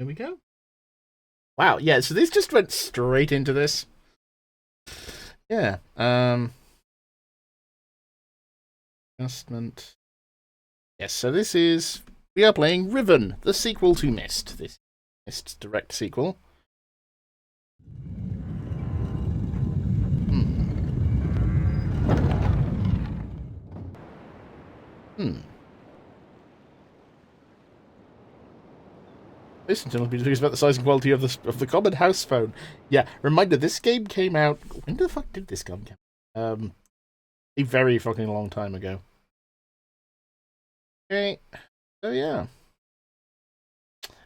Here we go. Wow, yeah, so this just went straight into this. Yeah. Adjustment. Yes, so this is... We are playing Riven, the sequel to Myst. This Myst's direct sequel. This channel will be discussing about the size and quality of the common house phone. Yeah, reminder, this game came out... When the fuck did this game come out? A very fucking long time ago. Okay, so yeah.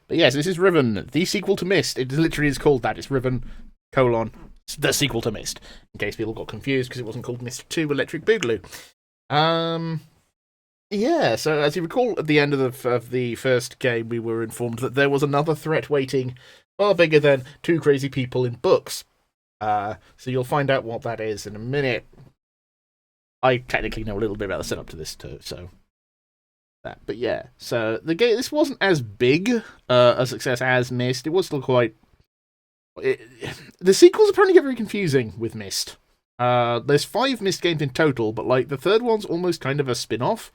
But yes, this is Riven, the sequel to Myst. It literally is called that. It's Riven, the sequel to Myst. In case people got confused, because it wasn't called Myst 2 Electric Boogaloo. Yeah, so as you recall, at the end of the first game, we were informed that there was another threat waiting, far bigger than two crazy people in books. So you'll find out what that is in a minute. I technically know a little bit about the setup to this too, so that. But yeah, so the game, this wasn't as big a success as Myst. It was still quite. The sequels apparently get very confusing with Myst. There's 5 Myst games in total, but like the third one's almost kind of a spin-off.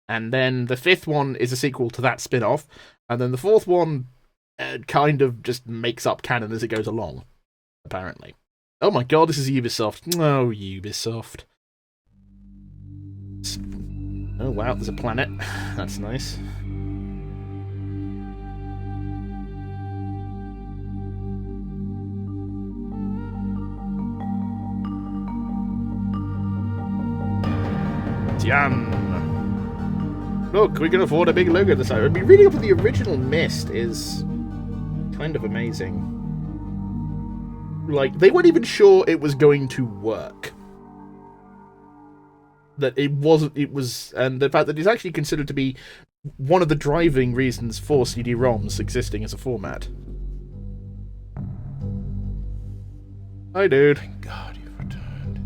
And then the 5th one is a sequel to that spin-off. And then the 4th one kind of just makes up canon as it goes along, apparently. Oh my god, this is Ubisoft. Oh, Ubisoft. Oh wow, there's a planet. That's nice. Tian. Look, we can afford a big logo this time. I mean, reading up on the original Myst is kind of amazing. Like, they weren't even sure it was going to work. That it wasn't, and the fact that it's actually considered to be one of the driving reasons for CD-ROMs existing as a format. Hi, dude. Thank God you've returned.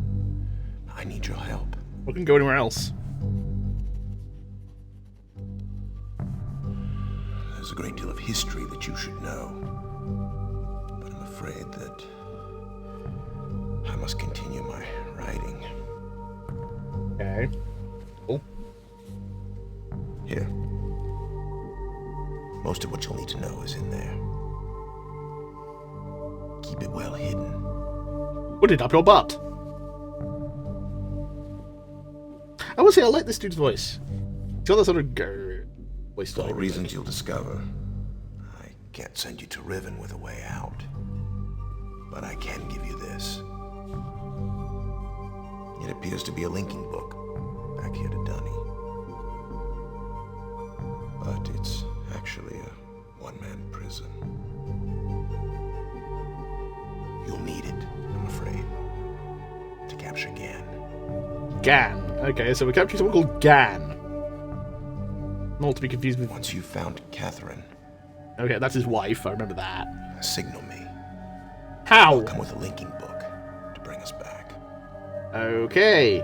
I need your help. I couldn't go anywhere else. There's a great deal of history that you should know. But I'm afraid that I must continue my writing. Okay. Cool. Here. Most of what you'll need to know is in there. Keep it well hidden. Put it up your butt. I will say, I like this dude's voice. He's got that sort of grrr voice style. For reasons you'll discover, I can't send you to Riven with a way out. But I can give you this. It appears to be a linking book back here to Dunny. But it's actually a one-man prison. You'll need it, I'm afraid, to capture Gan. Gan. Okay, so we're capturing someone called Gan. Not to be confused with... Once you've found Catherine... Okay, that's his wife, I remember that. Signal me. How? I'll come with a linking book to bring us back. Okay.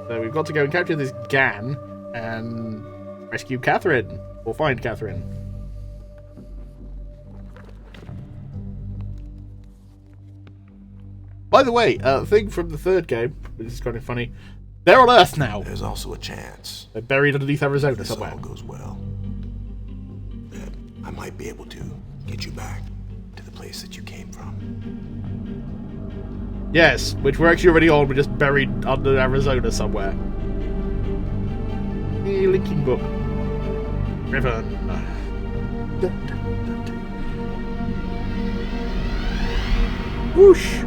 So we've got to go and capture this Gan and rescue Catherine. Or find Catherine. By the way, thing from the third game, which is kind of funny, they're on Earth now. There's also a chance. They're buried underneath Arizona If somewhere. all goes well, that I might be able to get you back to the place that you came from. Yes, which we're actually already on. We're just buried under Arizona somewhere. The linking book. Riven. Whoosh.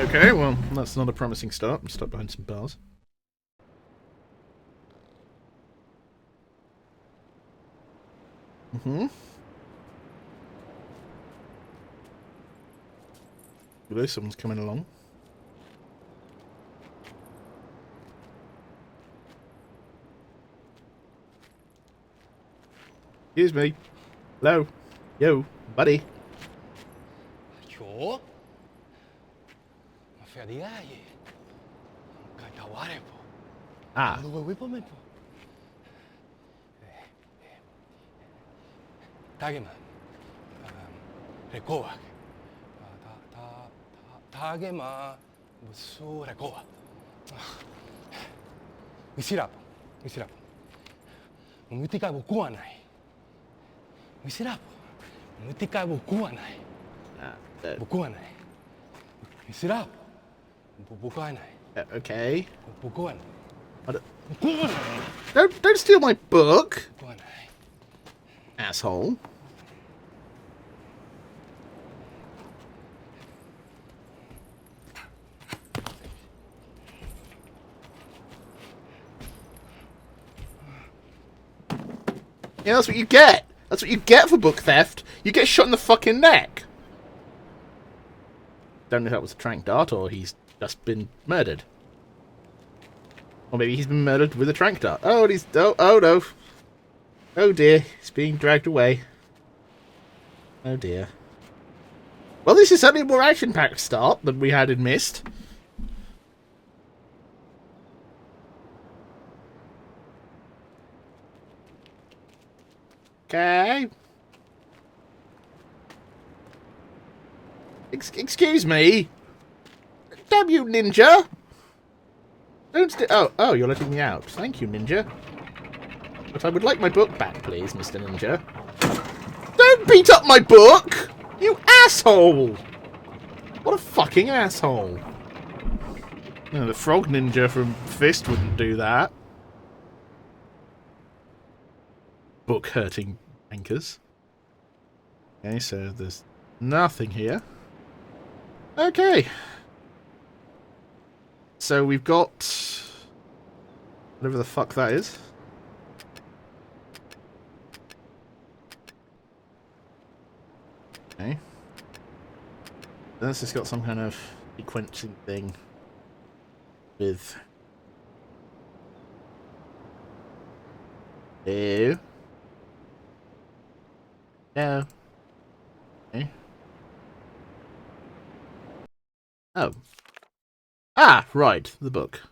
Okay, well, that's not a promising start. I'm stuck behind some bars. Hello, someone's coming along. Excuse me. Hello. Yo, buddy. Yo? Mafia di gaje. Katawarepo. Ah. Luego po. 타게만 레코아 타게만 무수 레코아 Isirap Mutika bukuanai Isirap Mutika bukuanai Bukuanai Isirap Bukuanai Okay. Bukuanai Don't steal my book, Bukuanai asshole. Yeah, that's what you get. That's what you get for book theft. You get shot in the fucking neck. Don't know if that was a trank dart or he's just been murdered. Or maybe he's been murdered with a trank dart. Oh, and he's... Oh no. Oh dear. He's being dragged away. Oh dear. Well, this is certainly a more action-packed start than we had in Mist. Okay. Excuse me. Damn you, ninja. Don't oh, you're letting me out. Thank you, ninja. But I would like my book back, please, Mr. Ninja. Don't beat up my book! You asshole! What a fucking asshole. No, the frog ninja from Fist wouldn't do that. Book hurting anchors. Okay, so there's nothing here. Okay. So we've got whatever the fuck that is. Okay. This has got some kind of sequencing thing with ew. No. Okay. Oh. Ah, right, the book.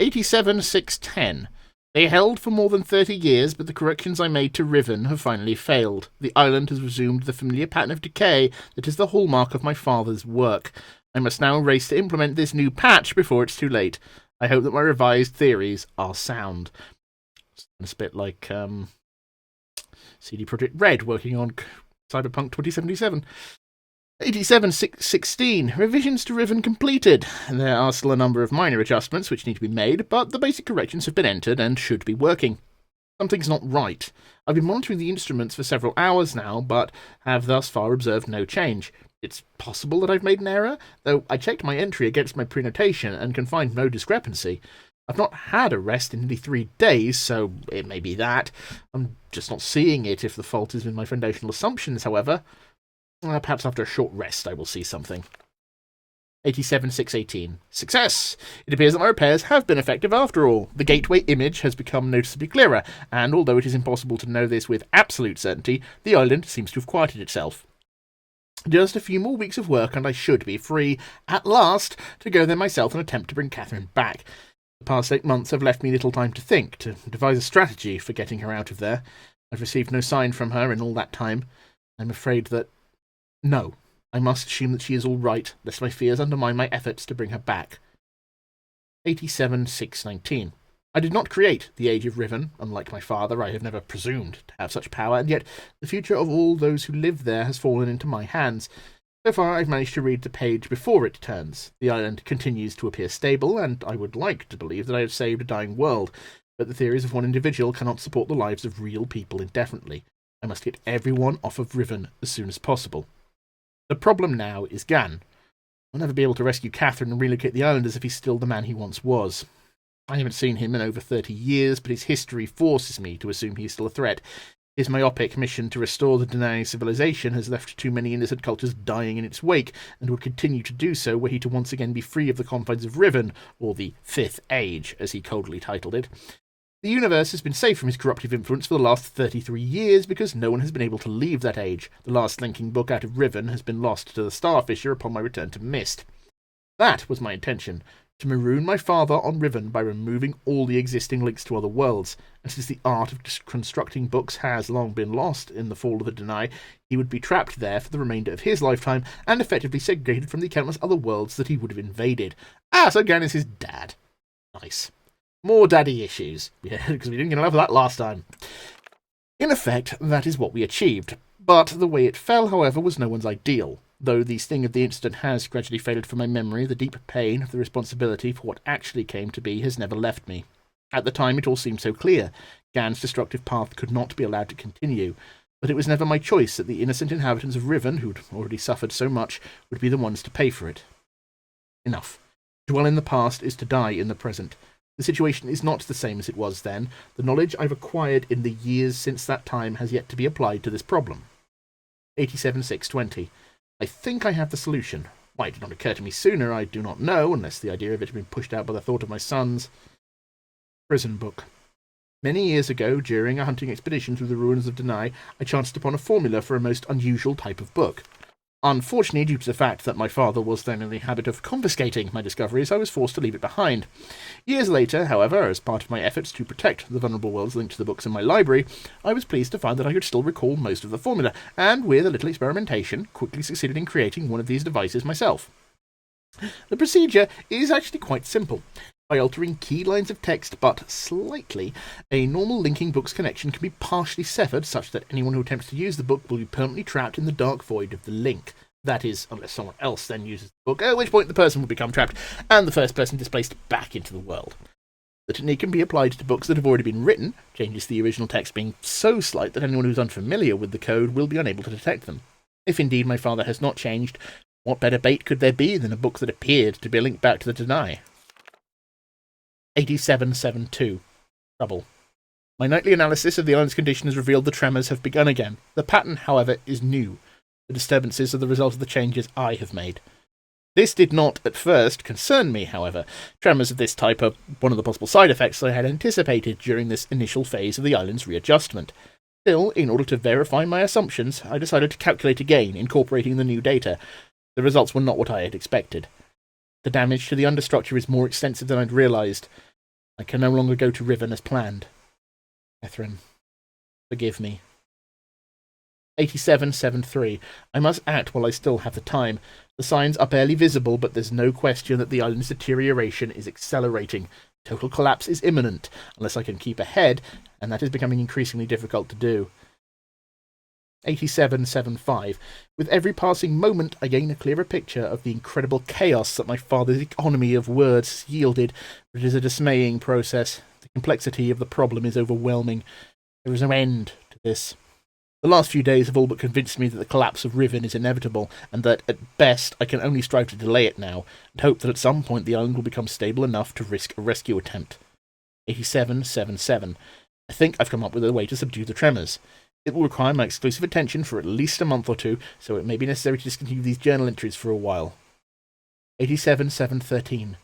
87-610. They held for more than 30 years, but the corrections I made to Riven have finally failed. The island has resumed the familiar pattern of decay that is the hallmark of my father's work. I must now race to implement this new patch before it's too late. I hope that my revised theories are sound. It's a bit like CD Projekt Red working on Cyberpunk 2077. 87-616. Revisions to Riven completed. There are still a number of minor adjustments which need to be made, but the basic corrections have been entered and should be working. Something's not right. I've been monitoring the instruments for several hours now, but have thus far observed no change. It's possible that I've made an error, though I checked my entry against my prenotation and can find no discrepancy. I've not had a rest in nearly 3 days, so it may be that. I'm just not seeing it if the fault is in my foundational assumptions, however. Perhaps after a short rest I will see something. 87-618. Success! It appears that my repairs have been effective after all. The gateway image has become noticeably clearer, and although it is impossible to know this with absolute certainty, the island seems to have quieted itself. Just a few more weeks of work and I should be free, at last, to go there myself and attempt to bring Catherine back. The past 8 months have left me little time to think, to devise a strategy for getting her out of there. I've received no sign from her in all that time. I'm afraid that... No, I must assume that she is all right, lest my fears undermine my efforts to bring her back. 87-619. I did not create the Age of Riven. Unlike my father, I have never presumed to have such power, and yet the future of all those who live there has fallen into my hands. So far, I've managed to read the page before it turns. The island continues to appear stable, and I would like to believe that I have saved a dying world, but the theories of one individual cannot support the lives of real people indefinitely. I must get everyone off of Riven as soon as possible. The problem now is Gan. I'll never be able to rescue Catherine and relocate the island as if he's still the man he once was. I haven't seen him in over 30 years, but his history forces me to assume he's still a threat. His myopic mission to restore the Denai civilization has left too many innocent cultures dying in its wake, and would continue to do so were he to once again be free of the confines of Riven, or the Fifth Age, as he coldly titled it. The universe has been safe from his corruptive influence for the last 33 years because no one has been able to leave that age. The last linking book out of Riven has been lost to the Starfisher upon my return to Mist. That was my intention. to maroon my father on Riven by removing all the existing links to other worlds, and since the art of constructing books has long been lost in the fall of the Deny, he would be trapped there for the remainder of his lifetime and effectively segregated from the countless other worlds that he would have invaded. So Gan is his dad. Nice. More daddy issues. Yeah, because we didn't get enough of that last time. In effect, that is what we achieved, but the way it fell, however, was no one's ideal. Though the sting of the incident has gradually faded from my memory, the deep pain of the responsibility for what actually came to be has never left me. At the time, it all seemed so clear. Gan's destructive path could not be allowed to continue, but it was never my choice that the innocent inhabitants of Riven, who'd already suffered so much, would be the ones to pay for it. Enough. To dwell in the past is to die in the present. The situation is not the same as it was then. The knowledge I've acquired in the years since that time has yet to be applied to this problem. 87-620. I think I have the solution. Why it did not occur to me sooner, I do not know, unless the idea of it had been pushed out by the thought of my sons. Prison book. Many years ago, during a hunting expedition through the ruins of Deny, I chanced upon a formula for a most unusual type of book. Unfortunately, due to the fact that my father was then in the habit of confiscating my discoveries, I was forced to leave it behind. Years later, however, as part of my efforts to protect the vulnerable worlds linked to the books in my library, I was pleased to find that I could still recall most of the formula, and with a little experimentation, quickly succeeded in creating one of these devices myself. The procedure is actually quite simple. By altering key lines of text but slightly, a normal linking books connection can be partially severed such that anyone who attempts to use the book will be permanently trapped in the dark void of the link. That is, unless someone else then uses the book, at which point the person will become trapped and the first person displaced back into the world. The technique can be applied to books that have already been written, changes to the original text being so slight that anyone who's unfamiliar with the code will be unable to detect them. If indeed my father has not changed, what better bait could there be than a book that appeared to be linked back to the Deny? 87-7-2. Trouble. My nightly analysis of the island's condition has revealed the tremors have begun again. The pattern, however, is new. The disturbances are the result of the changes I have made. This did not, at first, concern me, however. Tremors of this type are one of the possible side effects I had anticipated during this initial phase of the island's readjustment. Still, in order to verify my assumptions, I decided to calculate again, incorporating the new data. The results were not what I had expected. The damage to the understructure is more extensive than I'd realised. I can no longer go to Riven as planned. Catherine, forgive me. 87-7-3. I must act while I still have the time. The signs are barely visible, but there's no question that the island's deterioration is accelerating. Total collapse is imminent, unless I can keep ahead, and that is becoming increasingly difficult to do. 87-7-5. With every passing moment, I gain a clearer picture of the incredible chaos that my father's economy of words yielded, but it is a dismaying process. The complexity of the problem is overwhelming. There is no end to this. The last few days have all but convinced me that the collapse of Riven is inevitable, and that, at best, I can only strive to delay it now, and hope that at some point the island will become stable enough to risk a rescue attempt. 87-7-7. I think I've come up with a way to subdue the tremors. It will require my exclusive attention for at least a month or two, so it may be necessary to discontinue these journal entries for a while. 87-7-13.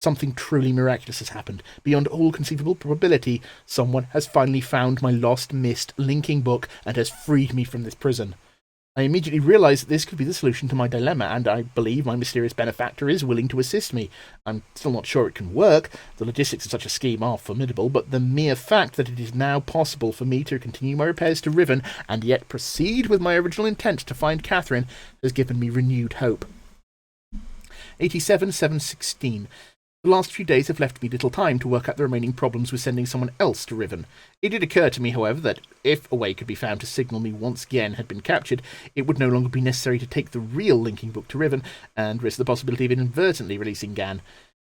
Something truly miraculous has happened. Beyond all conceivable probability, someone has finally found my lost, missed linking book and has freed me from this prison. I immediately realised that this could be the solution to my dilemma, and I believe my mysterious benefactor is willing to assist me. I'm still not sure it can work. The logistics of such a scheme are formidable, but the mere fact that it is now possible for me to continue my repairs to Riven and yet proceed with my original intent to find Catherine has given me renewed hope. 87-7-16. The last few days have left me little time to work out the remaining problems with sending someone else to Riven. It did occur to me, however, that if a way could be found to signal me once Gen had been captured, it would no longer be necessary to take the real linking book to Riven, and risk the possibility of inadvertently releasing Gan.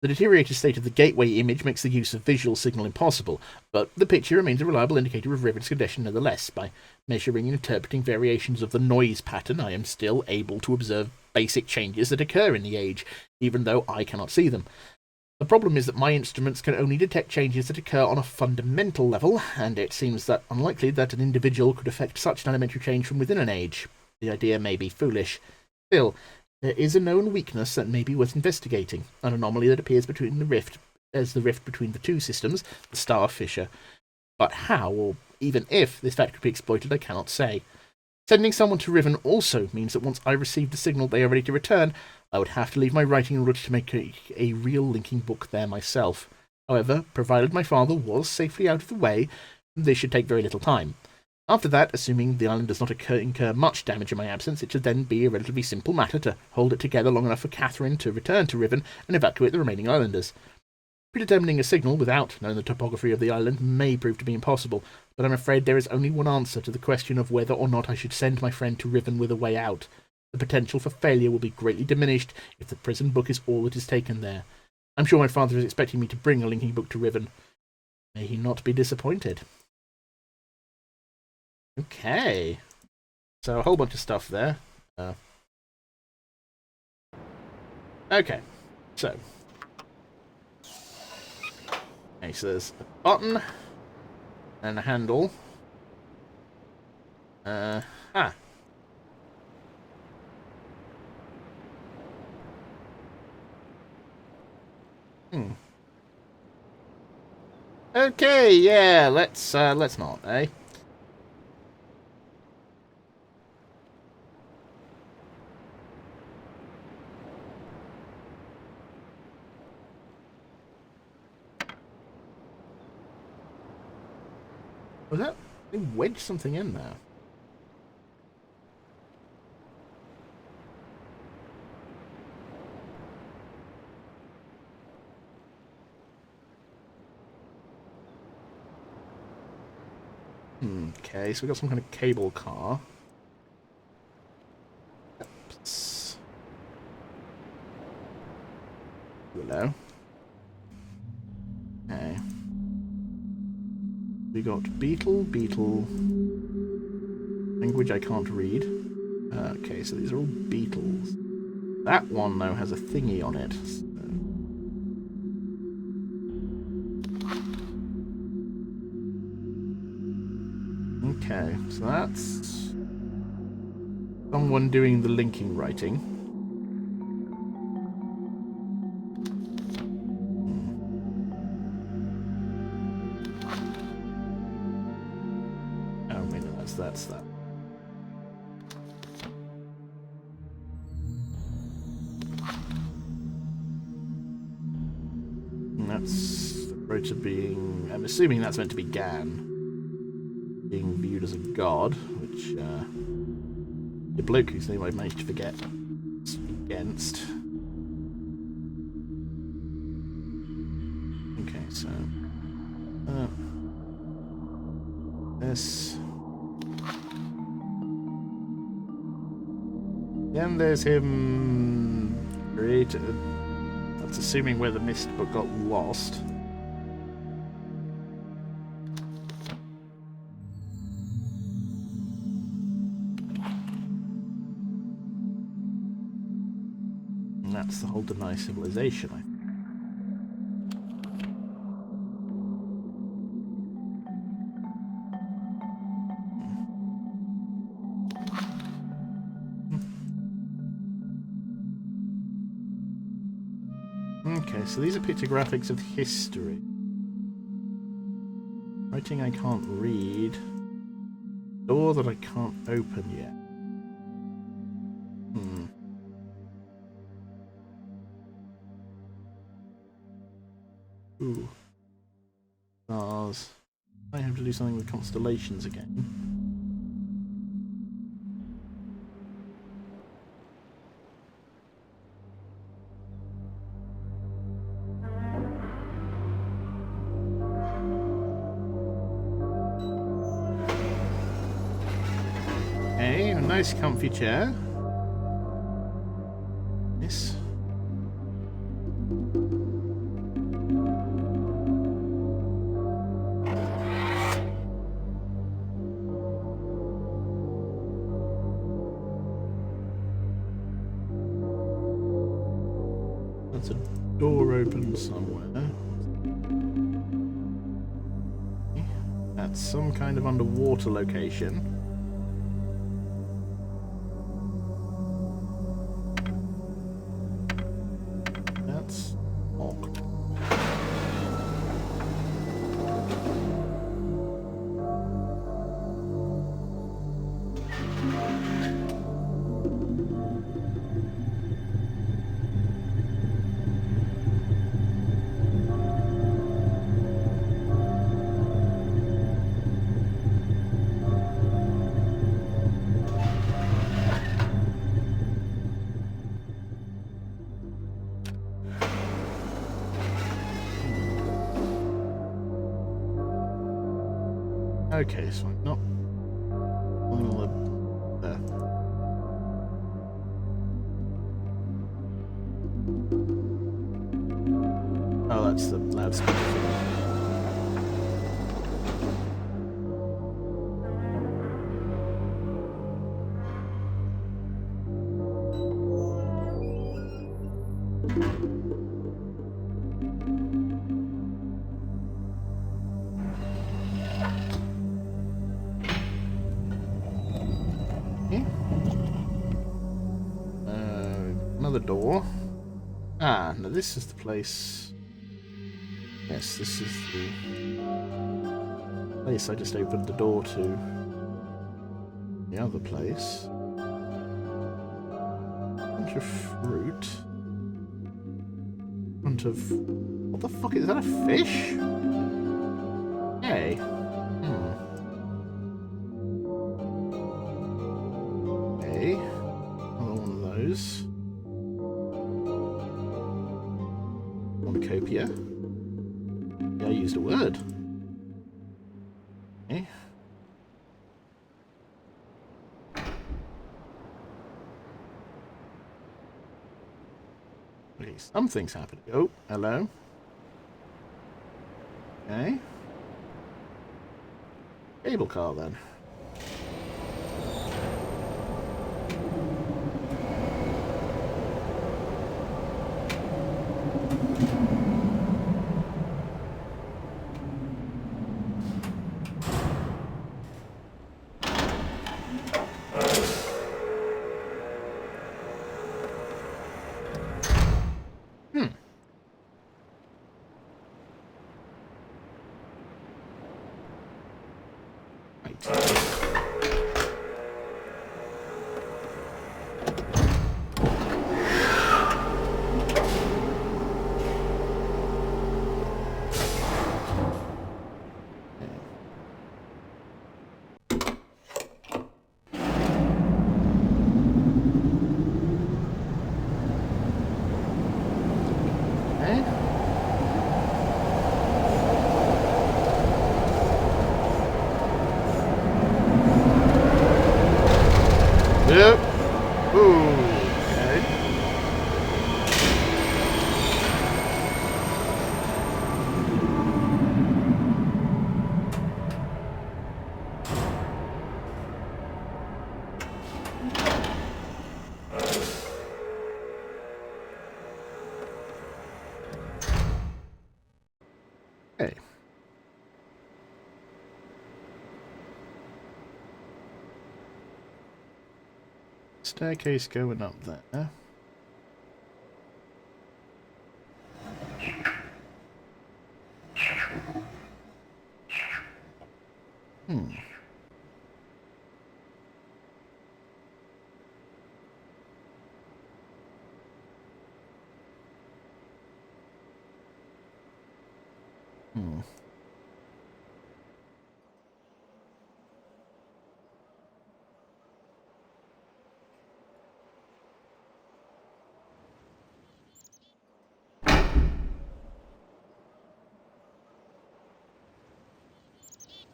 The deteriorated state of the gateway image makes the use of visual signal impossible, but the picture remains a reliable indicator of Riven's condition nevertheless. By measuring and interpreting variations of the noise pattern, I am still able to observe basic changes that occur in the age, even though I cannot see them. The problem is that my instruments can only detect changes that occur on a fundamental level, and it seems that unlikely that an individual could affect such an elementary change from within an age. The idea may be foolish. Still, there is a known weakness that may be worth investigating, an anomaly that appears between the rift between the two systems, the star fissure. But how, or even if, this fact could be exploited, I cannot say. Sending someone to Riven also means that once I receive the signal they are ready to return, I would have to leave my writing in order to make a real linking book there myself. However, provided my father was safely out of the way, this should take very little time. After that, assuming the island does not incur much damage in my absence, it should then be a relatively simple matter to hold it together long enough for Catherine to return to Riven and evacuate the remaining islanders. Predetermining a signal without knowing the topography of the island may prove to be impossible, but I'm afraid there is only one answer to the question of whether or not I should send my friend to Riven with a way out. The potential for failure will be greatly diminished if the prison book is all that is taken there. I'm sure my father is expecting me to bring a linking book to Riven. May he not be disappointed. Okay. So a whole bunch of stuff there. Okay. So. Okay, so there's a button. And a handle. Okay, yeah, let's not, eh? Was that? They wedged something in there. Okay, so we got some kind of cable car. Oops. Hello. Okay. We got beetle. Language I can't read. Okay, so these are all beetles. That one, though, has a thingy on it. Okay, so that's someone doing the linking writing. Oh, wait, no, that's that. And that's the rotor being... I'm assuming that's meant to be Gan. Being viewed as a god, which the bloke whose name I managed to forget against. Okay, so this. Then there's him created. That's assuming where the mist book got lost. That's the whole deny civilization, I think. Okay, so these are pictographics of history. Writing I can't read. Door that I can't open yet. Ooh. Stars. I have to do something with constellations again. Okay, a nice comfy chair. This. That's a door open somewhere. That's some kind of underwater location. That's locked. Okay, so I'm not... There. Oh, that's the loudspeaker thing. Another door. Ah, no, this is the place. Yes, this is the place I just opened the door to. The other place. Bunch of fruit. Bunch of... What the fuck is that? A fish? Hey. Hey. Another one of those. Cornucopia. Yeah, I used a word. Okay. Okay, something's happening. Oh, hello. Okay. Cable car then. Yep. Ooh. Okay. Hey. Staircase going up there.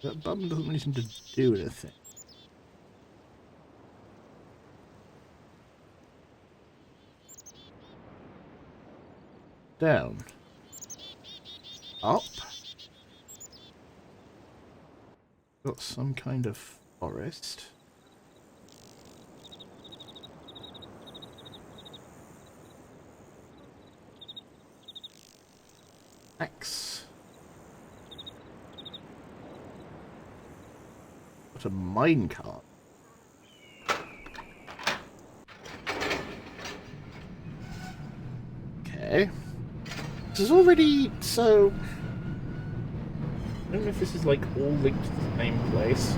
That button doesn't really seem to do anything. Down. Up. Got some kind of forest. Axe. Got a minecart. Okay. This is already so... I don't know if this is like all linked to the same place.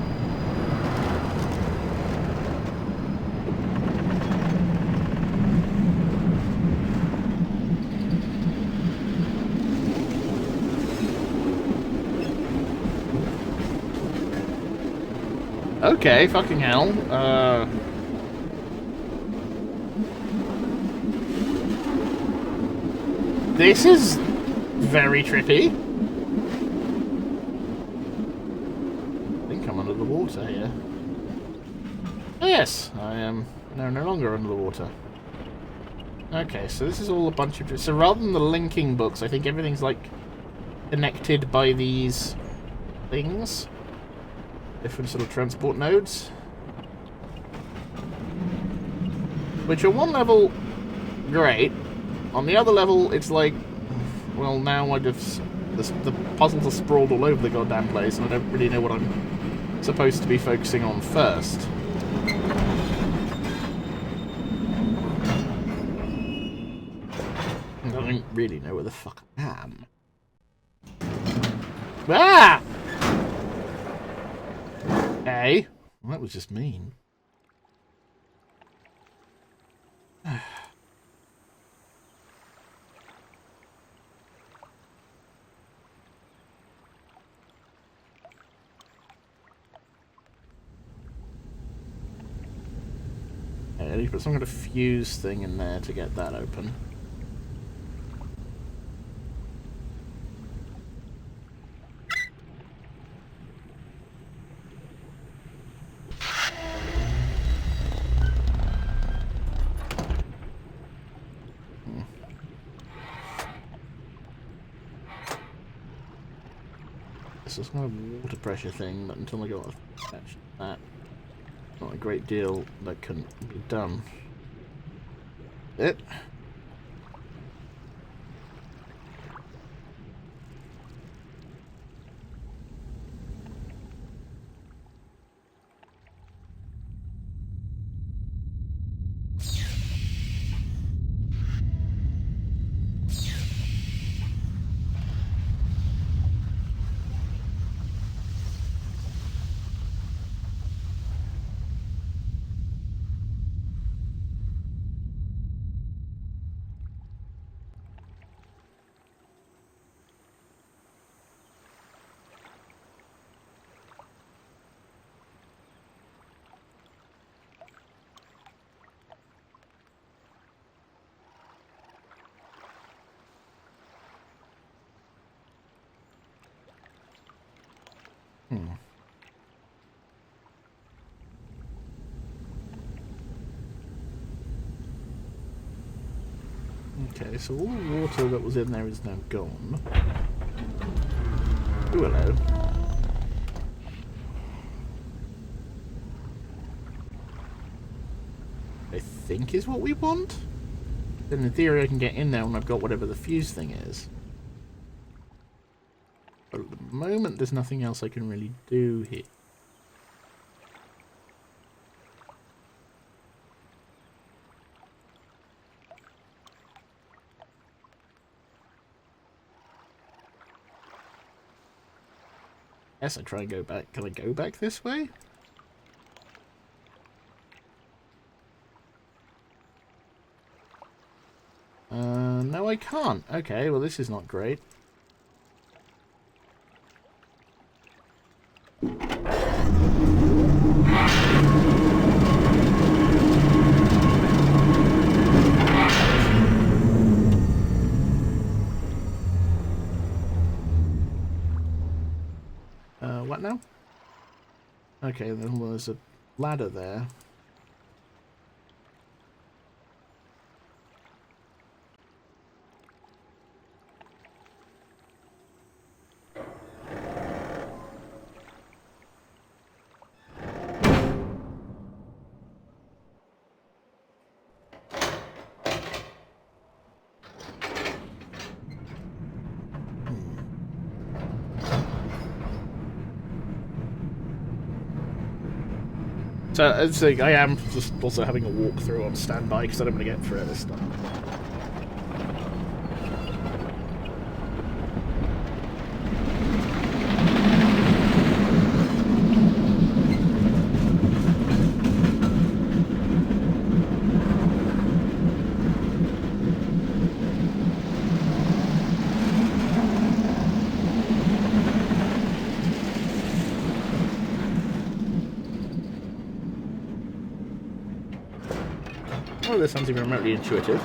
Okay, fucking hell. This is very trippy. I think. water here. Oh yes, I am no longer under the water. Okay, so this is all a bunch of... So rather than the linking books, I think everything's, like, connected by these things. Different sort of transport nodes. Which on one level, great. On the other level, it's like, well, now I just... The puzzles are sprawled all over the goddamn place, and I don't really know what I'm supposed to be focusing on first. I don't really know where the fuck I am. Ah! Hey, well, that was just mean. You put some kind of fuse thing in there to get that open. This is kind of water pressure thing, but until I got that, not a great deal that can be done. It. Okay, so all the water that was in there is now gone. Ooh, hello. I think is what we want. Then in theory I can get in there when I've got whatever the fuse thing is. But at the moment there's nothing else I can really do here. Yes, I try and go back. Can I go back this way? No I can't. Okay, well this is not great. What now? Okay, then there's a ladder there. So, I am just also having a walkthrough on standby because I don't want to get through this stuff. Oh, this sounds even remotely intuitive.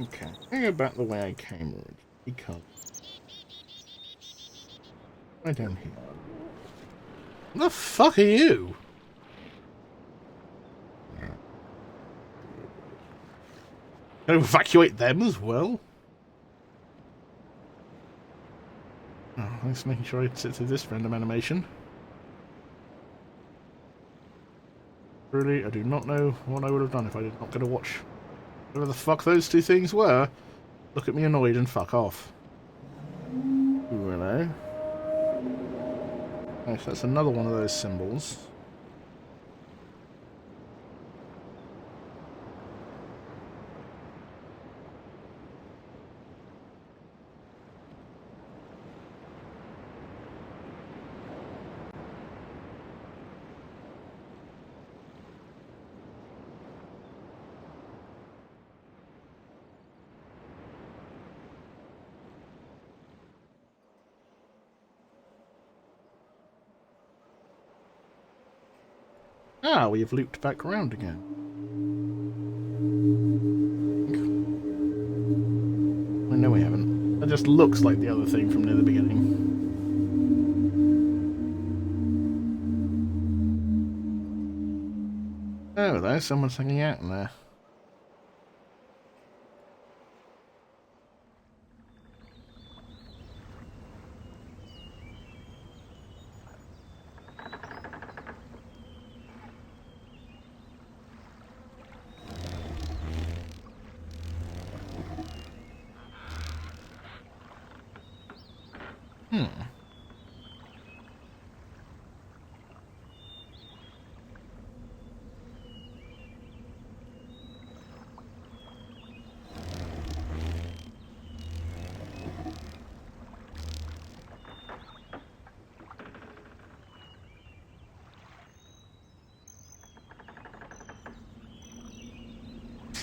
Okay, I go back the way I came originally, because... Right down here. What the fuck are you? Gonna evacuate them as well? Oh, thanks for making sure I sit through this random animation. Really, I do not know what I would have done if I did not get to watch whatever the fuck those two things were. Look at me annoyed and fuck off. Ooh, hello. Okay, so that's another one of those symbols. Ah, we have looped back around again. I know we haven't. That just looks like the other thing from near the beginning. Oh, there's someone's hanging out in there.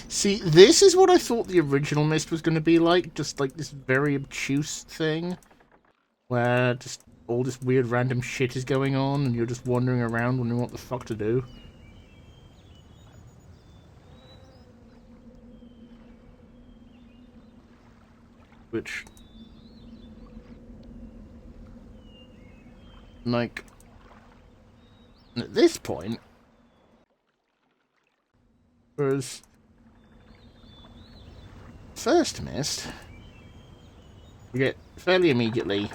See, this is what I thought the original Mist was going to be like. Just like this very obtuse thing. Where just all this weird random shit is going on and you're just wandering around wondering what the fuck to do. Which... like... at this point... whereas... first Mist... you get fairly immediately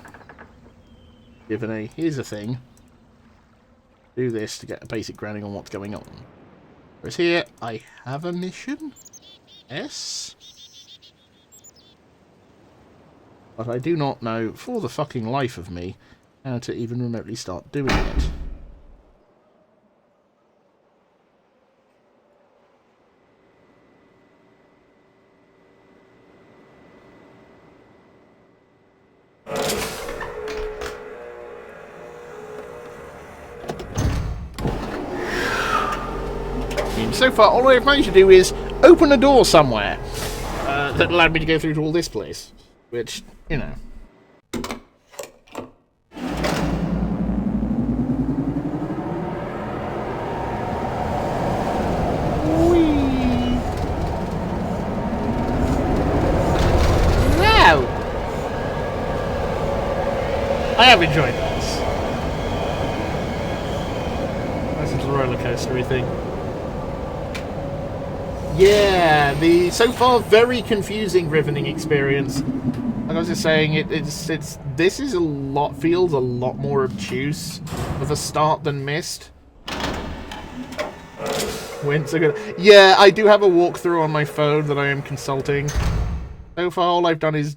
given a, here's a thing, do this to get a basic grounding on what's going on. Whereas here, I have a mission? Yes? But I do not know, for the fucking life of me, how to even remotely start doing it. So far, all I've managed to do is open a door somewhere that allowed me to go through to all this place. Which, you know. Whee! Wow! I have enjoyed this. Nice little roller coastery thing. Yeah, the so far very confusing Rivening experience. Like I was just saying, this is feels a lot more obtuse of a start than Mist. Went so good. Yeah, I do have a walkthrough on my phone that I am consulting. So far, all I've done is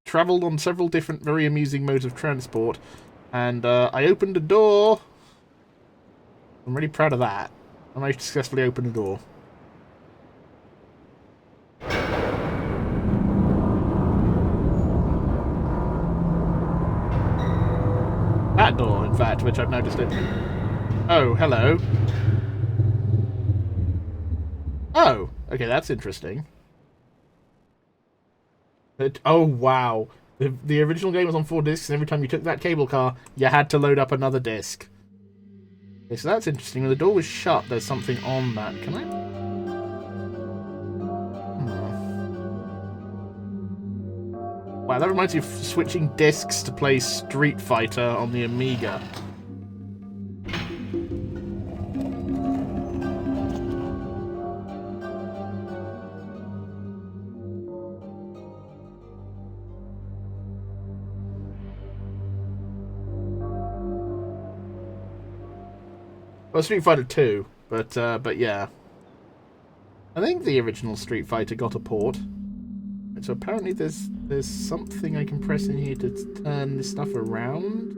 travelled on several different very amusing modes of transport, and I opened a door. I'm really proud of that. I managed to successfully open a door. That door, in fact, which I've now just opened. Oh, hello. Oh, okay, that's interesting. Oh, wow. The original game was on 4 discs, and every time you took that cable car, you had to load up another disc. Okay, so that's interesting. When the door was shut, there's something on that. Can I? Wow, that reminds me of switching discs to play Street Fighter on the Amiga. Well, Street Fighter 2, but yeah. I think the original Street Fighter got a port. So apparently there's something I can press in here to turn this stuff around.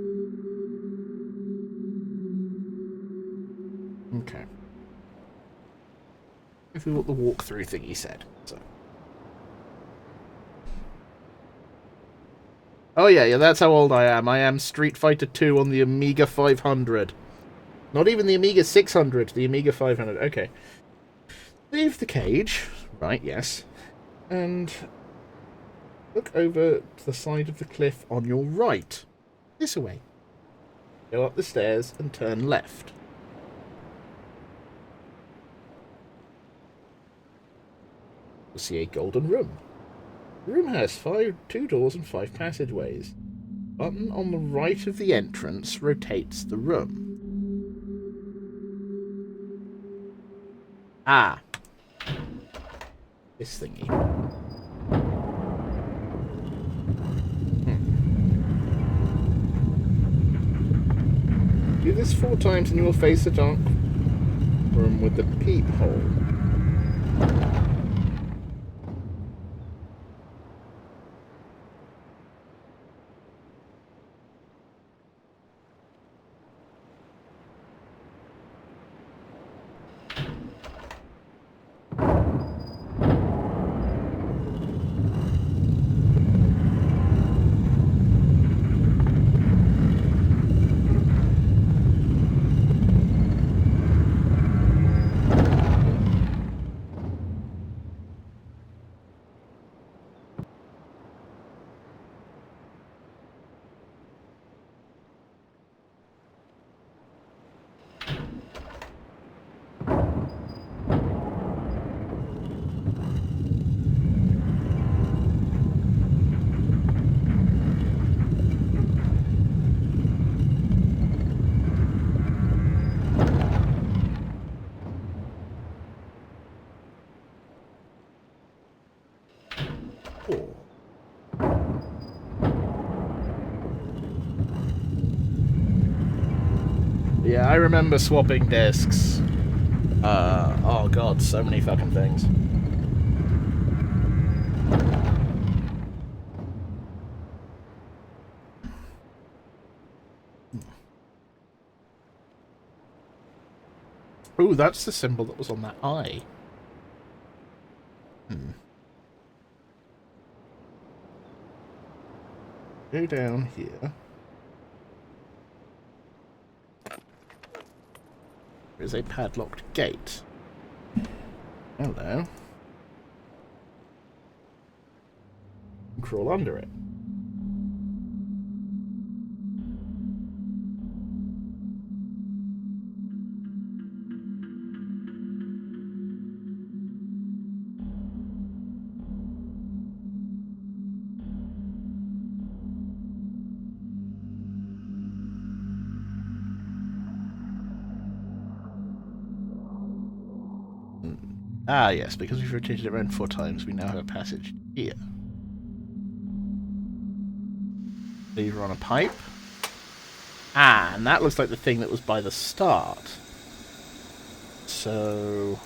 Okay. If we what the walkthrough thing he said. So. Oh yeah, that's how old I am. I am Street Fighter 2 on the Amiga 500. Not even the Amiga 600, the Amiga 500. Okay. Leave the cage. Right, yes. And look over to the side of the cliff on your right. This way. Go up the stairs and turn left. You'll see a golden room. The room has 2 doors and 5 passageways. The button on the right of the entrance rotates the room. Ah. This thingy. Do this 4 times and you will face a dark room with the peephole. Yeah, I remember swapping discs. Oh god, so many fucking things. Ooh, that's the symbol that was on that eye. Go down here. There's a padlocked gate. Hello. Crawl under it. Ah, yes, because we've rotated it around 4 times, we now have a passage here. Lever on a pipe. Ah, and that looks like the thing that was by the start. So...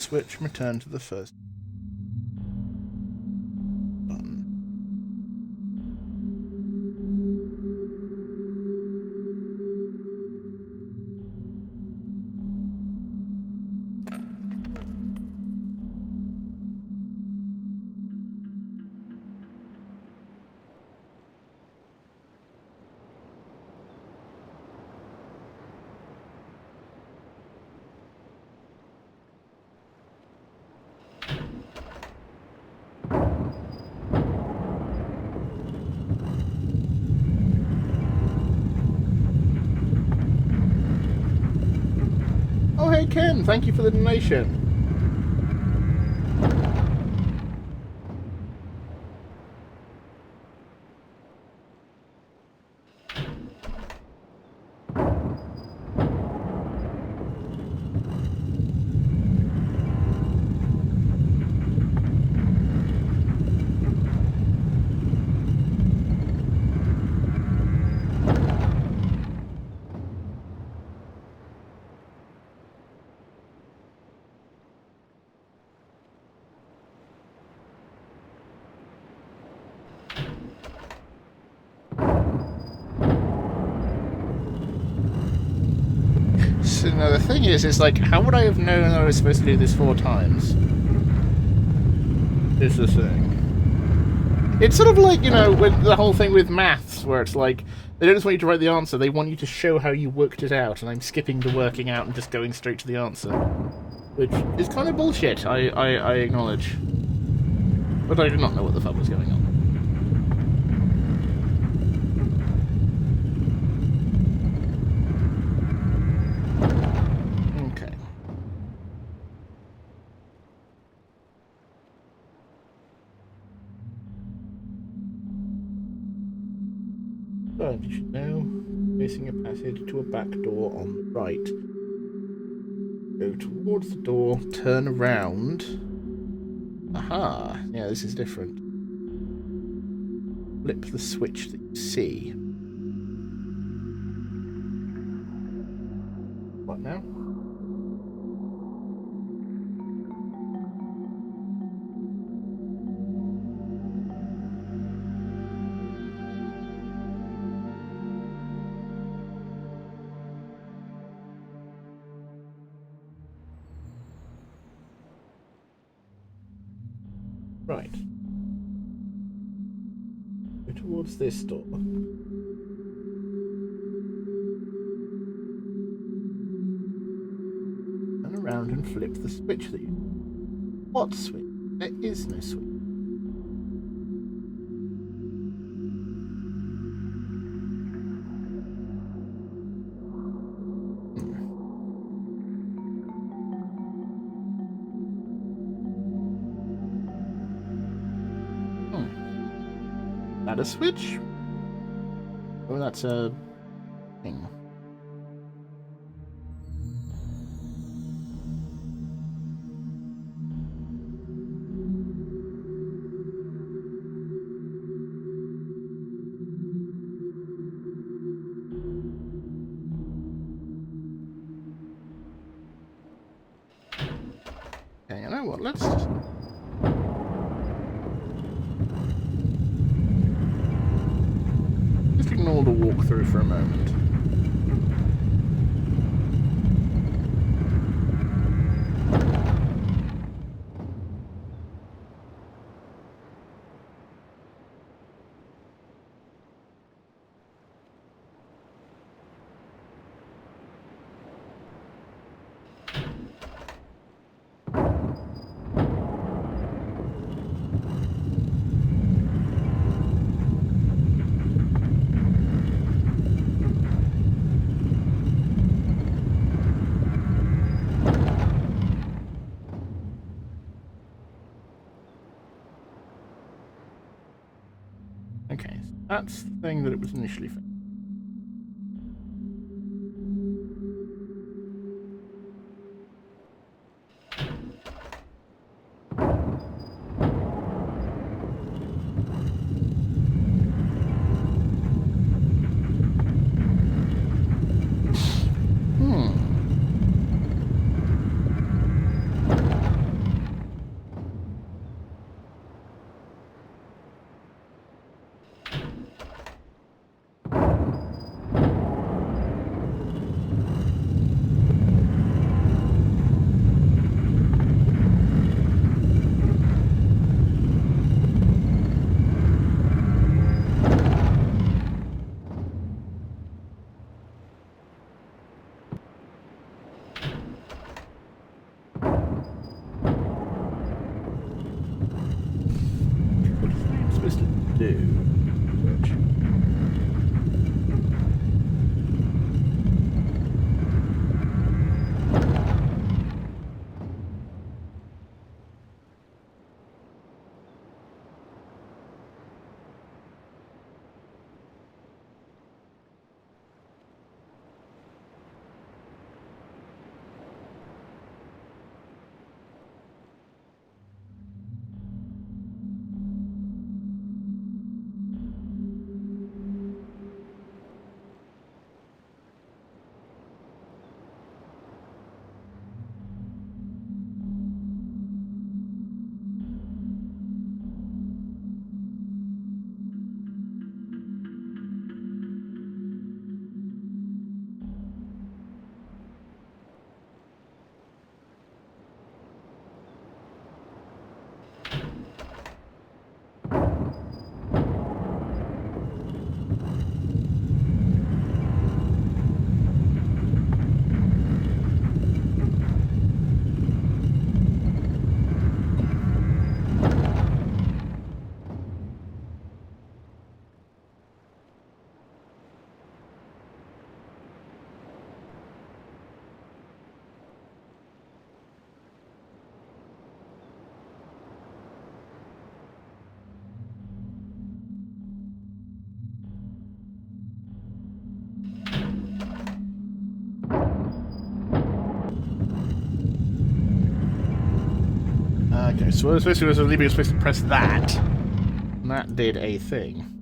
Switch and return to the first button. hey Ken, thank you for the donation. So now the thing is like, how would I have known I was supposed to do this 4 times? Is the thing. It's sort of like, you know, with the whole thing with maths, where it's like, they don't just want you to write the answer, they want you to show how you worked it out, and I'm skipping the working out and just going straight to the answer. Which is kind of bullshit, I acknowledge. But I do not know what the fuck was going on. Okay. So, you should now facing a passage to a back door on the right. Go towards the door, turn around. Aha! Yeah, this is different. Flip the switch that you see. What now? Right. Go towards this door. Turn around and flip the switch that you... What switch? There is no switch. That a switch? Oh, that's a thing. Okay, you know what? Let's just ignore the walkthrough for a moment. Okay, so that's the thing that it was initially for. What is I supposed to do? Which? Okay, so we're supposed to press that. And that did a thing.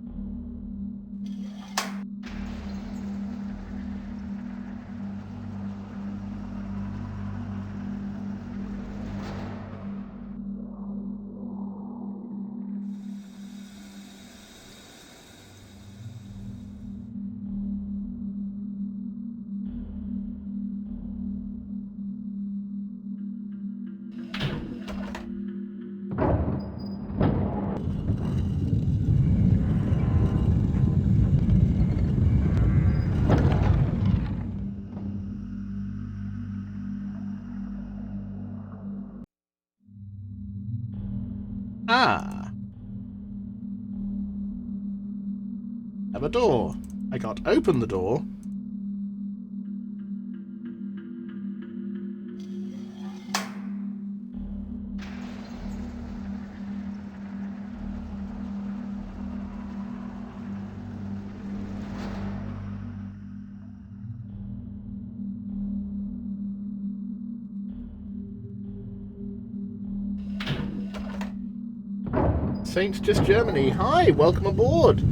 Ah. Have a door. I can't open the door. Saint Just Germany. Hi, welcome aboard.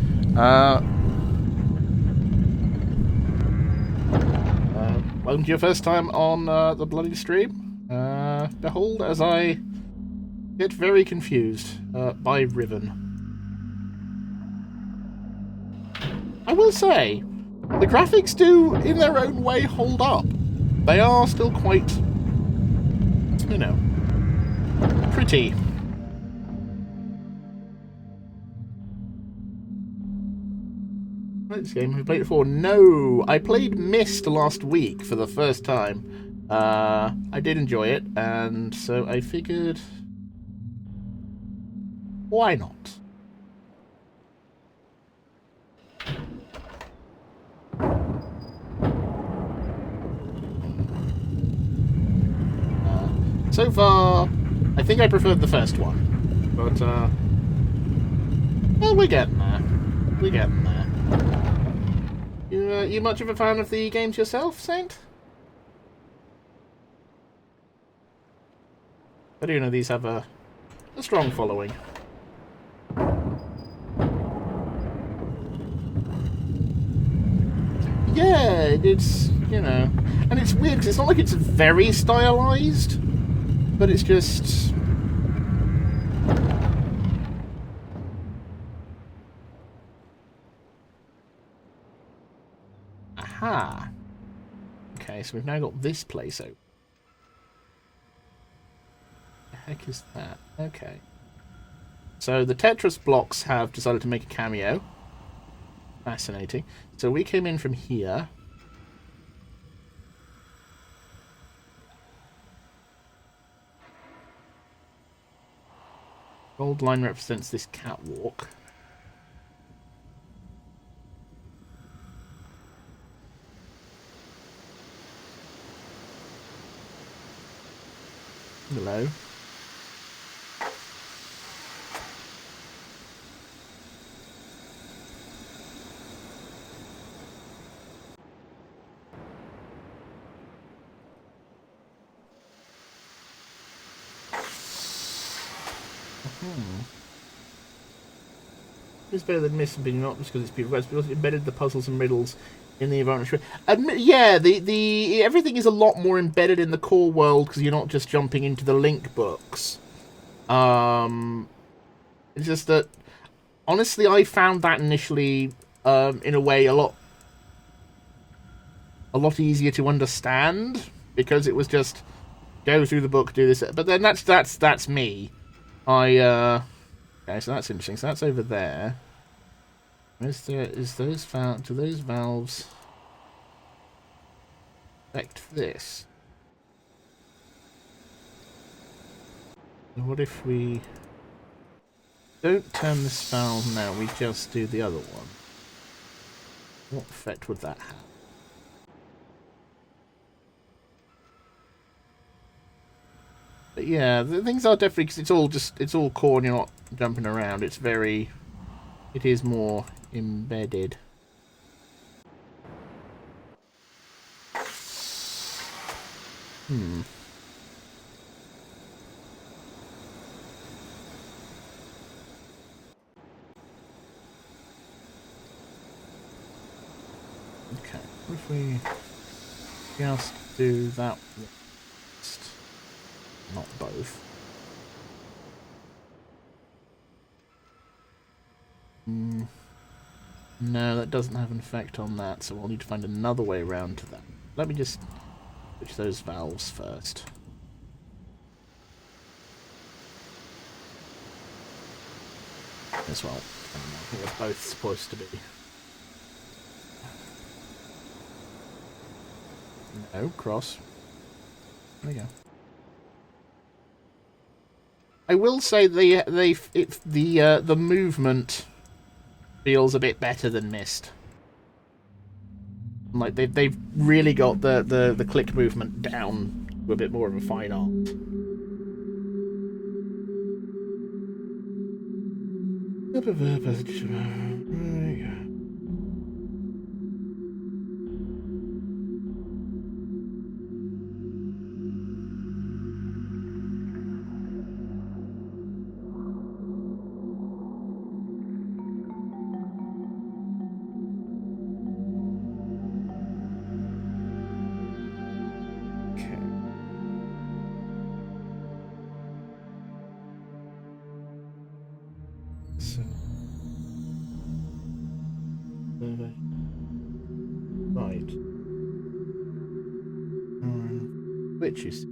Welcome to your first time on the Bloodied stream. Behold, as I get very confused by Riven. I will say, the graphics do, in their own way, hold up. They are still quite, you know, pretty. This game, have you played it before? No! I played Myst last week for the first time. I did enjoy it, and so I figured... why not? So far, I think I preferred the first one. But, well, we're getting there. We're getting there. You much of a fan of the games yourself, Saint? I do know these have a strong following. Yeah, it's, you know... and it's weird, because it's not like it's very stylized, but it's just... aha. Okay, so we've now got this place open. The heck is that? Okay. So the Tetris blocks have decided to make a cameo. Fascinating. So we came in from here. Gold line represents this catwalk. Hello. It's better than Myst, but not just because it's beautiful. It's because it embedded the puzzles and riddles in the environment. Yeah, the everything is a lot more embedded in the core world because you're not just jumping into the link books. It's just that honestly, I found that initially, in a way, a lot easier to understand because it was just go through the book, do this. But then that's me. Okay, so that's interesting. So that's over there. Do those valves affect this? What if we don't turn this valve now, we just do the other one? What effect would that have? But yeah, the things are definitely, because it's all core and you're not jumping around. It is more embedded. we just do that first, not both. No, that doesn't have an effect on that, so we'll need to find another way around to that. Let me just switch those valves first. As well. I think they're both supposed to be. No, cross. There we go. I will say the movement feels a bit better than Mist. Like they've really got the click movement down to a bit more of a fine art. Right. Which is...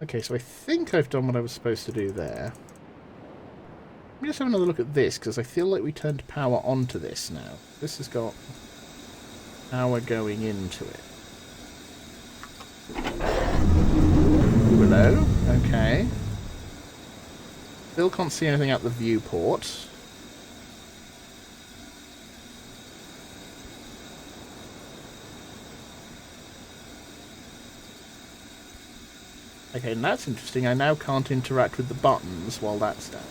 Okay, so I think I've done what I was supposed to do there. Let me just have another look at this, because I feel like we turned power onto this now. This has got power going into it. Hello? Okay. Still can't see anything out the viewport. Okay, and that's interesting. I now can't interact with the buttons while that's down.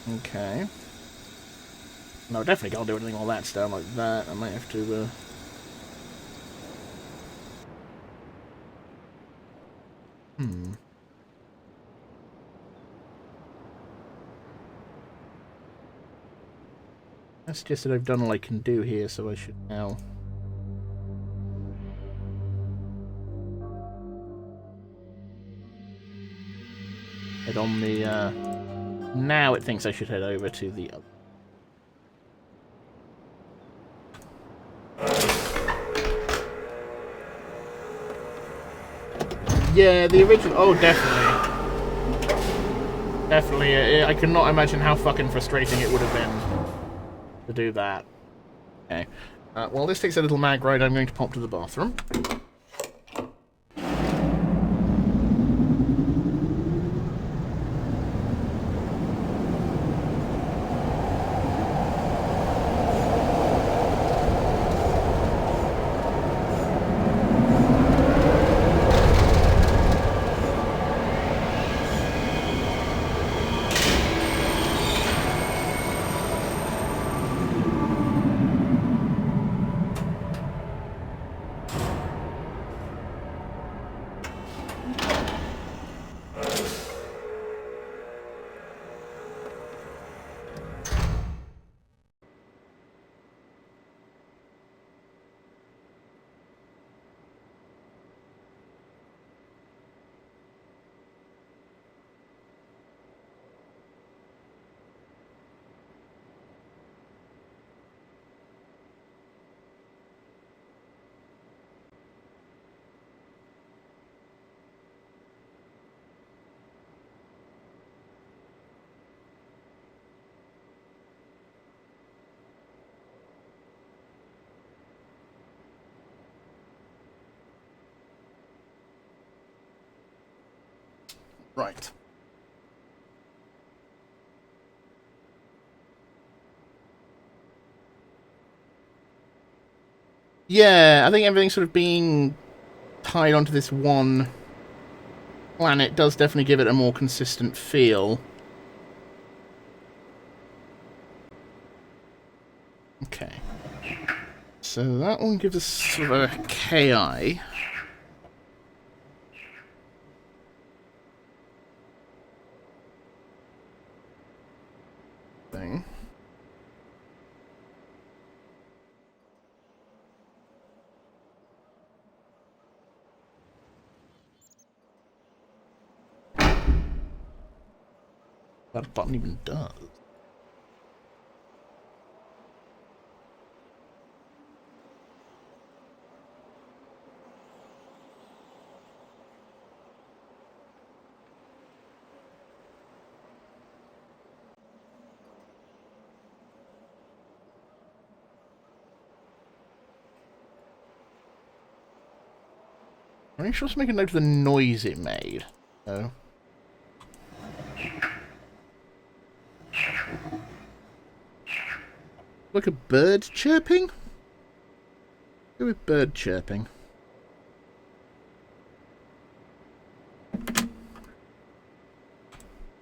Okay. No, I definitely can't do anything while that's down like that. I might have to, I suggested I've done all I can do here, so I should now... head on the, Now it thinks I should head over to the other. Yeah, the original... Oh, definitely. Definitely. I cannot imagine how fucking frustrating it would have been to do that. Okay. While this takes a little mag ride, I'm going to pop to the bathroom. Right. Yeah, I think everything sort of being tied onto this one planet does definitely give it a more consistent feel. Okay. So that one gives us sort of a KI. Thing. That button even does. I'm sure to make a note of the noise it made. Oh. Like a bird chirping? Go with bird chirping.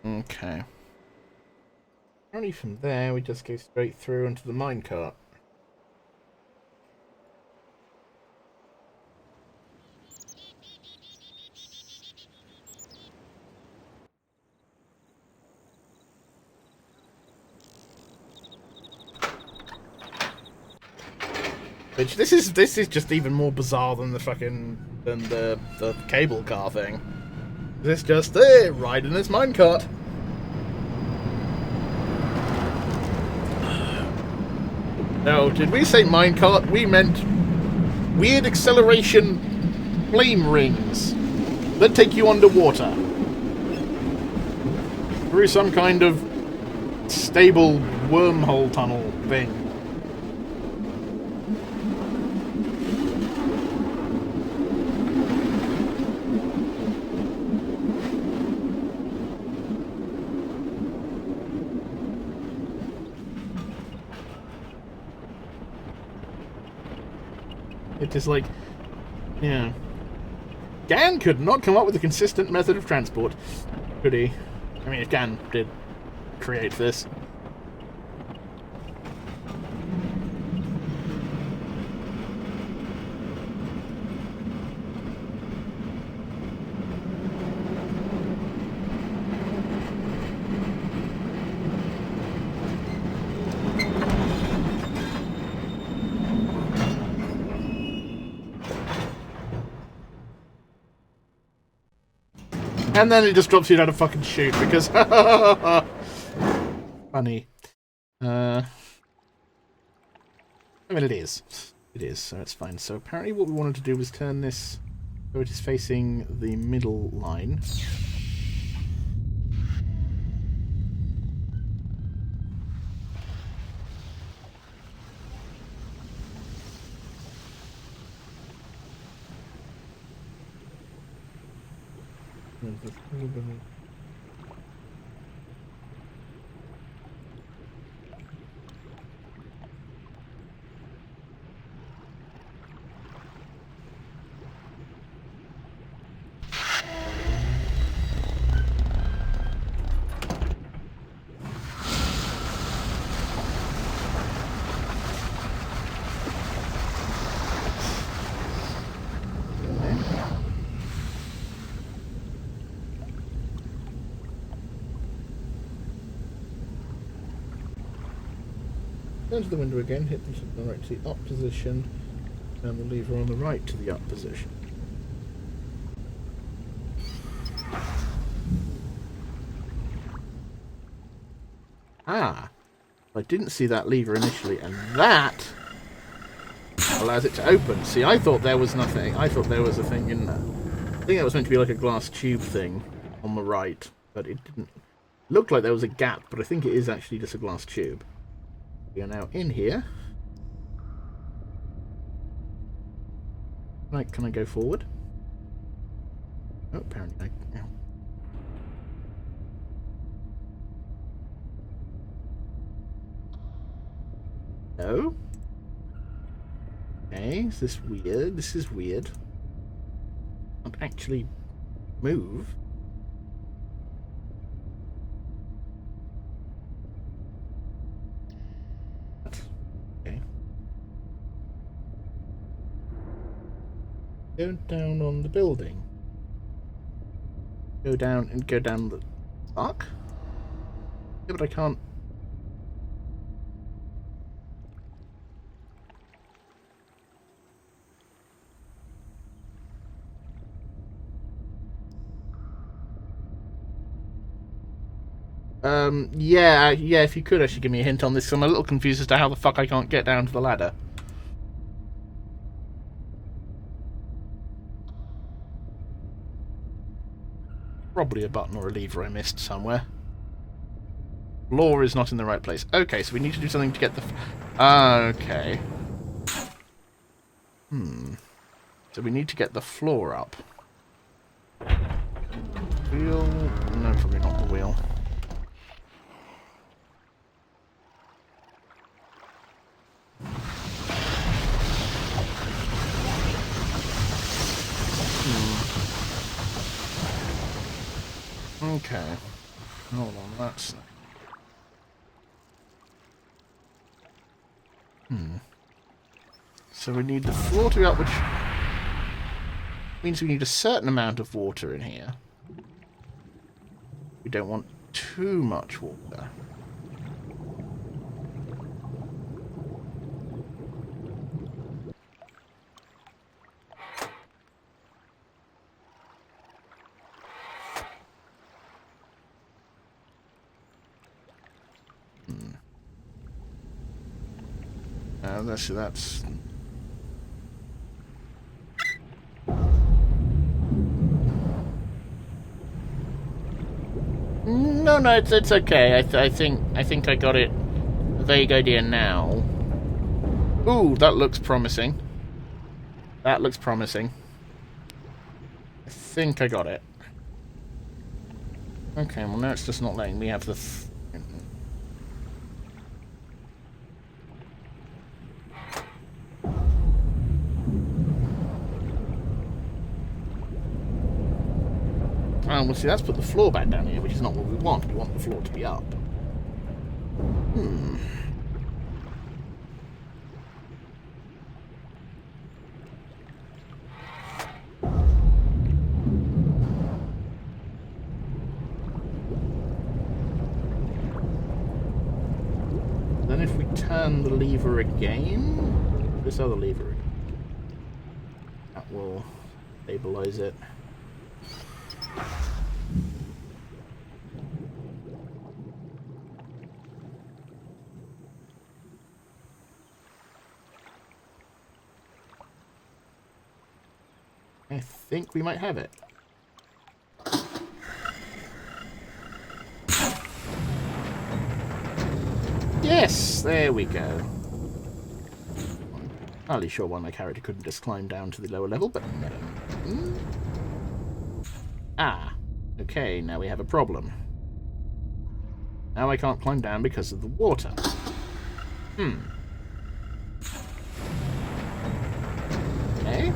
Okay. Only from there we just go straight through onto the minecart. Which this is just even more bizarre than the cable car thing. This just ride in this minecart. No, did we say minecart? We meant weird acceleration flame rings that take you underwater through some kind of stable wormhole tunnel thing. It is like, yeah. Gan could not come up with a consistent method of transport, could he? I mean, if Gan did create this. And then it just drops you down a fucking chute because funny. I mean, it is. It is, so it's fine. So apparently what we wanted to do was turn this so it is facing the middle line. Turn to the window again, hit the right to the up position, and the lever on the right to the up position. Ah, I didn't see that lever initially, and that allows it to open. See, I thought there was nothing. I thought there was a thing in there. I think that was meant to be like a glass tube thing on the right, but it didn't look like there was a gap, but I think it is actually just a glass tube. We are now in here. Can I go forward? Oh, apparently I... No? Okay, is this weird? This is weird. Can't actually move. Okay. Go down on the building. Go down the arc? Yeah, but I can't. Yeah, if you could actually give me a hint on this, 'cause I'm a little confused as to how the fuck I can't get down to the ladder. Probably a button or a lever I missed somewhere. Floor is not in the right place. Okay, so we need to do something to get the... okay. So we need to get the floor up. Wheel... no, probably not the wheel. Okay. Hold on, that's... So we need the floor to be up, which means we need a certain amount of water in here. We don't want too much water. That's... No, it's okay. I think I got it. A vague idea now. Ooh, that looks promising. That looks promising. I think I got it. Okay, well now it's just not letting me have the... well, see, that's put the floor back down here, which is not what we want. We want the floor to be up. Then if we turn the lever again... this other lever... that will stabilize it. I think we might have it. Yes, there we go. Hardly sure why my character couldn't just climb down to the lower level, but no. Ah, okay, now we have a problem. Now I can't climb down because of the water. Okay.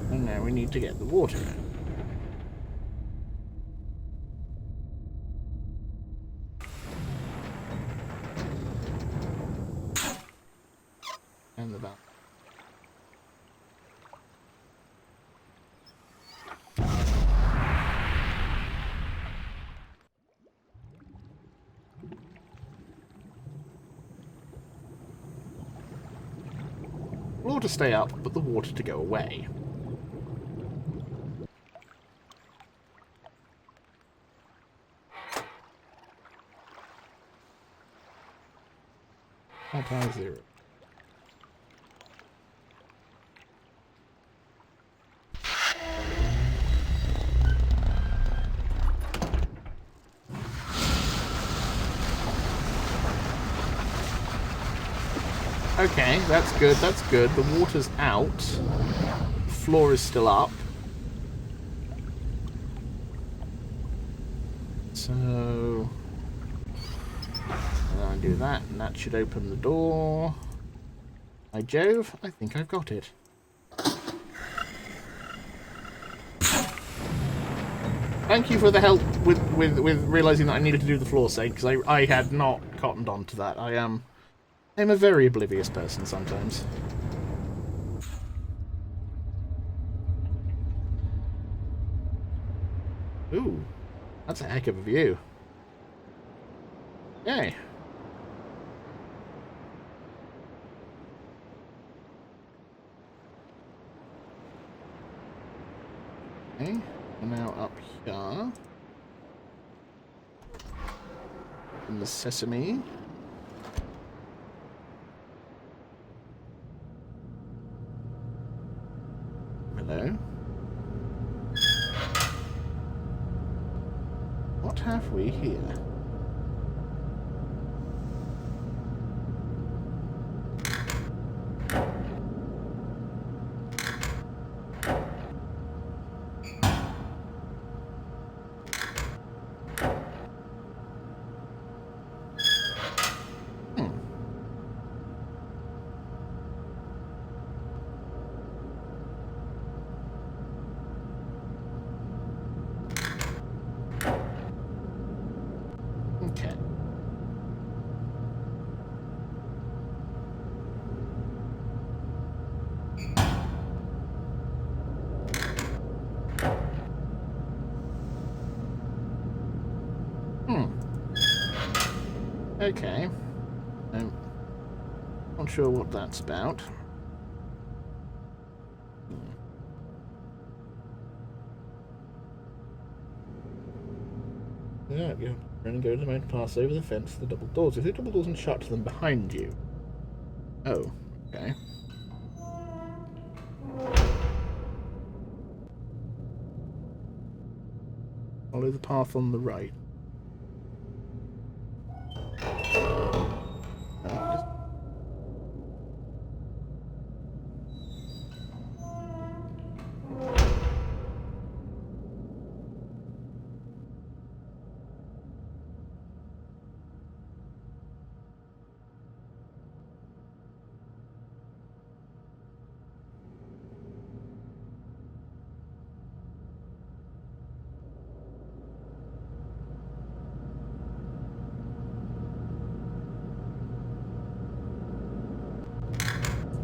And now we need to get the water out. And the valve. Floor to stay up, but the water to go away. Power 0. Okay, that's good, that's good. The water's out. The floor is still up. So... I'll do that, and that should open the door. By Jove, I think I've got it. Thank you for the help with realising that I needed to do the floor saint, because I had not cottoned on to that. I'm a very oblivious person sometimes. Ooh, that's a heck of a view. Yay. Okay, we're now up here. In the sesame. Hello. What have we here? Okay. Okay. Not sure what that's about. Yeah, you're going to go to the mountain pass over the fence to the double doors. If the double doors and shut them behind you. Oh, okay. Follow the path on the right.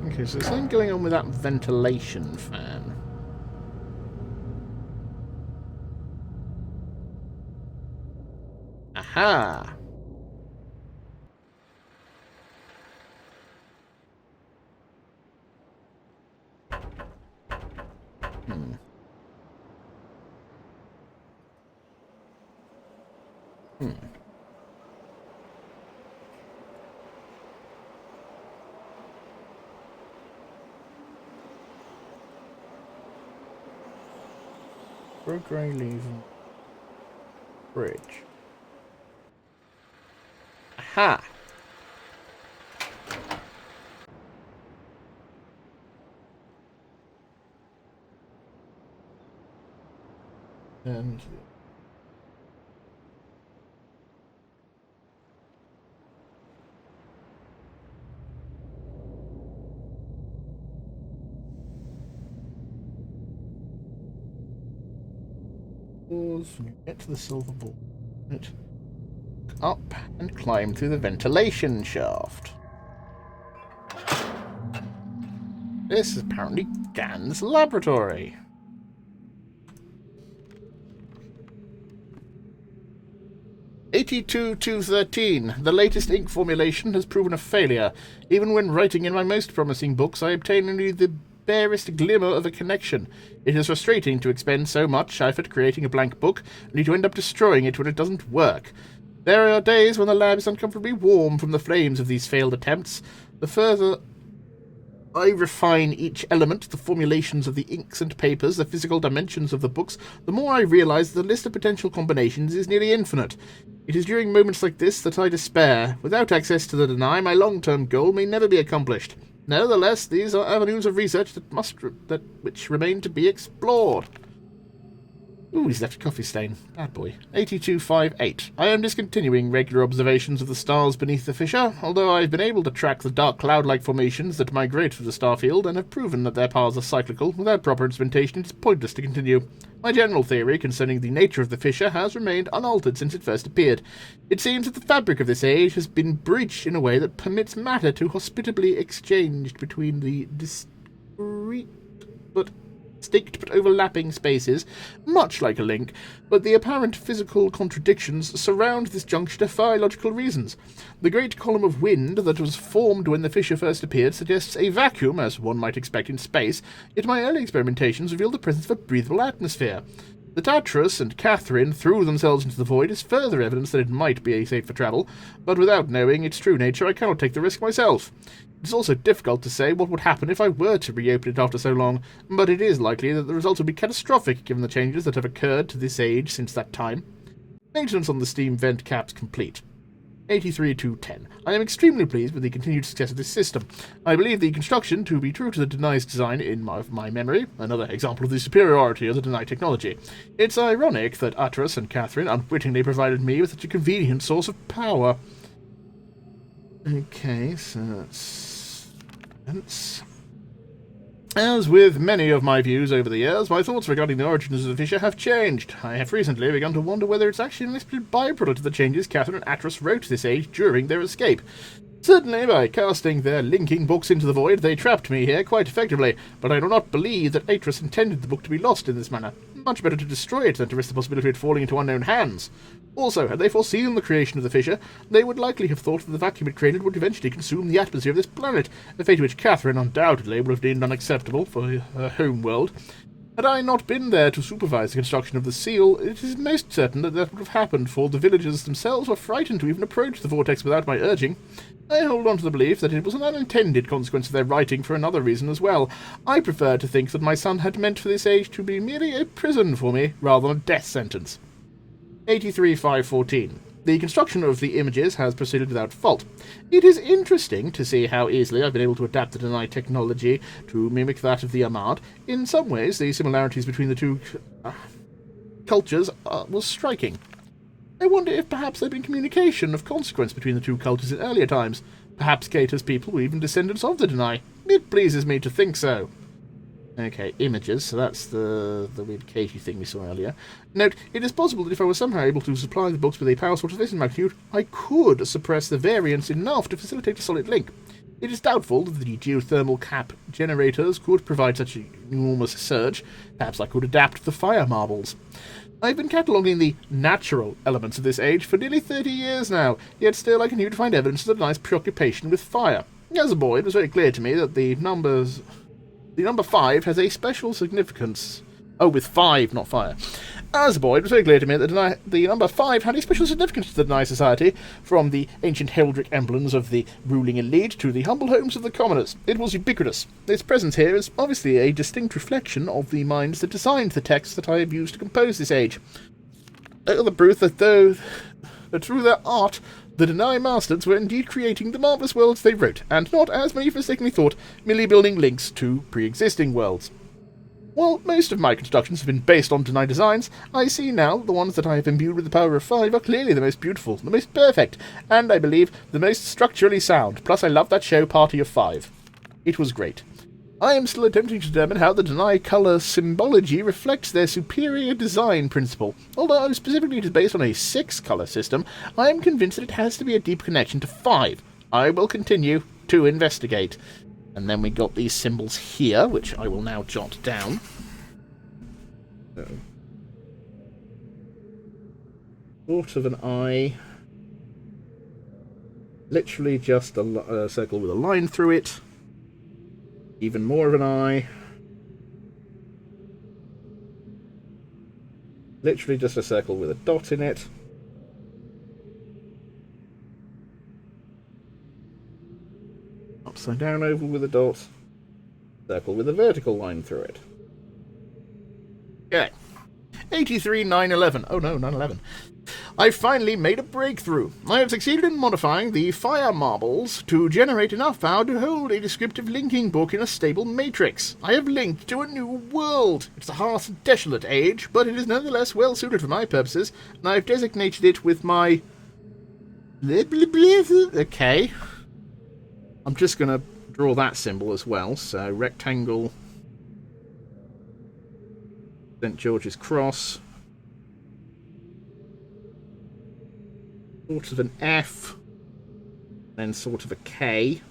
Okay, so there's something going on with that ventilation fan. Aha! For a grey leaf bridge. Aha! And get to the silver ball. Up and climb through the ventilation shaft. This is apparently Gan's laboratory. (82-213). The latest ink formulation has proven a failure. Even when writing in my most promising books, I obtain only the barest glimmer of a connection. It is frustrating to expend so much effort creating a blank book, only to end up destroying it when it doesn't work. There are days when the lab is uncomfortably warm from the flames of these failed attempts. The further I refine each element, the formulations of the inks and papers, the physical dimensions of the books, the more I realize the list of potential combinations is nearly infinite. It is during moments like this that I despair. Without access to the deny, my long-term goal may never be accomplished. Nevertheless, these are avenues of research which remain to be explored. Ooh, he's left a coffee stain. Bad boy. 8258. I am discontinuing regular observations of the stars beneath the fissure, although I've been able to track the dark cloud-like formations that migrate through the starfield and have proven that their paths are cyclical. Without proper instrumentation, it is pointless to continue. My general theory concerning the nature of the fissure has remained unaltered since it first appeared. It seems that the fabric of this age has been breached in a way that permits matter to hospitably exchanged between the distinct but overlapping spaces, much like a link, but the apparent physical contradictions surround this juncture defy logical reasons. The great column of wind that was formed when the fissure first appeared suggests a vacuum, as one might expect in space, yet my early experimentations revealed the presence of a breathable atmosphere. That Atras and Catherine threw themselves into the void is further evidence that it might be safe for travel, but without knowing its true nature I cannot take the risk myself. It is also difficult to say what would happen if I were to reopen it after so long, but it is likely that the results would be catastrophic given the changes that have occurred to this age since that time. Maintenance on the steam vent caps complete. 83-10. I am extremely pleased with the continued success of this system. I believe the construction to be true to the Denai's design in my memory, another example of the superiority of the Denai technology. It's ironic that Atras and Catherine unwittingly provided me with such a convenient source of power. Okay, so that's... As with many of my views over the years, my thoughts regarding the origins of the fissure have changed. I have recently begun to wonder whether it's actually an unexpected byproduct of the changes Catherine and Atras wrote this age during their escape. Certainly, by casting their linking books into the void, they trapped me here quite effectively, but I do not believe that Atras intended the book to be lost in this manner. Much better to destroy it than to risk the possibility of it falling into unknown hands. Also, had they foreseen the creation of the fissure, they would likely have thought that the vacuum it created would eventually consume the atmosphere of this planet, a fate which Catherine undoubtedly would have deemed unacceptable for her home world. Had I not been there to supervise the construction of the seal, it is most certain that that would have happened, for the villagers themselves were frightened to even approach the vortex without my urging. I hold on to the belief that it was an unintended consequence of their writing for another reason as well. I prefer to think that my son had meant for this age to be merely a prison for me, rather than a death sentence. 83-514. The construction of the images has proceeded without fault. It is interesting to see how easily I've been able to adapt the Denai technology to mimic that of the Ahmad. In some ways, the similarities between the two cultures was striking. I wonder if perhaps there had been communication of consequence between the two cultures in earlier times. Perhaps Keita's people were even descendants of the Denai. It pleases me to think so. Okay, images, so that's the weird Katie thing we saw earlier. Note, it is possible that if I was somehow able to supply the books with a power source of this magnitude, I could suppress the variance enough to facilitate a solid link. It is doubtful that the geothermal cap generators could provide such an enormous surge. Perhaps I could adapt the fire marbles. I've been cataloguing the natural elements of this age for nearly 30 years now, yet still I continue to find evidence of a nice preoccupation with fire. As a boy, it was very clear to me that the number 5 has a special significance. Oh, with 5, not fire. As a boy, it was very clear to me that the number 5 had a special significance to the Denai society, from the ancient heraldic emblems of the ruling elite to the humble homes of the commoners. It was ubiquitous. Its presence here is obviously a distinct reflection of the minds that designed the texts that I have used to compose this age. The proof that through their art, the Denai masters were indeed creating the marvellous worlds they wrote, and not, as many mistakenly thought, merely building links to pre-existing worlds. While most of my constructions have been based on Denai designs, I see now that the ones that I have imbued with the power of 5 are clearly the most beautiful, the most perfect, and, I believe, the most structurally sound. Plus, I love that show Party of 5. It was great. I am still attempting to determine how the Denai colour symbology reflects their superior design principle. Although specifically it is based on a 6-colour system, I am convinced that it has to be a deep connection to 5. I will continue to investigate. And then we got these symbols here, which I will now jot down. So, sort of an eye. Literally just a circle with a line through it. Even more of an eye. Literally just a circle with a dot in it. Upside down oval with a dot. Circle with a vertical line through it. Okay. 83-911. Oh no, 911. I've finally made a breakthrough. I have succeeded in modifying the fire marbles to generate enough power to hold a descriptive linking book in a stable matrix. I have linked to a new world. It's a harsh, desolate age, but it is nonetheless well suited for my purposes, and I've designated it with my... Okay. I'm just going to draw that symbol as well. So, rectangle, St. George's Cross, sort of an F, then sort of a K.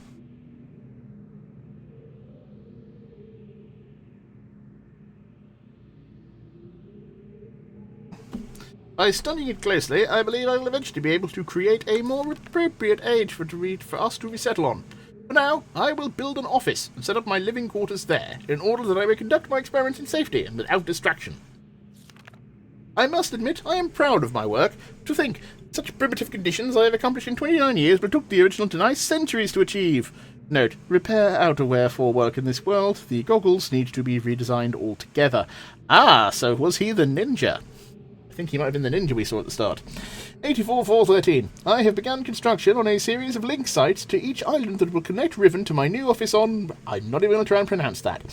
By studying it closely, I believe I will eventually be able to create a more appropriate age for us to resettle on. For now, I will build an office and set up my living quarters there, in order that I may conduct my experiments in safety and without distraction. I must admit, I am proud of my work. To think, such primitive conditions I have accomplished in 29 years, but took the original Denai centuries to achieve. Note, repair outerwear for work in this world. The goggles need to be redesigned altogether. Ah, so was he the ninja? I think he might have been the ninja we saw at the start. 84-413. I have begun construction on a series of link sites to each island that will connect Riven to my new office on... I'm not even going to try and pronounce that.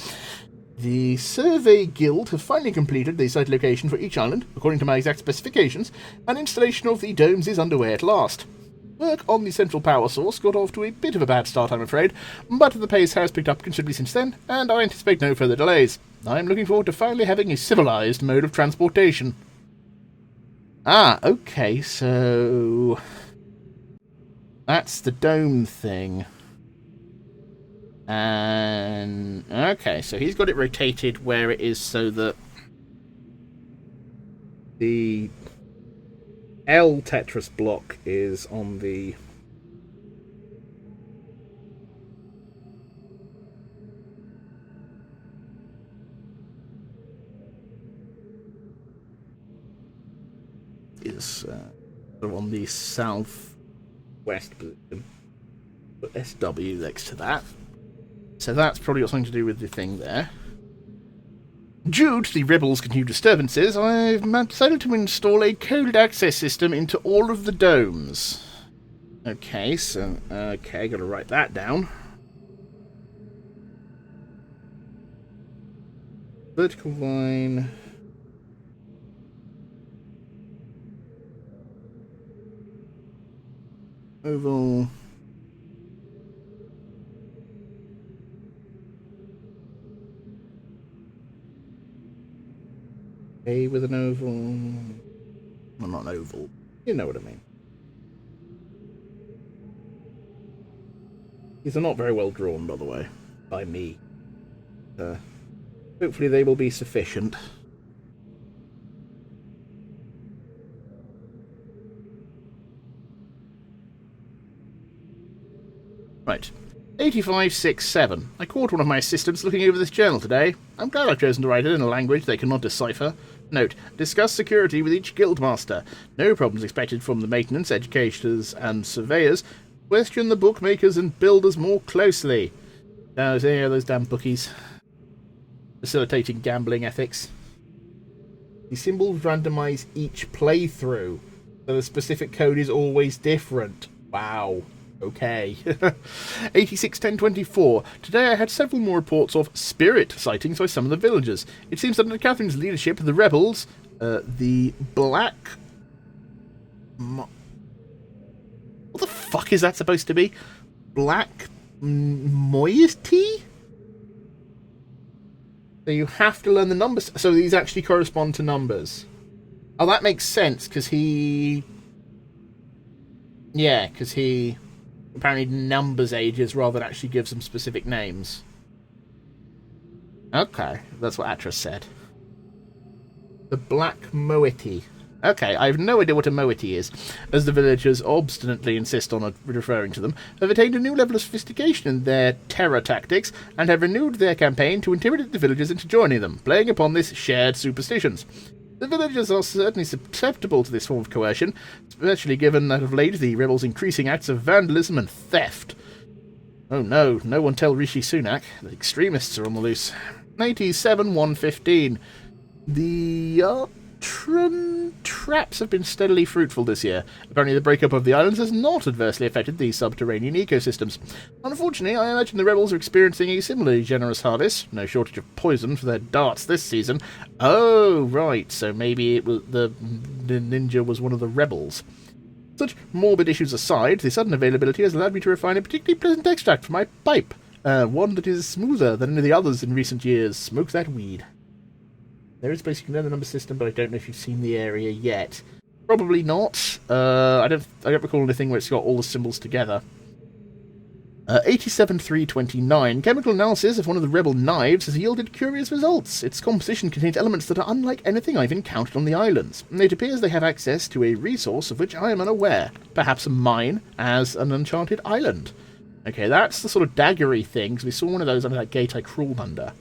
The Survey Guild have finally completed the site location for each island, according to my exact specifications, and installation of the domes is underway at last. Work on the central power source got off to a bit of a bad start, I'm afraid, but the pace has picked up considerably since then, and I anticipate no further delays. I'm looking forward to finally having a civilized mode of transportation. Ah, okay, so... that's the dome thing. And... okay, so he's got it rotated where it is so that the L Tetris block is on the... is sort of on the southwest position. Put SW next to that. So that's probably got something to do with the thing there. Due to the rebels' continued disturbances, I've decided to install a coded access system into all of the domes. Okay, so... okay, gotta write that down. Vertical line... oval... A with an oval... well, not an oval. You know what I mean. These are not very well drawn, by the way. By me. Hopefully they will be sufficient. Right. 8567. I caught one of my assistants looking over this journal today. I'm glad I've chosen to write it in a language they cannot decipher. Note, discuss security with each guildmaster. No problems expected from the maintenance, educators, and surveyors. Question the bookmakers and builders more closely. Yeah, those damn bookies. Facilitating gambling ethics. The symbols randomize each playthrough, so the specific code is always different. Wow. Okay. 86-10-24. Today I had several more reports of spirit sightings by some of the villagers. It seems that under Catherine's leadership, the rebels, the Black... what the fuck is that supposed to be? Black moiety? So you have to learn the numbers. So these actually correspond to numbers. Oh, that makes sense, because he... yeah, because he... apparently numbers ages rather than actually gives them specific names. Okay, that's what Atras said. The Black Moiety. Okay, I have no idea what a moiety is, as the villagers obstinately insist on referring to them, have attained a new level of sophistication in their terror tactics, and have renewed their campaign to intimidate the villagers into joining them, playing upon this shared superstitions. The villagers are certainly susceptible to this form of coercion, especially given that of late the rebels' increasing acts of vandalism and theft. Oh no, no one tell Rishi Sunak. The extremists are on the loose. 87-115. The Atran traps have been steadily fruitful this year. Apparently the breakup of the islands has not adversely affected the subterranean ecosystems. Unfortunately, I imagine the rebels are experiencing a similarly generous harvest. No shortage of poison for their darts this season. Oh, right, so maybe it was the ninja was one of the rebels. Such morbid issues aside, the sudden availability has allowed me to refine a particularly pleasant extract for my pipe. One that is smoother than any of the others in recent years. Smoke that weed. There is basically another number system, but I don't know if you've seen the area yet. Probably not. I don't recall anything where it's got all the symbols together. 87329. Chemical analysis of one of the rebel knives has yielded curious results. Its composition contains elements that are unlike anything I've encountered on the islands. It appears they have access to a resource of which I am unaware. Perhaps a mine as an enchanted island. Okay, that's the sort of daggery thing, because we saw one of those under that gate I crawled under.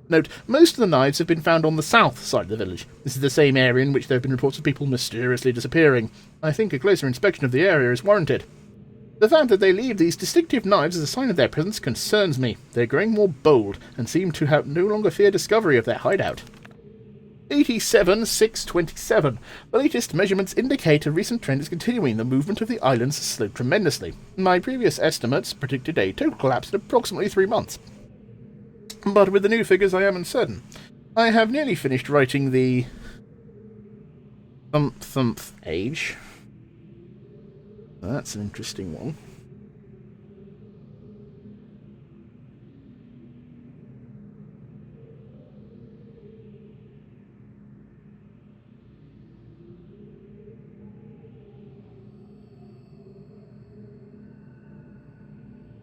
Note, most of the knives have been found on the south side of the village. This is the same area in which there have been reports of people mysteriously disappearing. I think a closer inspection of the area is warranted. The fact that they leave these distinctive knives as a sign of their presence concerns me. They're growing more bold, and seem to have no longer fear discovery of their hideout. 87627. The latest measurements indicate a recent trend is continuing. The movement of the islands has slowed tremendously. My previous estimates predicted a total collapse in approximately 3 months. But with the new figures I am uncertain. I have nearly finished writing the Thump Age. That's an interesting one.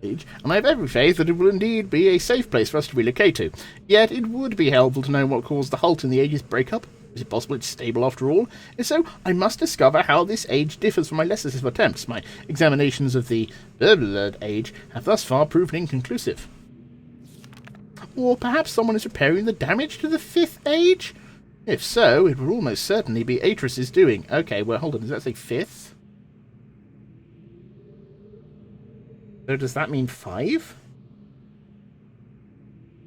And I have every faith that it will indeed be a safe place for us to relocate to. Yet it would be helpful to know what caused the halt in the Age's breakup. Is it possible it's stable after all? If so, I must discover how this age differs from my less successful attempts. My examinations of the Bloodied age have thus far proven inconclusive. Or perhaps someone is repairing the damage to the 5th age? If so, it would almost certainly be Atris's doing. Okay, well, hold on, does that say 5th? So does that mean 5?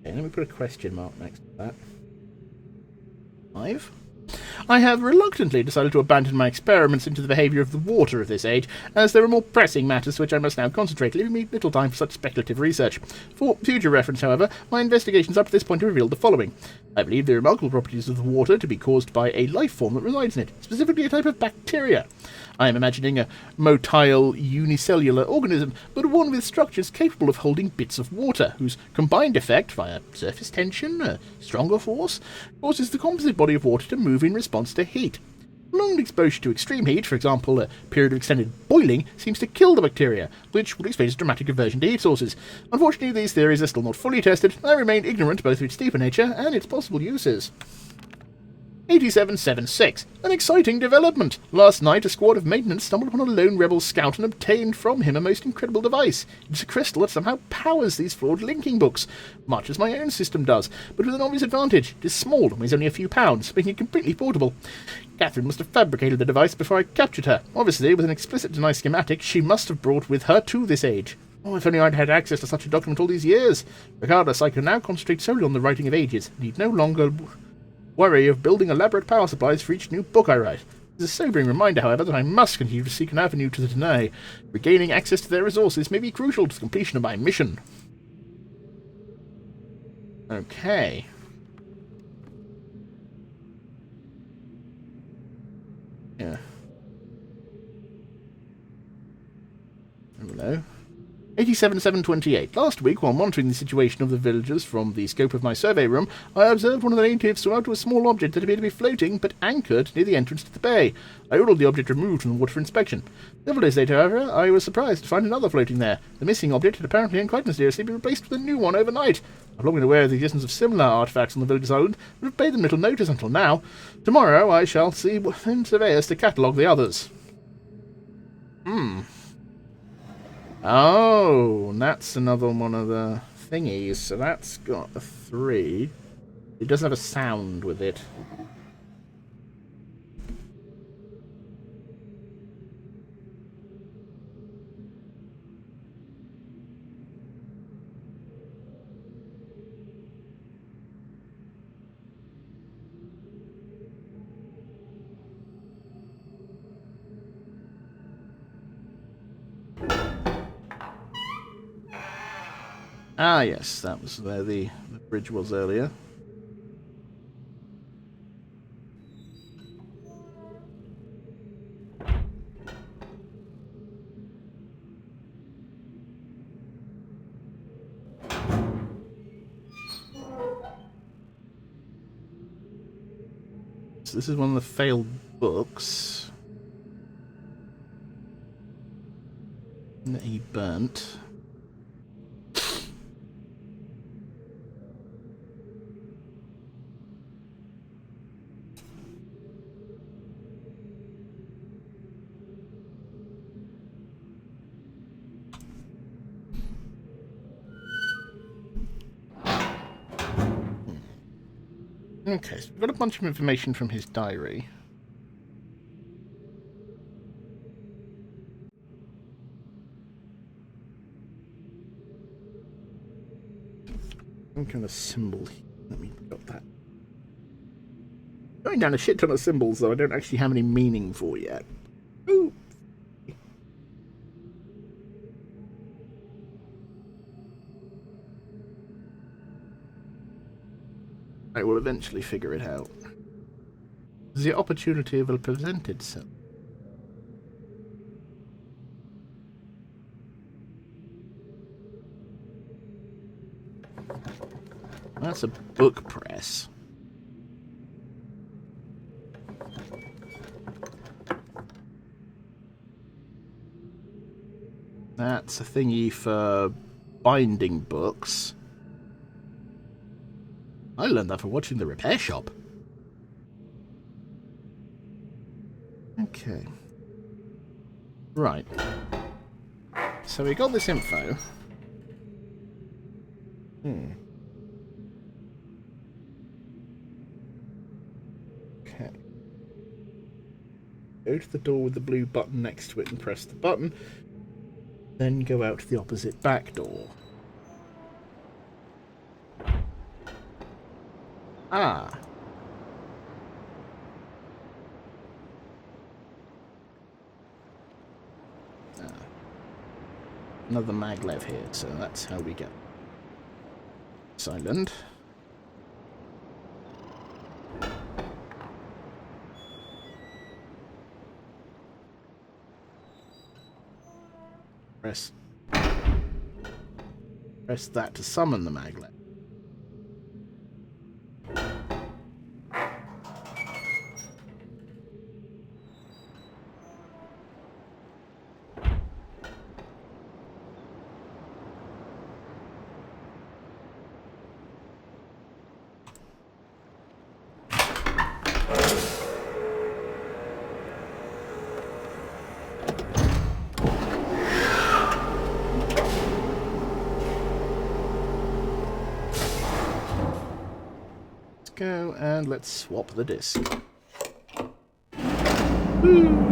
Okay, let me put a question mark next to that. 5? I have reluctantly decided to abandon my experiments into the behaviour of the water of this age, as there are more pressing matters to which I must now concentrate, leaving me little time for such speculative research. For future reference, however, my investigations up to this point have revealed the following. I believe the remarkable properties of the water to be caused by a life form that resides in it, specifically a type of bacteria. I am imagining a motile unicellular organism, but one with structures capable of holding bits of water, whose combined effect, via surface tension, a stronger force, causes the composite body of water to move in response to heat. Prolonged exposure to extreme heat, for example a period of extended boiling, seems to kill the bacteria, which would explain its dramatic aversion to heat sources. Unfortunately, these theories are still not fully tested, and I remain ignorant both of its deeper nature and its possible uses. 8776. An exciting development. Last night, a squad of maintenance stumbled upon a lone rebel scout and obtained from him a most incredible device. It's a crystal that somehow powers these flawed linking books, much as my own system does, but with an obvious advantage. It is small and weighs only a few pounds, making it completely portable. Catherine must have fabricated the device before I captured her. Obviously, with an explicit denied schematic, she must have brought with her to this age. Oh, if only I'd had access to such a document all these years. Regardless, I can now concentrate solely on the writing of ages. Need no longer worry of building elaborate power supplies for each new book I write. It is a sobering reminder, however, that I must continue to seek an avenue to the Danae. Regaining access to their resources may be crucial to the completion of my mission. Okay. Yeah. Hello. 87728. Last week, while monitoring the situation of the villagers from the scope of my survey room, I observed one of the natives swim out to a small object that appeared to be floating, but anchored near the entrance to the bay. I ordered the object removed from the water for inspection. Several days later, however, I was surprised to find another floating there. The missing object had apparently and quite mysteriously been replaced with a new one overnight. I've long been aware of the existence of similar artifacts on the villager's island, but have paid them little notice until now. Tomorrow I shall see surveyors to catalogue the others. Oh, that's another one of the thingies. So that's got a 3. It doesn't have a sound with it. Ah, yes, that was where the bridge was earlier. So this is one of the failed books that he burnt. Okay, so we've got a bunch of information from his diary. Some kind of symbol. Let me put that. Going down a shit ton of symbols, though I don't actually have any meaning for yet. Ooh. I will eventually figure it out. The opportunity will present itself. That's a book press. That's a thingy for binding books. I learned that from watching The Repair Shop. Okay. Right. So we got this info. Okay. Go to the door with the blue button next to it and press the button. Then go out the opposite back door. Ah. Another maglev here, so that's how we get this island. Press that to summon the maglev. Go and let's swap the disc. Woo.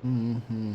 Mm-hmm.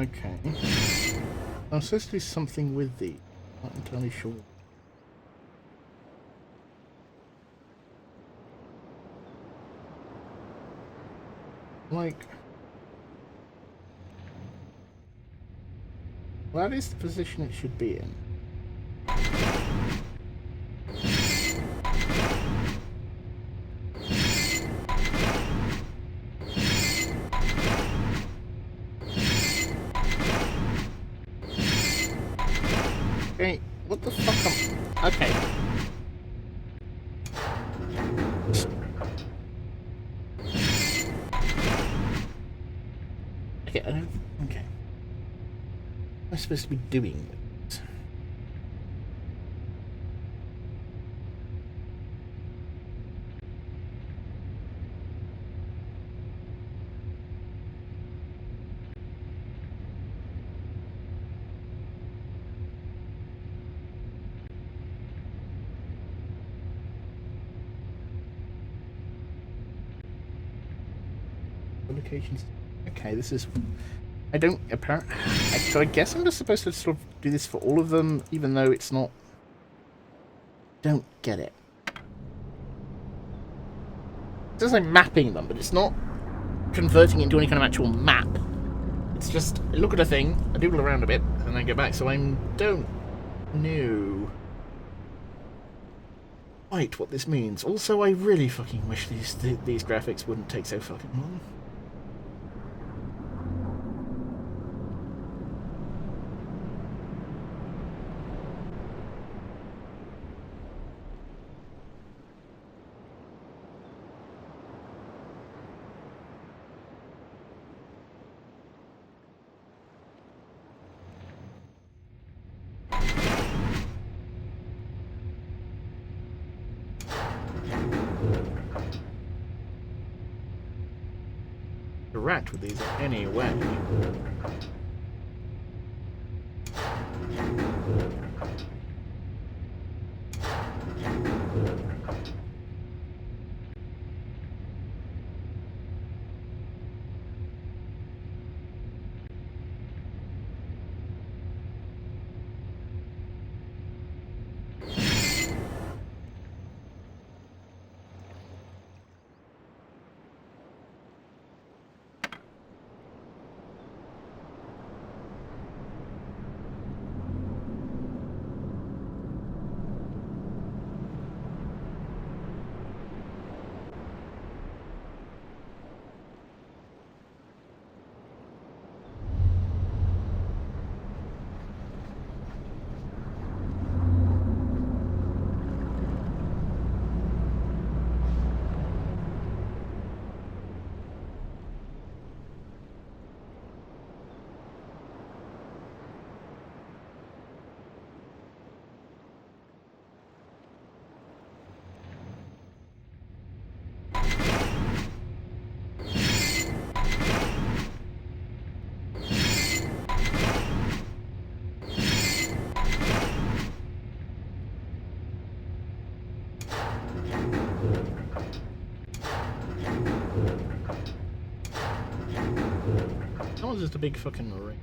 Okay. I'm supposed to do something with these. Not entirely sure. Like... Well, that is the position it should be in. Okay, what the fuck am... Okay. Okay, I don't... Okay. What am I supposed to be doing with it? Locations. Okay, this is... I don't... Apparently... So I guess I'm just supposed to sort of do this for all of them, even though it's not... Don't get it. It says I'm mapping them, but it's not converting it into any kind of actual map. It's just, I look at a thing, I doodle around a bit, and then go back, so I don't know quite what this means. Also, I really fucking wish these graphics wouldn't take so fucking long. Interact with these in any way. That was just a big fucking ring.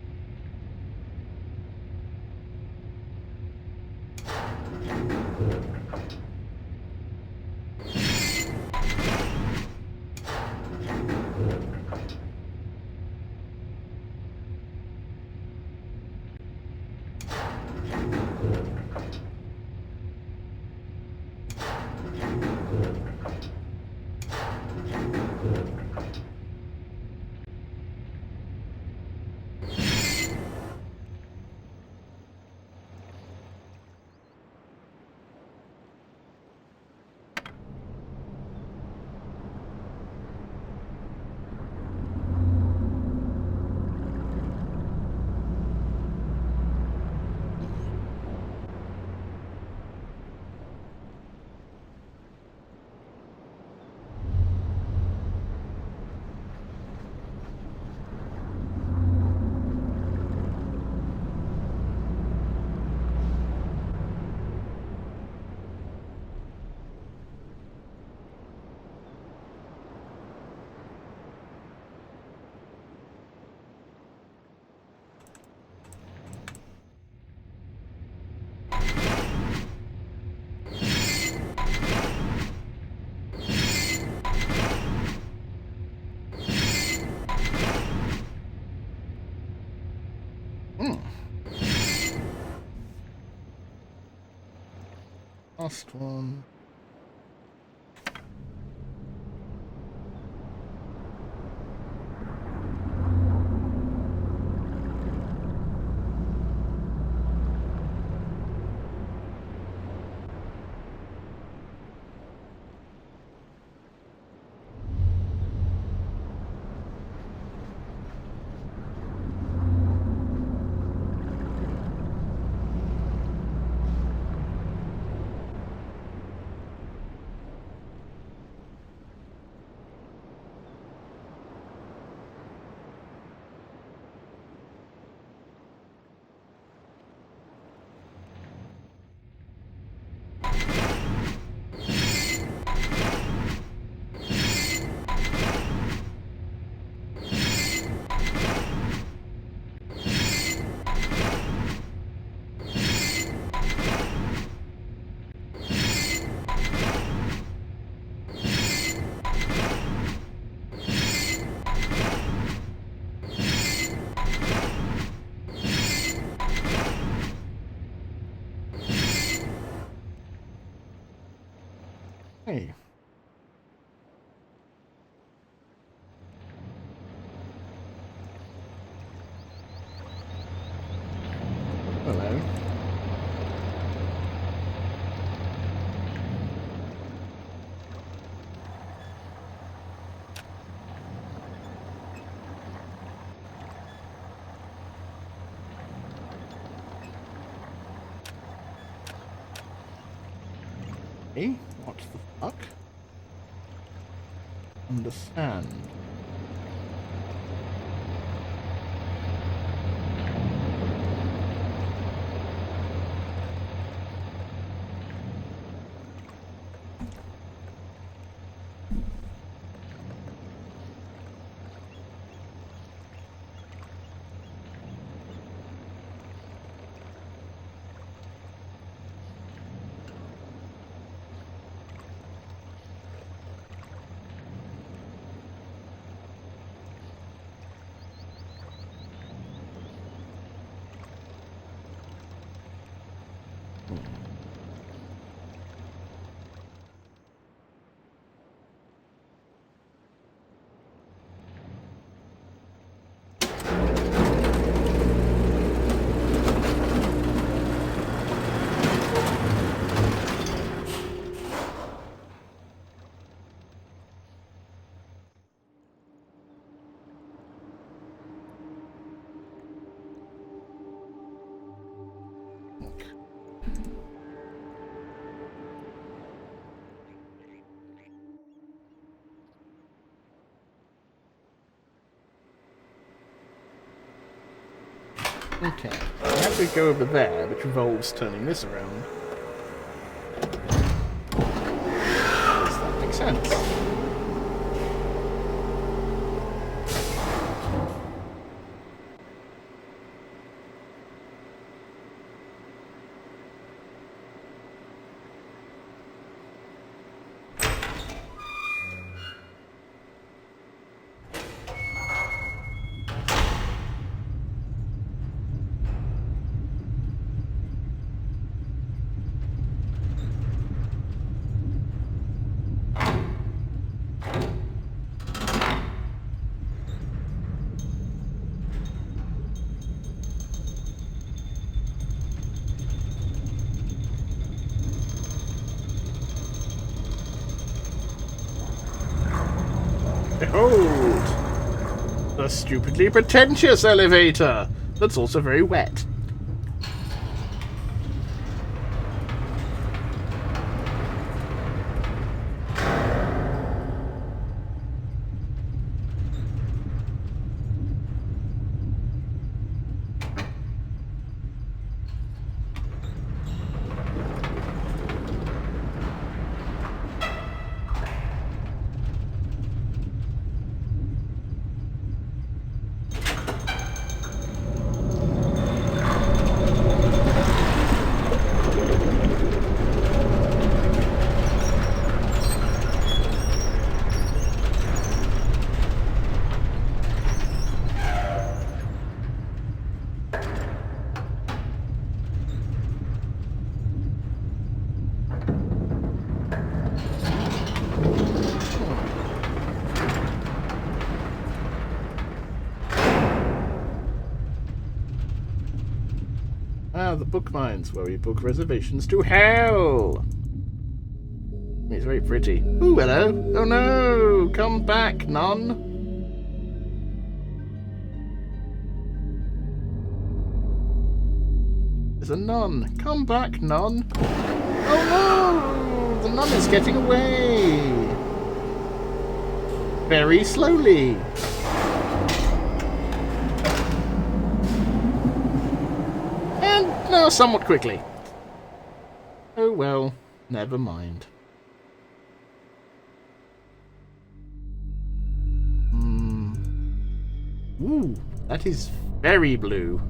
Last one. Hey. Hello. Hey, what the fuck? Understand. Okay, I have to go over there, which involves turning this around. Does that make sense? Behold! The stupidly pretentious elevator! That's also very wet. Ah, the book mines, where we book reservations to hell. It's very pretty. Ooh, hello. Oh no! Come back, nun. There's a nun. Come back, nun. Oh no! The nun is getting away. Very slowly. And now somewhat quickly. Oh well, never mind. Ooh, that is very blue.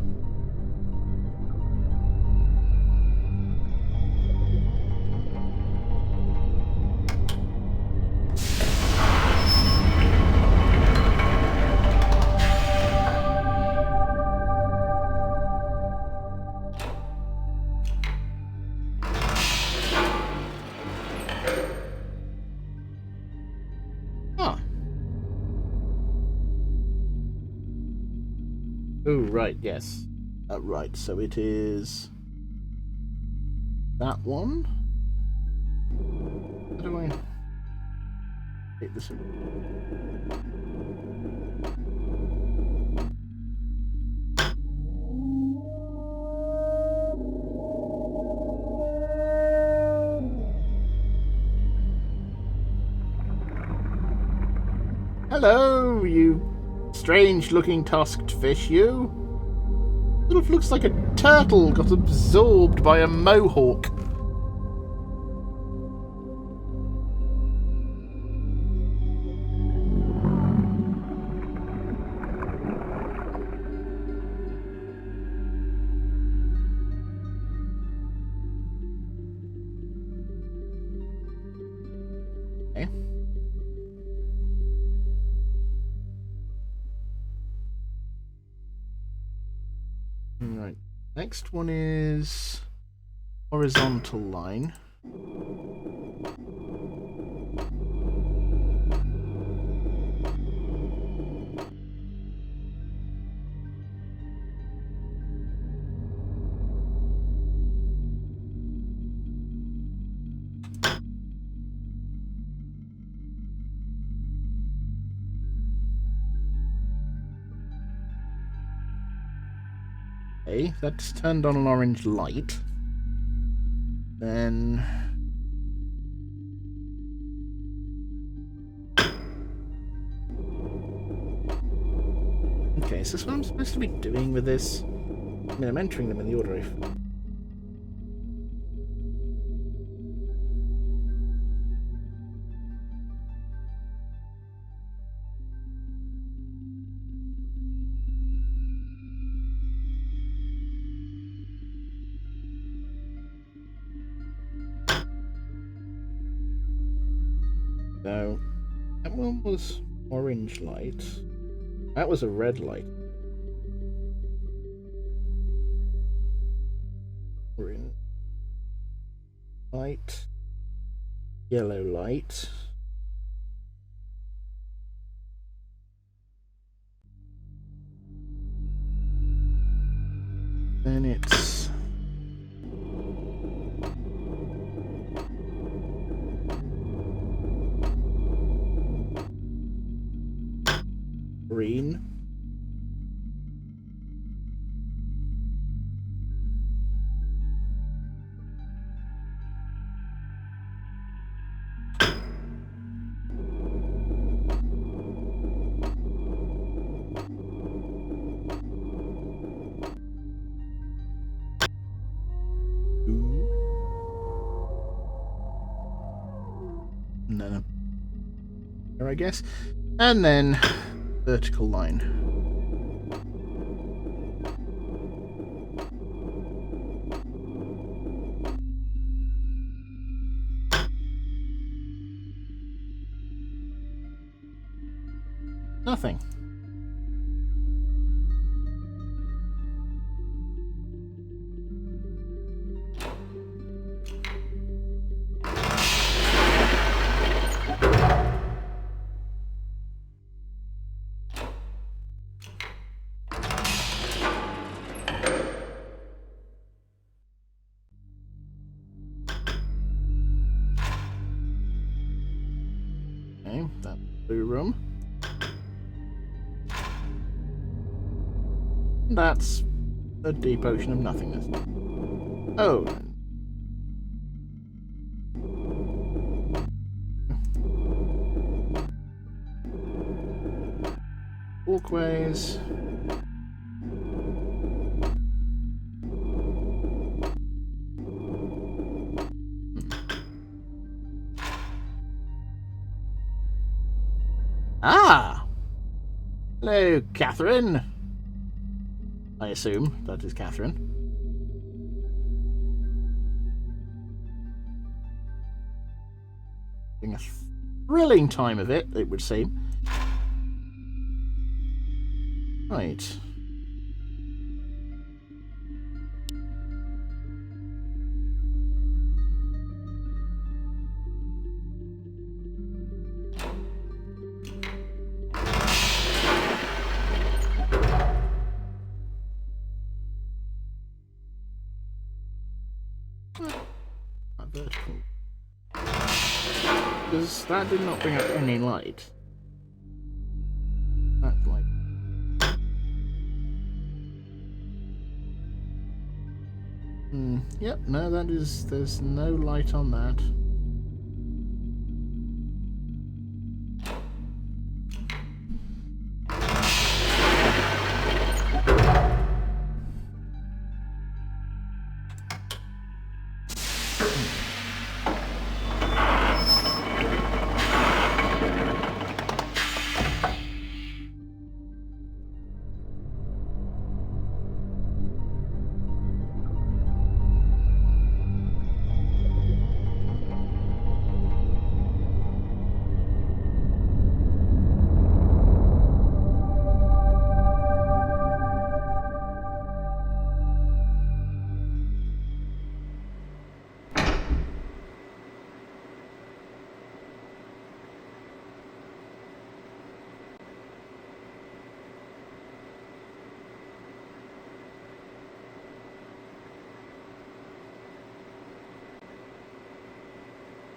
Oh, right, yes. Right, so it is that one. How do I take this in? Hello, you strange-looking tusked fish, you. Sort of looks like a turtle got absorbed by a mohawk. Okay. Right. Next one is horizontal line. Okay, that's turned on an orange light. Then okay, is this what I'm supposed to be doing with this? I mean, I'm entering them in the order if... So, that one was orange light. That was a red light. Orange light. Yellow light. Then it's... green. No. There, I guess. And then vertical line. Nothing. Blue room. That's a deep ocean of nothingness. Oh. Walkways. Ah! Hello, Catherine. I assume that is Catherine. Having a thrilling time of it, it would seem. Right. Vertical. Because that did not bring up any light. That's like. Yep, no, that is. There's no light on that.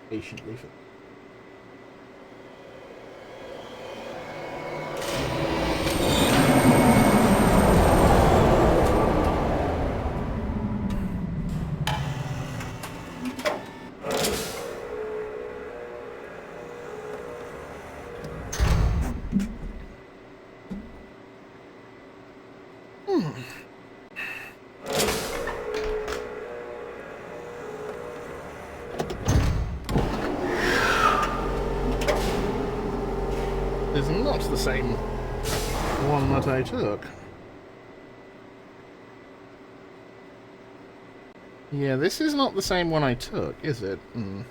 Patiently for. Is not the same one that I took. Yeah, this is not the same one I took, is it? No,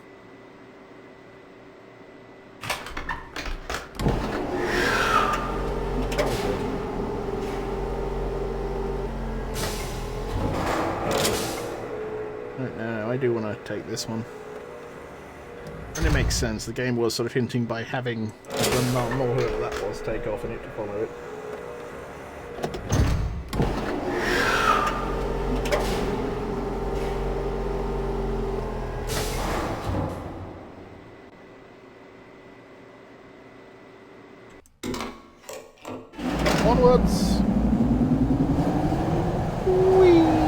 I do want to take this one. And it makes sense. The game was sort of hinting by having the more whoever that was take off in it to follow it. Onwards! Whee!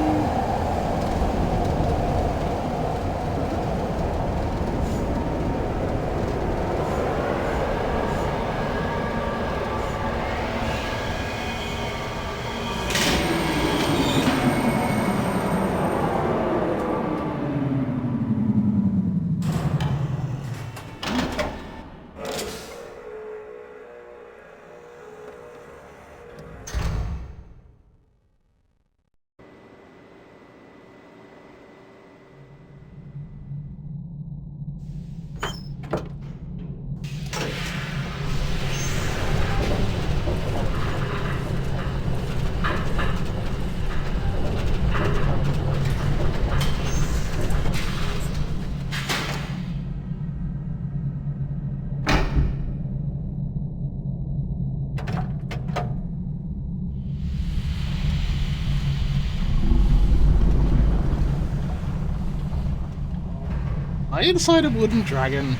Inside a wooden dragon.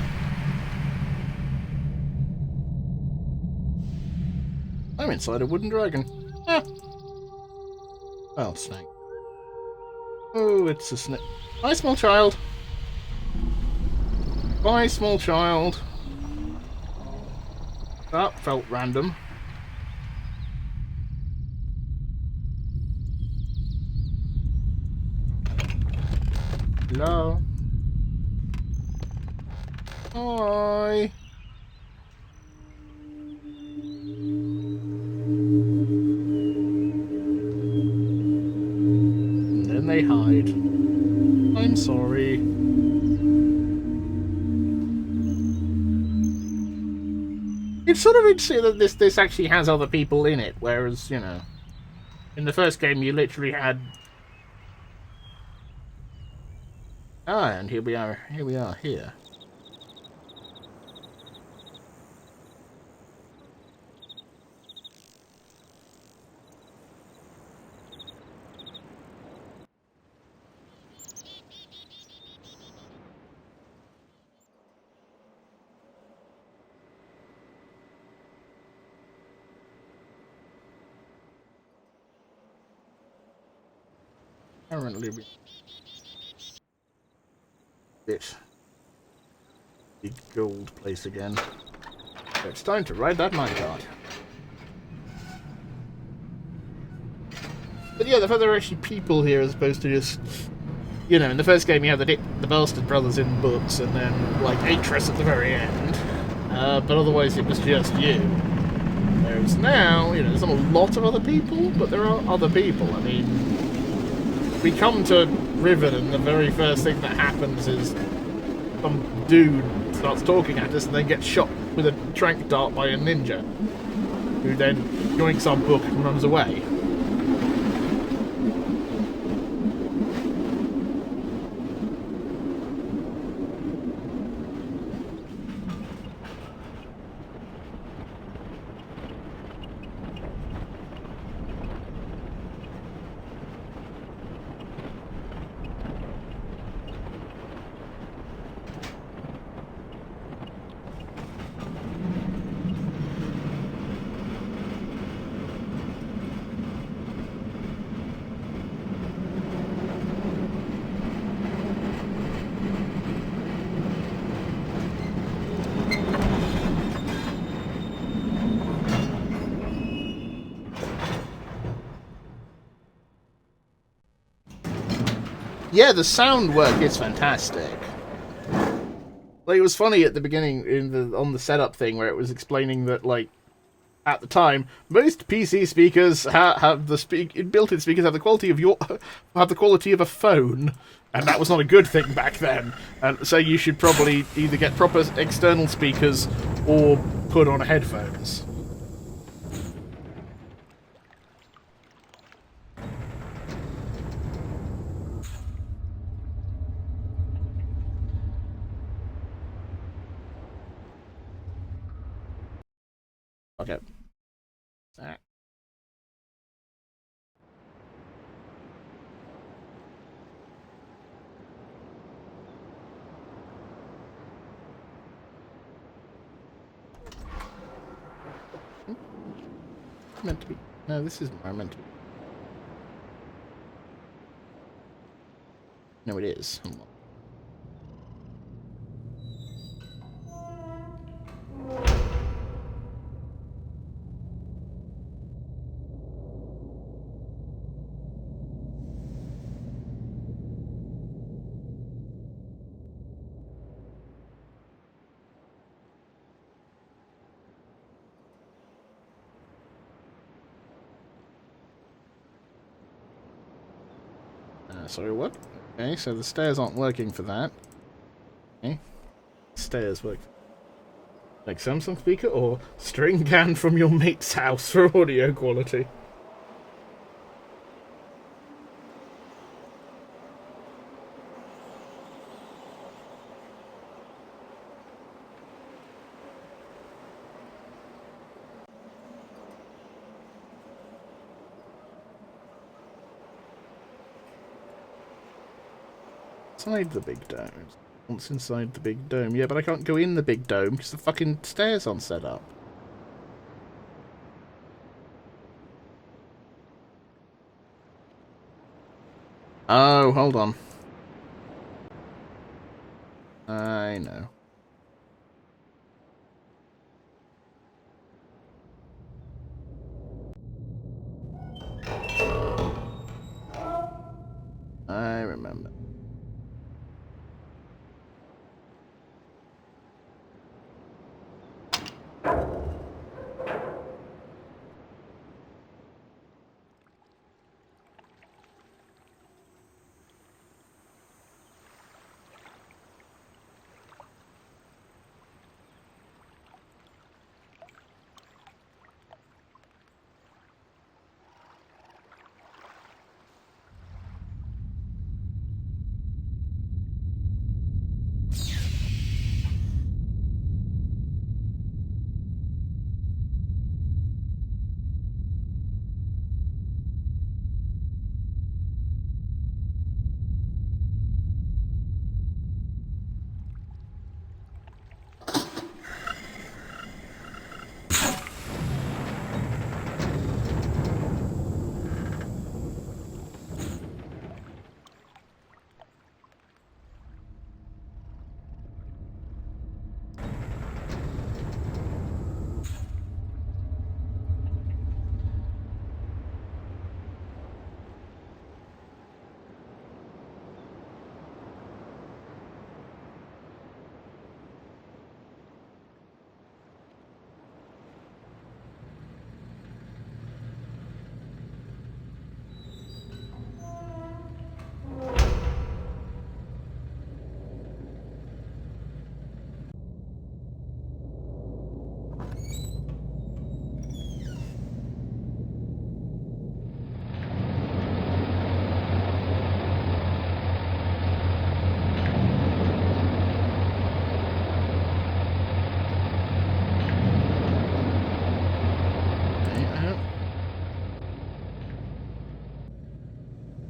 inside a wooden dragon. Ah. Well, snake. Oh, it's a snake. Bye, small child. Bye, small child. That felt random. Hello. Hi. And then they hide. I'm sorry. It's sort of interesting that this actually has other people in it, whereas, you know, in the first game you literally had... Ah, and here we are here. Currently we... Bit. Big gold place again. So it's time to ride that minecart. But yeah, the fact there are actually people here as opposed to just... You know, in the first game you have the bastard brothers in books and then, like, Atreus at the very end. But otherwise it was just you. Whereas now, you know, there's not a lot of other people, but there are other people. I mean, we come to Riven and the very first thing that happens is some dude starts talking at us and then gets shot with a tranq dart by a ninja, who then yoinks our book and runs away. Yeah, the sound work is fantastic. Like, it was funny at the beginning on the setup thing where it was explaining that, like, at the time, most PC speakers have the built-in speakers have the quality of a phone, and that was not a good thing back then. And so you should probably either get proper external speakers or put on headphones. Okay. Alright. Meant to be. No, this isn't where I meant to be. No, it is. Hold on. Sorry, what? Okay, so the stairs aren't working for that. Okay. Stairs work. Like Samsung speaker or string can from your mate's house for audio quality. Inside the big dome. Once inside the big dome. Yeah, but I can't go in the big dome because the fucking stairs aren't set up. Oh, hold on. I know. I remember.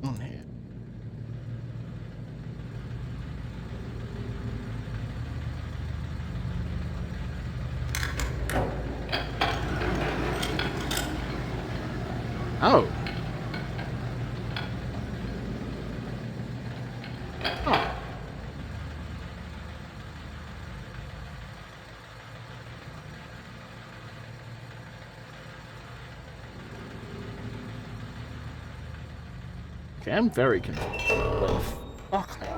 On here. Oh. Oh. Okay, I'm very confused. Well, fuck me.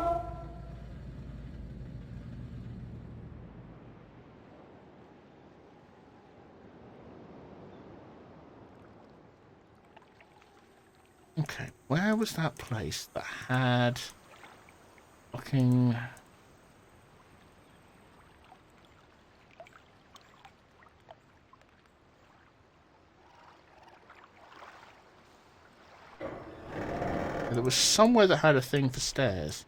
Okay, where was that place that had fucking... There was somewhere that had a thing for stairs.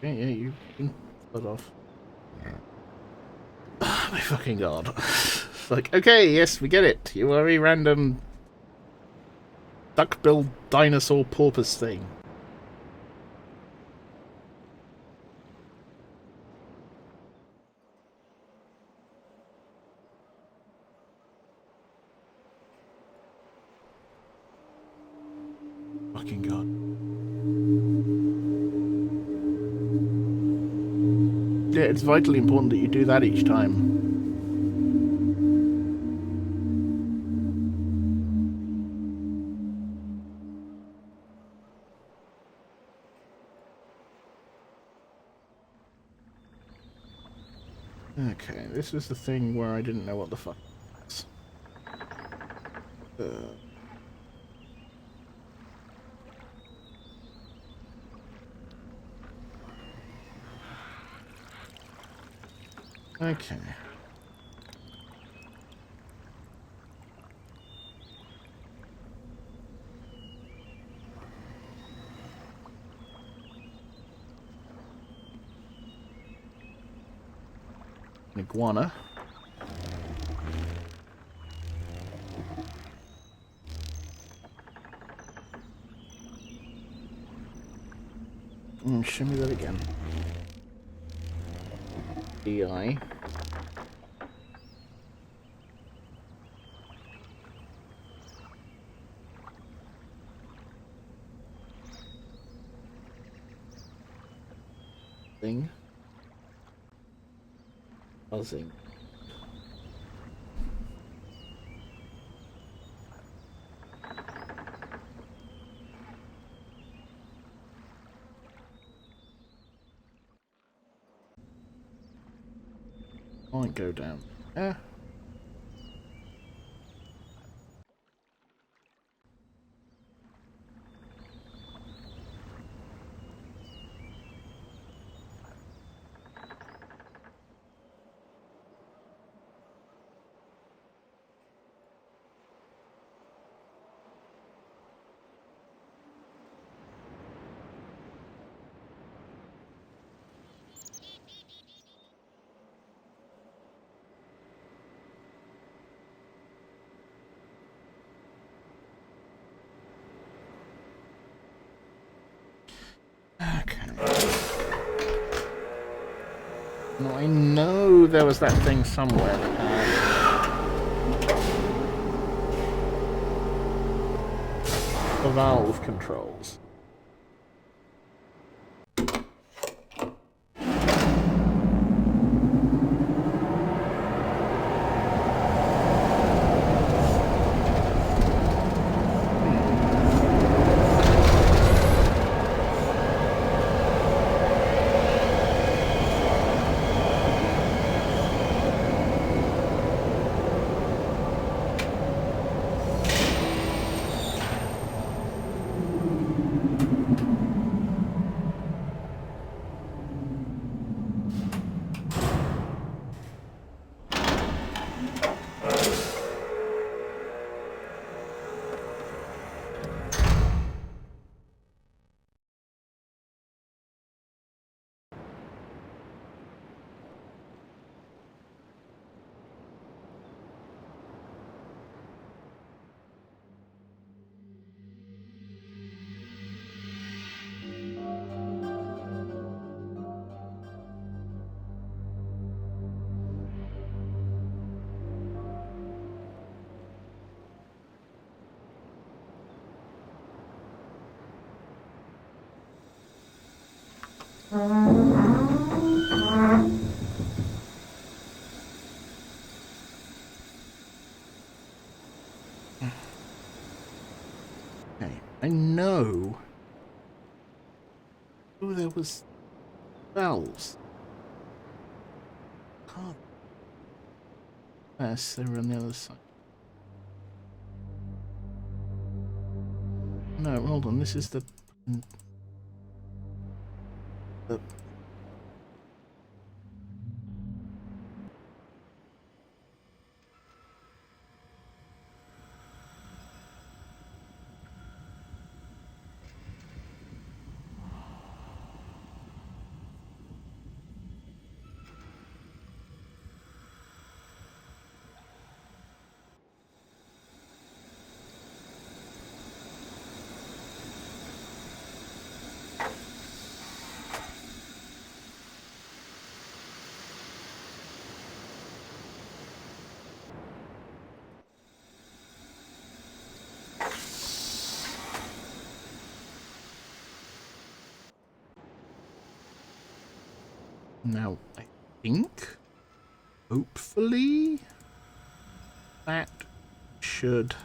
Yeah, you can flood off. Oh my fucking god. Like, okay, yes, we get it. You are a random duck-billed dinosaur porpoise thing. Fucking god. Yeah, it's vitally important that you do that each time. Okay, this was the thing where I didn't know what the fuck it was. Okay. An iguana. Show me that again. DI. Thing. Buzzing. Can't go down. No, I know there was that thing somewhere that had the valve controls. Okay, I know. Oh, there was valves. Oh. Yes, they were on the other side. No, hold on. This is the Now, I think, hopefully, that should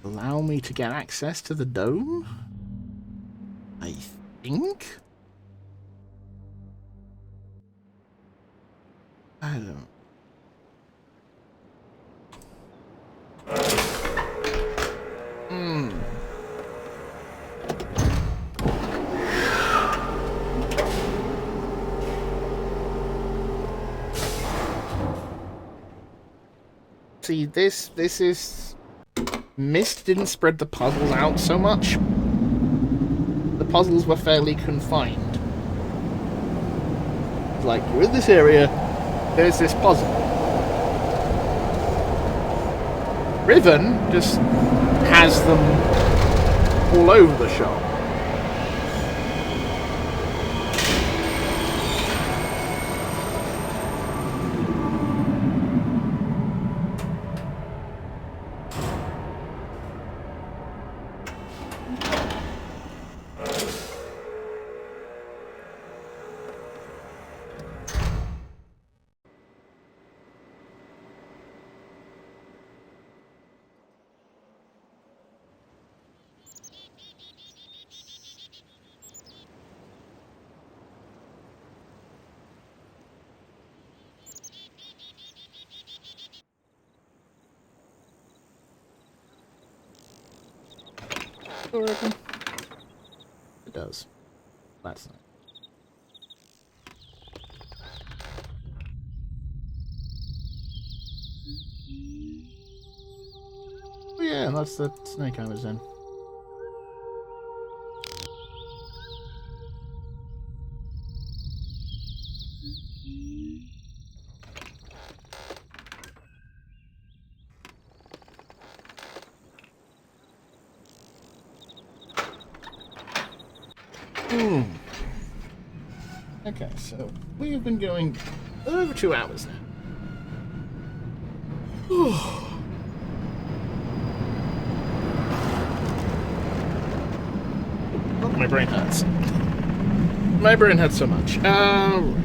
allow me to get access to the dome. I think. I don't. See, this is... Mist didn't spread the puzzles out so much. The puzzles were fairly confined. Like, you're in this area, there's this puzzle. Riven just has them all over the shop. It does. That's nice. Oh yeah, that's the snake I was in. Okay, so we have been going over 2 hours now. My brain hurts. My brain hurts so much. Right.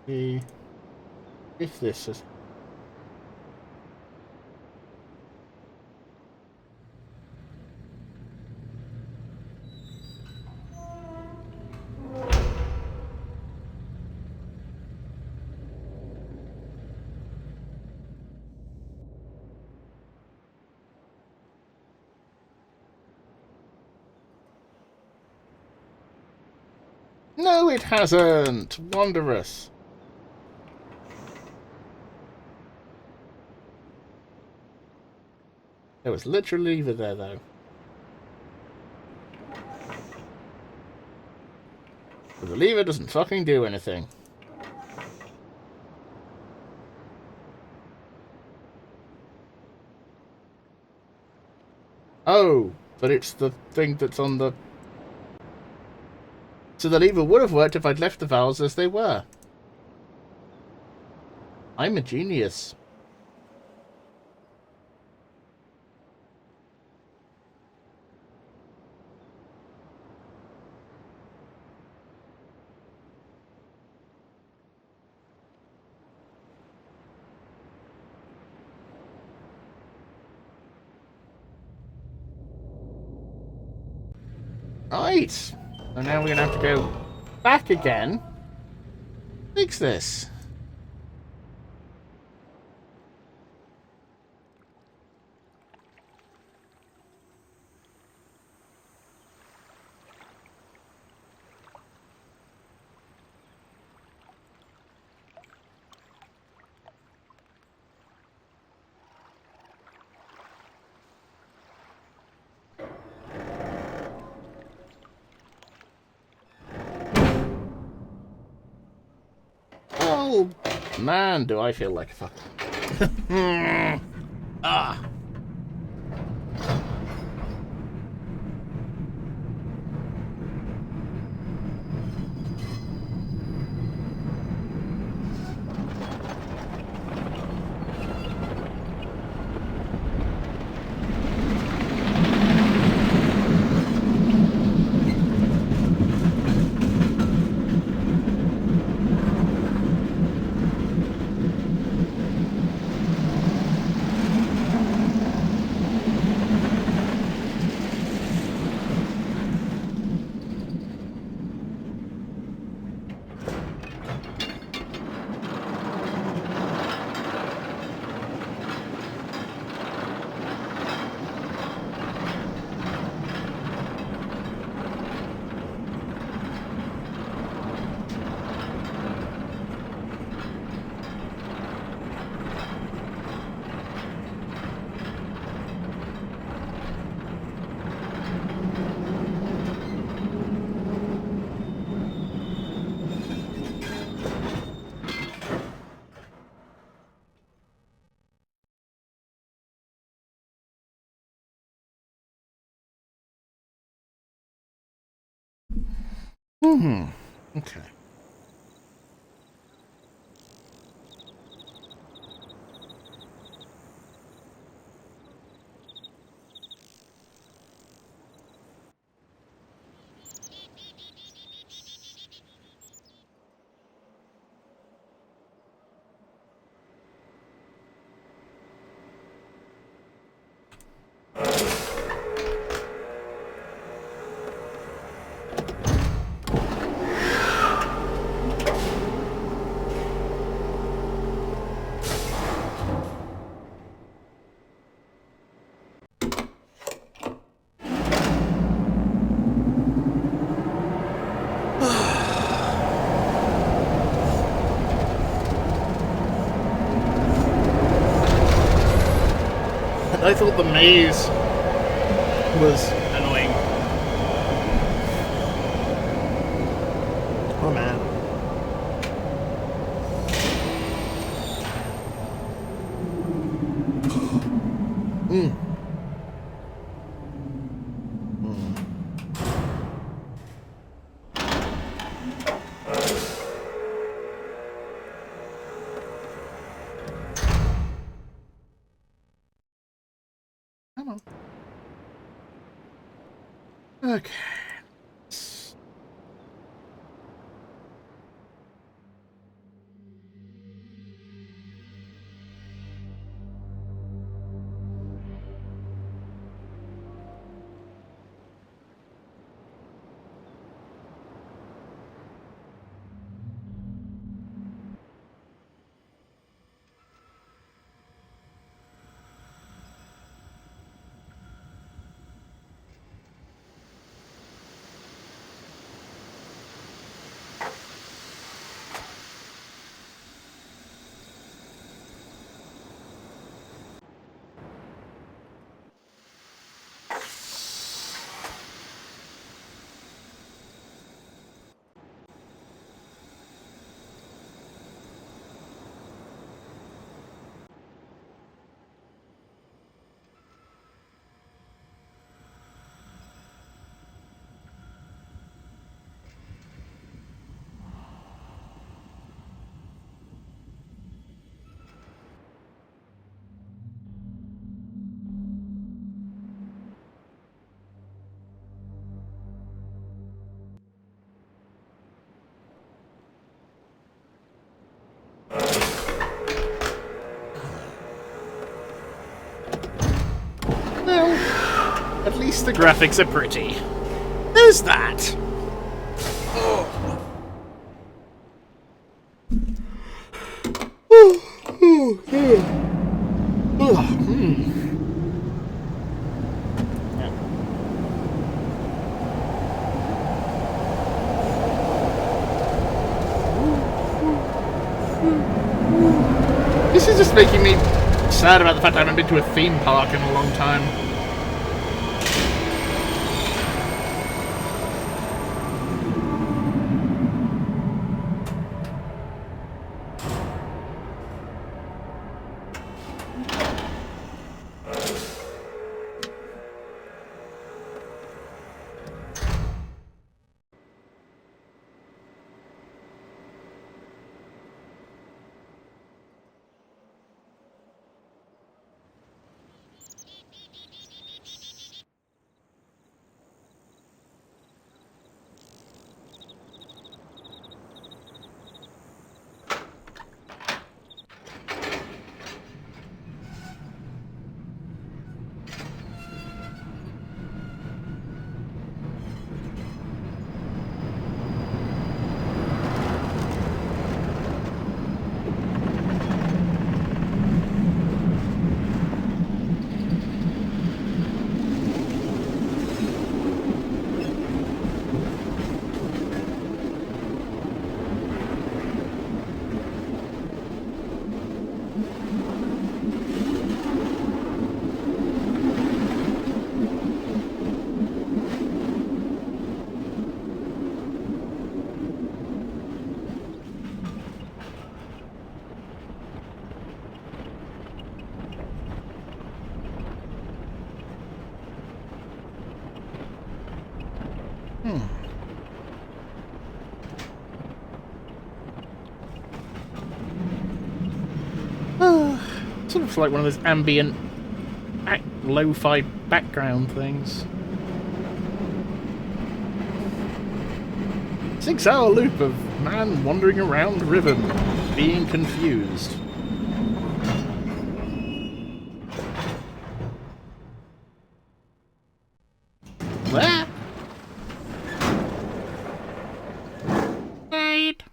See if this is. No, it hasn't! Wondrous! There was literally a lever there, though. But the lever doesn't fucking do anything. Oh, but it's the thing that's on the... So the lever would have worked if I'd left the valves as they were. I'm a genius. Right. So now we're going to have to go back again. Fix this. Oh, man, do I feel like a fuck. Ah. Okay. I thought the maze was annoying. Oh man. Come on. Okay. least the graphics are pretty. There's that. This is just making me sad about the fact I haven't been to a theme park in a long time. Sort of like one of those ambient, lo-fi background things. 6-hour loop of man wandering around Riven, being confused. Where? Wait.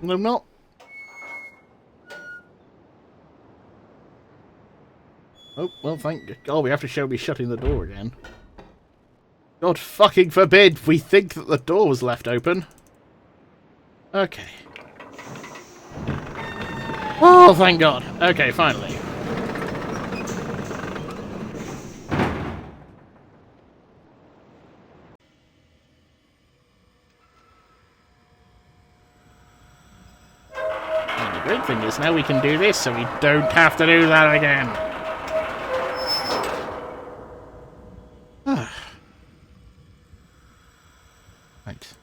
No, I'm not. Oh, well, thank God we have to show me shutting the door again. God fucking forbid we think that the door was left open. Okay. Oh, thank God. Okay, finally. And the great thing is now we can do this so we don't have to do that again. Right.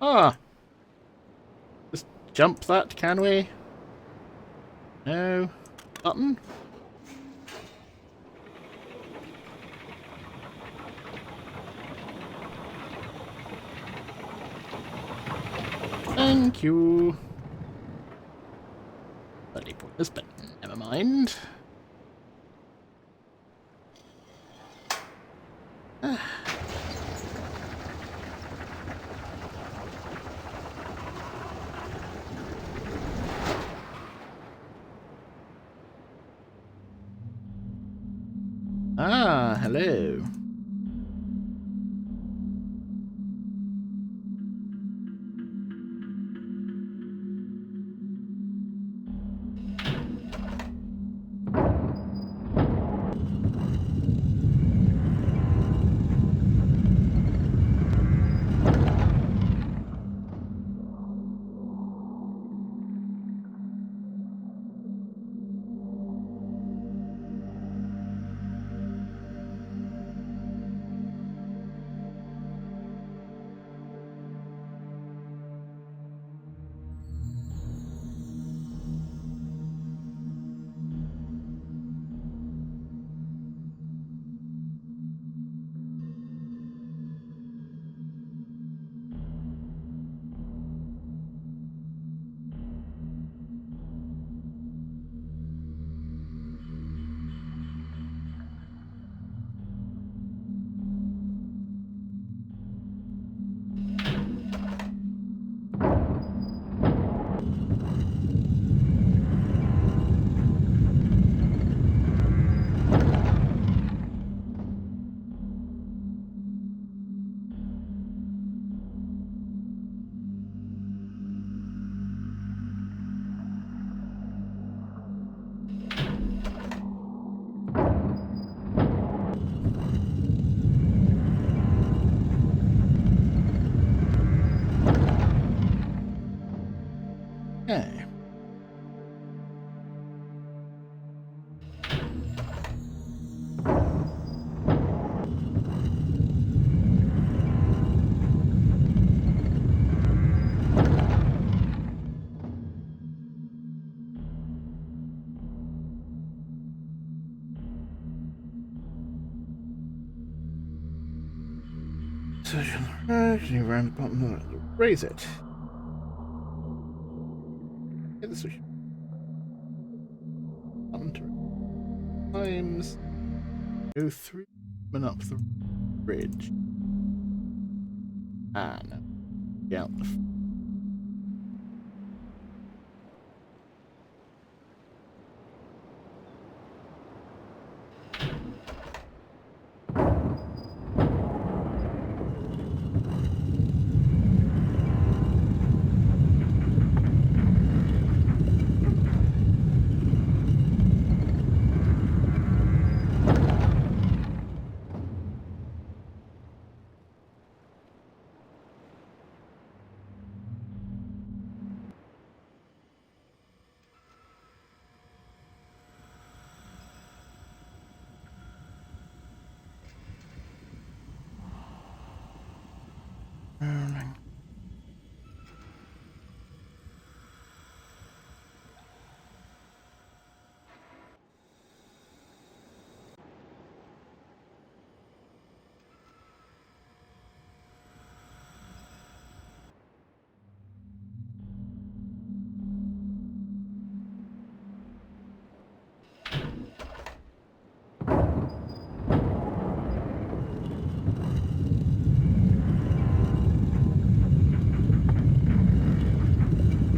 Ah. Just jump that, can we? No. Button? Thank you. Bloody pointless, but never mind. Ah, hello. Okay. So you round the bottom, raise it. Hit the switch. Times. Go through and up the bridge. Ah, no. Get out the.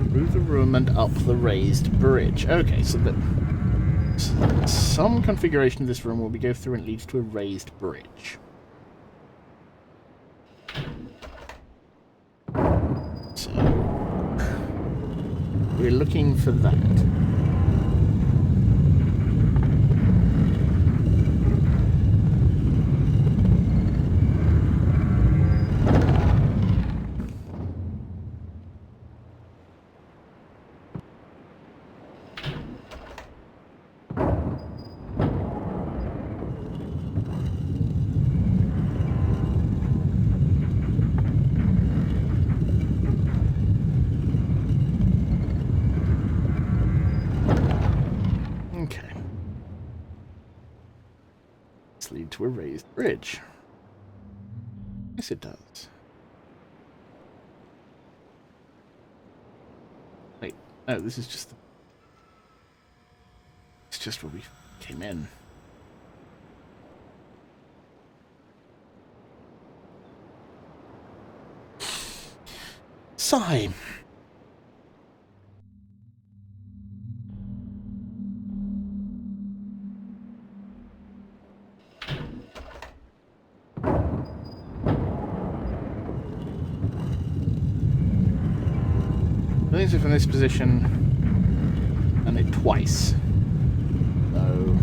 Through the room and up the raised bridge. Okay, so that some configuration of this room will be go through and it leads to a raised bridge. So we're looking for that. Okay. Let's lead to a raised bridge. Yes, it does. Wait, no, this is just... It's just where we came in. Sigh. I think so from this position, and it twice. So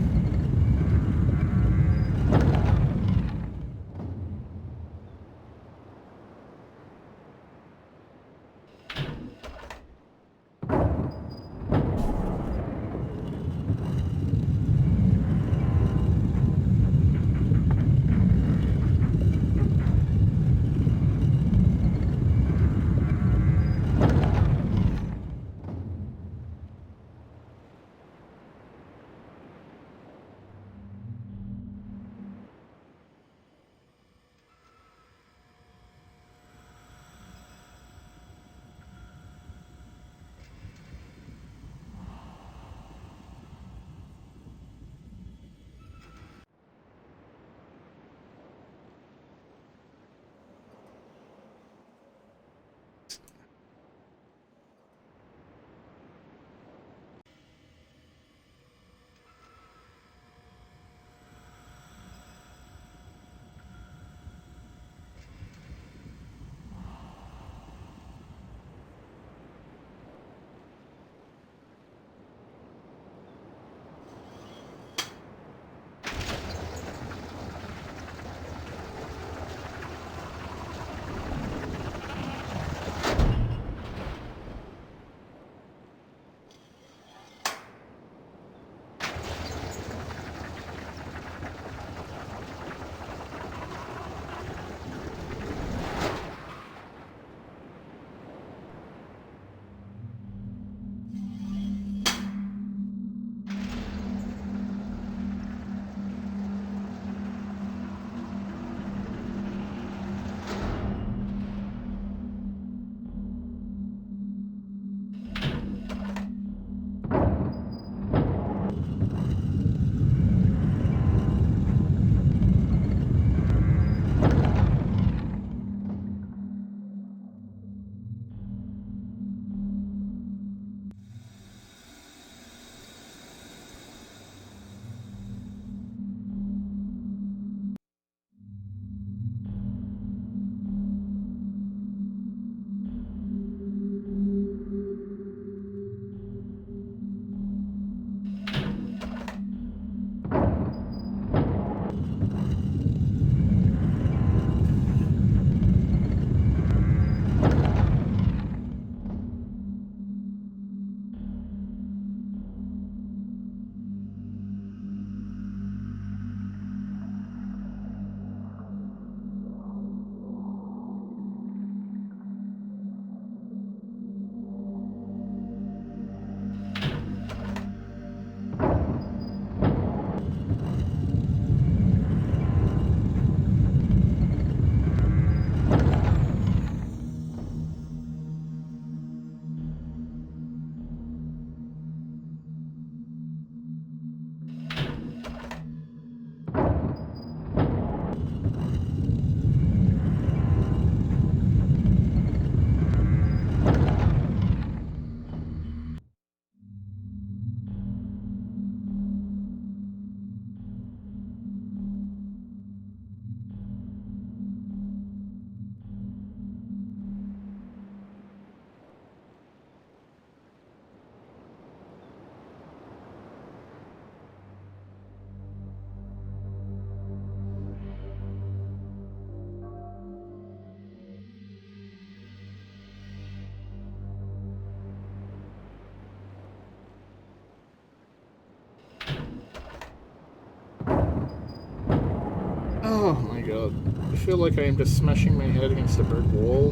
god. I feel like I am just smashing my head against a brick wall.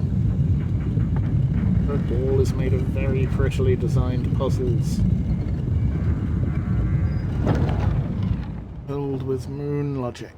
The brick wall is made of very prettily designed puzzles. Filled with moon logic.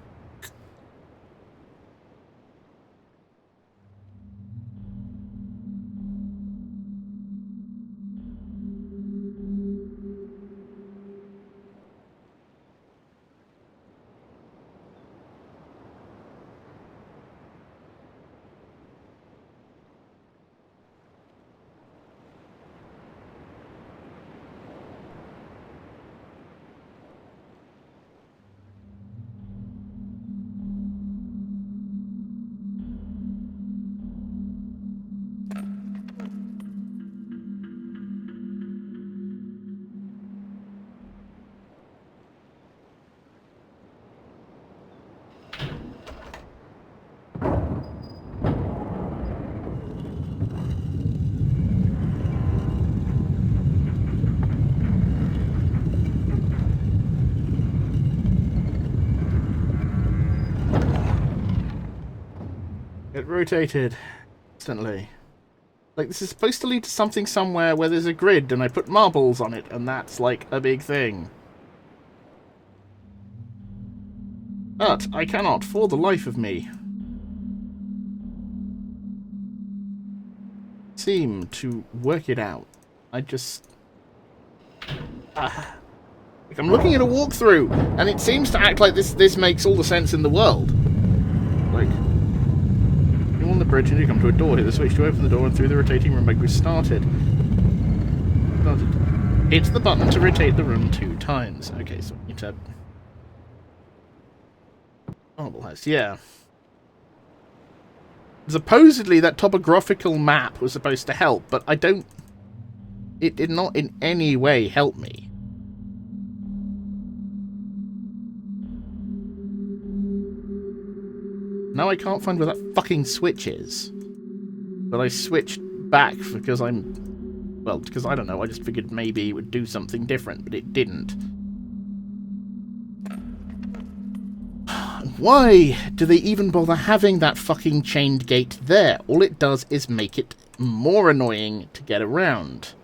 It rotated instantly. Like, this is supposed to lead to something somewhere where there's a grid and I put marbles on it, and that's like a big thing. But I cannot, for the life of me, seem to work it out. I just... like, I'm looking at a walkthrough, and it seems to act like this makes all the sense in the world. Like... You're on the bridge and you come to a door. Hit the switch to open the door and through the rotating room grid started. Hit the button to rotate the room 2 times. Okay, so we need to... Marble House, yeah. Supposedly that topographical map was supposed to help, but I don't... It did not in any way help me. Now I can't find where that fucking switch is. But I switched back because I'm... Well, because I don't know, I just figured maybe it would do something different, but it didn't. Why do they even bother having that fucking chained gate there? All it does is make it more annoying to get around.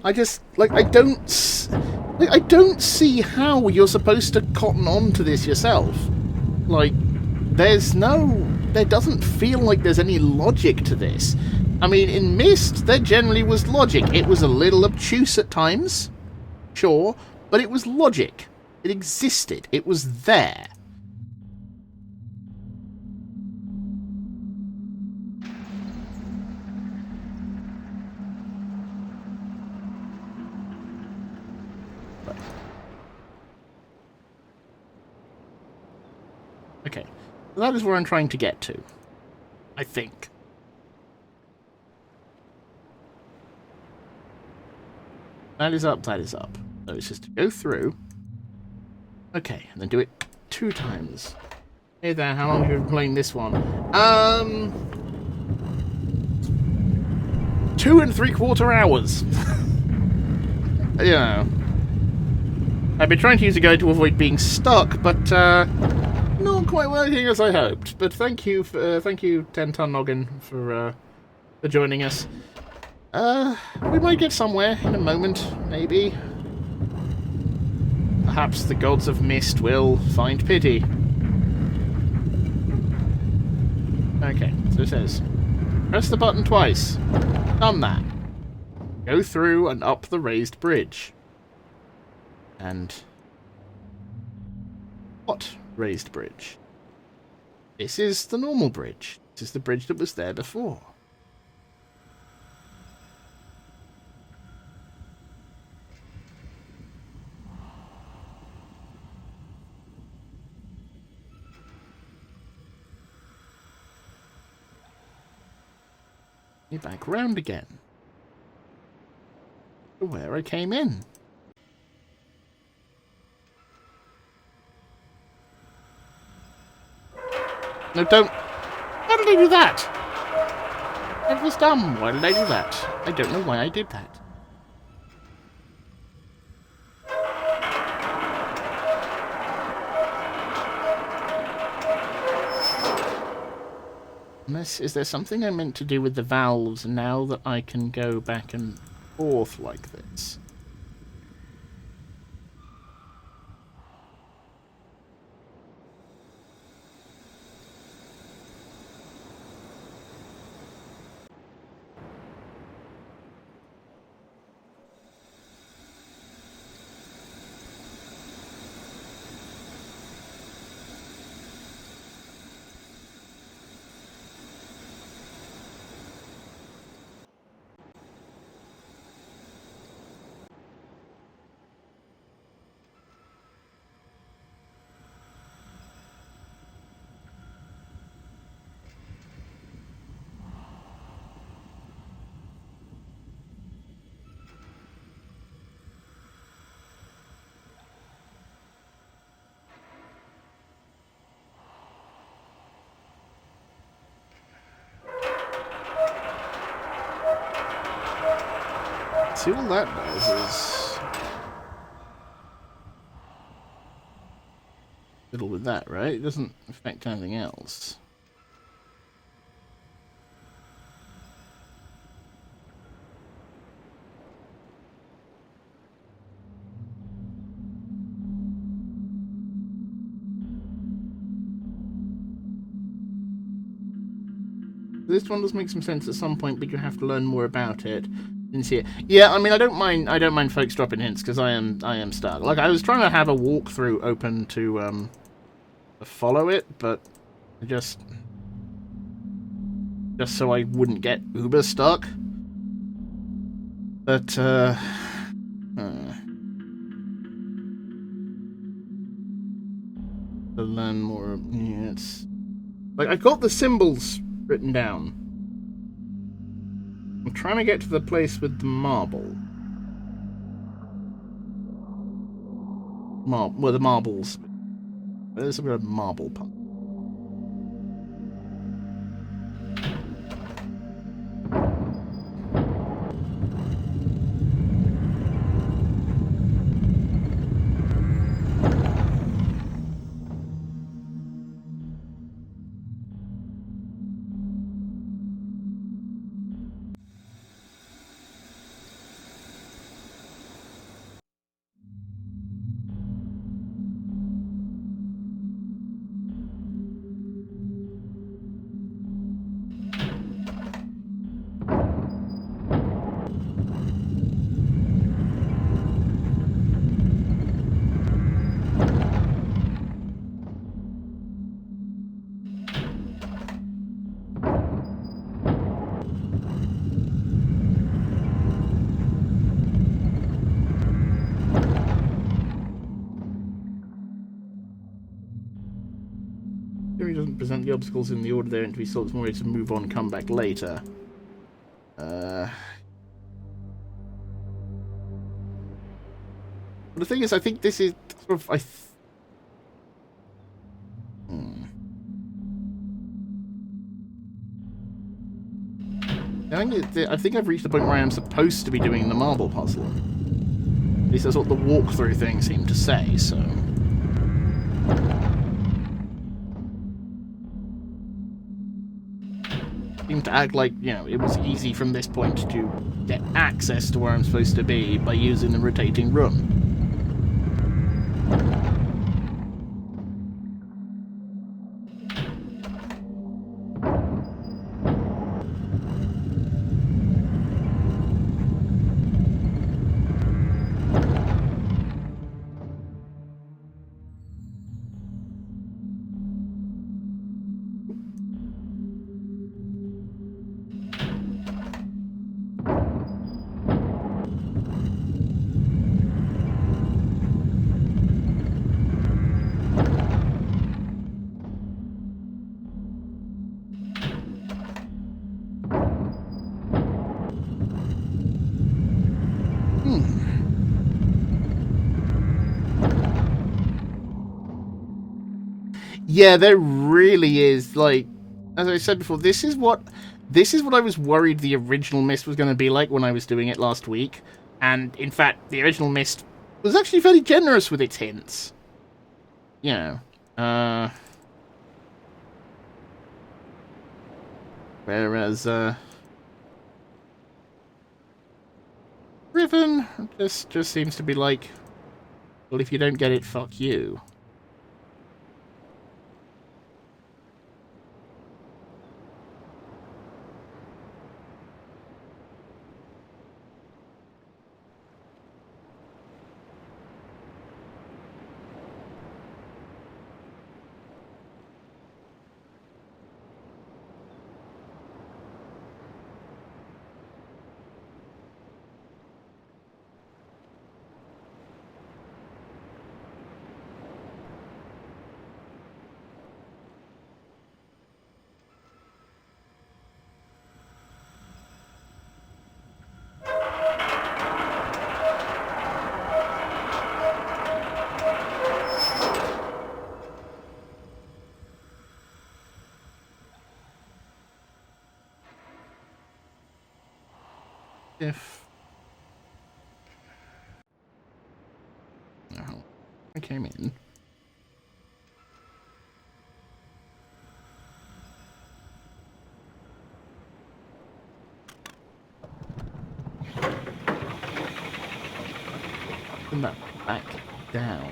I just, like, I don't see how you're supposed to cotton on to this yourself. Like, there doesn't feel like there's any logic to this. I mean, in Myst, there generally was logic. It was a little obtuse at times, sure, but it was logic. It existed. It was there. Okay, so that is where I'm trying to get to, I think. That is up, that is up. So it's just to go through. Okay, and then do it 2 times. Hey there, how long have you been playing this one? 2 3/4 hours. You know. I've been trying to use a guide to avoid being stuck, but not quite working as I hoped. But thank you, 10-ton noggin, for joining us. We might get somewhere in a moment, maybe. Perhaps the gods of Mist will find pity. Okay, so it says, press the button twice. Done that. Go through and up the raised bridge. And... what raised bridge? This is the normal bridge. This is the bridge that was there before. Back round again to where I came in. No, don't. Why did I do that? It was dumb. Why did I do that? I don't know why I did that. Unless, is there something I meant to do with the valves now that I can go back and forth like this? See, all that does is fiddle with that, right? It doesn't affect anything else. This one does make some sense at some point, but you have to learn more about it. Didn't see it. Yeah, I mean, I don't mind folks dropping hints because I am stuck. Like, I was trying to have a walkthrough open to follow it, but just so I wouldn't get uber stuck. But to learn more, yeah, it's like I've got the symbols written down. I'm trying to get to the place with the marble. Well, the marbles. There's a bit of marble puzzle. Theory doesn't present the obstacles in the order they're meant to be solved. It's more to move on, come back later. But the thing is, I think this is sort of I think I've reached the point where I am supposed to be doing the marble puzzle. At least that's what the walkthrough thing seemed to say, so... Seemed to act like, you know, it was easy from this point to get access to where I'm supposed to be by using the rotating room. Yeah, there really is, like, as I said before, this is what I was worried the original Mist was going to be like when I was doing it last week. And, in fact, the original Mist was actually fairly generous with its hints. You know, Whereas Riven just seems to be like, well, if you don't get it, fuck you. If oh, I came in. Turn that back down.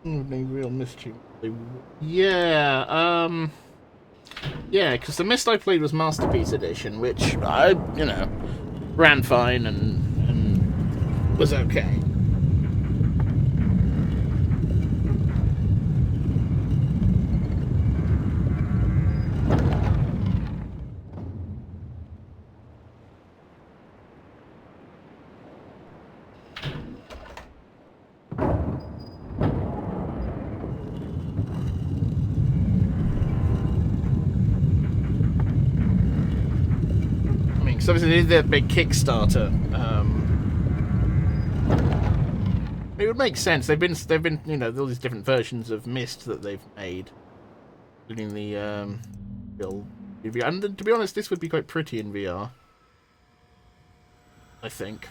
No real mischief. Yeah, yeah, because the Mist I played was Masterpiece Edition, which I, ran fine and was okay. I mean, because obviously they did their big Kickstarter. It would make sense. They've been, all these different versions of Mist that they've made, including the build VR. And to be honest, this would be quite pretty in VR. I think.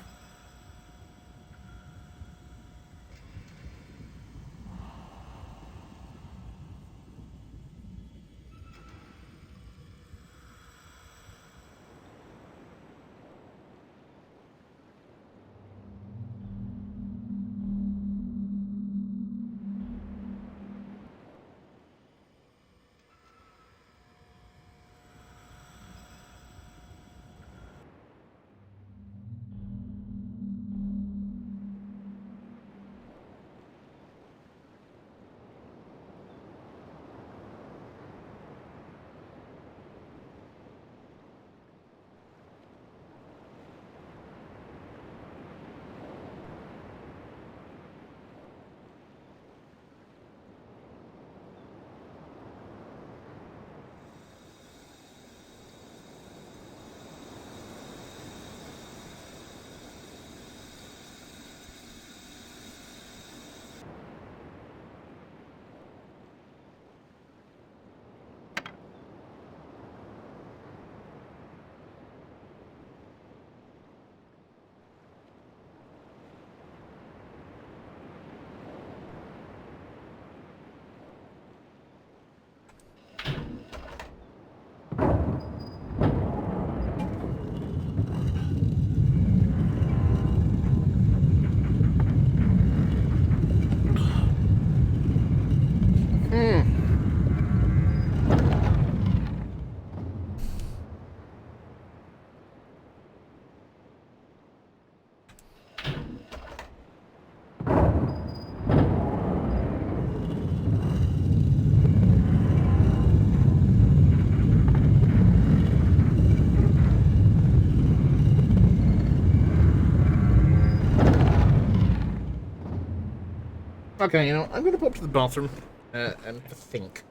Okay, you know, I'm going to pop to the bathroom and think.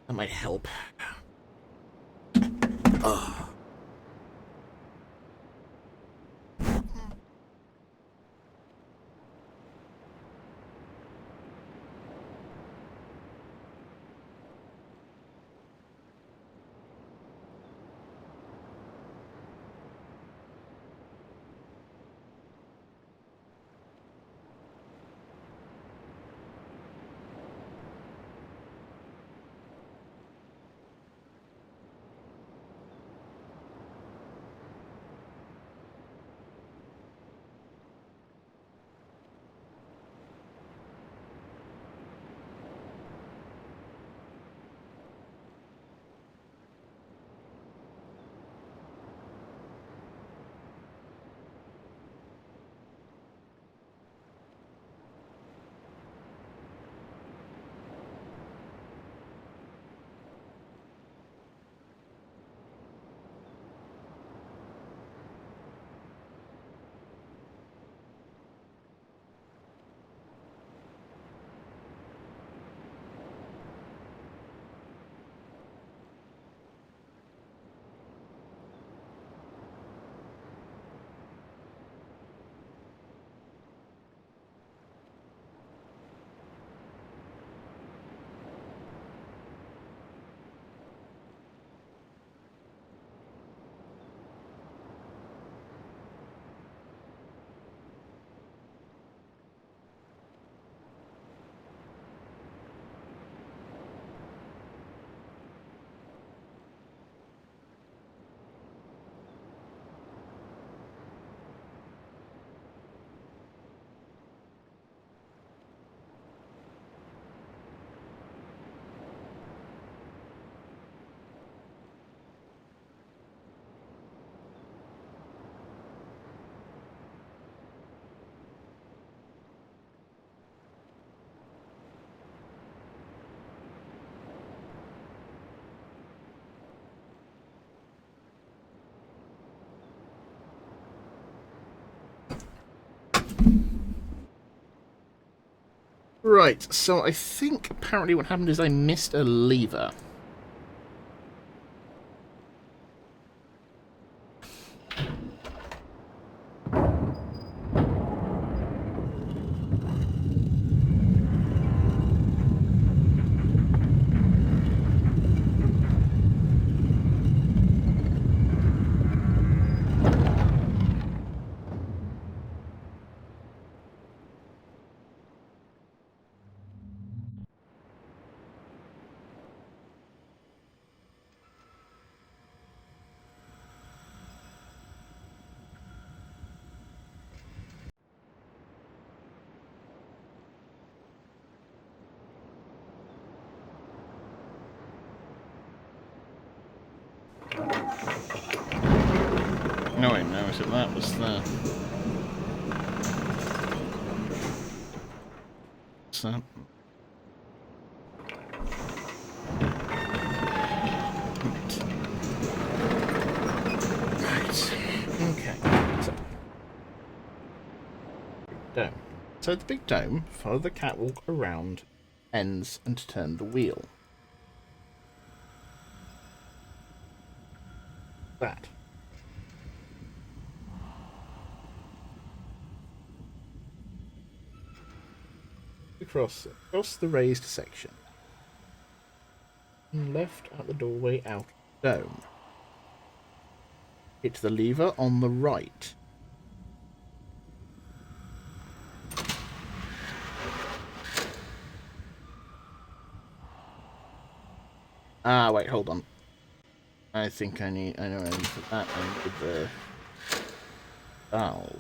That might help. Ugh. Right, so I think apparently what happened is I missed a lever. No, wait, no, is it that was the... So... Right. Okay. So... Dome. So the big dome, follow the catwalk around ends and turn the wheel. That. Across the raised section. And left at the doorway out of the dome. Hit the lever on the right. Ah, wait, hold on. I think I know I need to put that into the valve.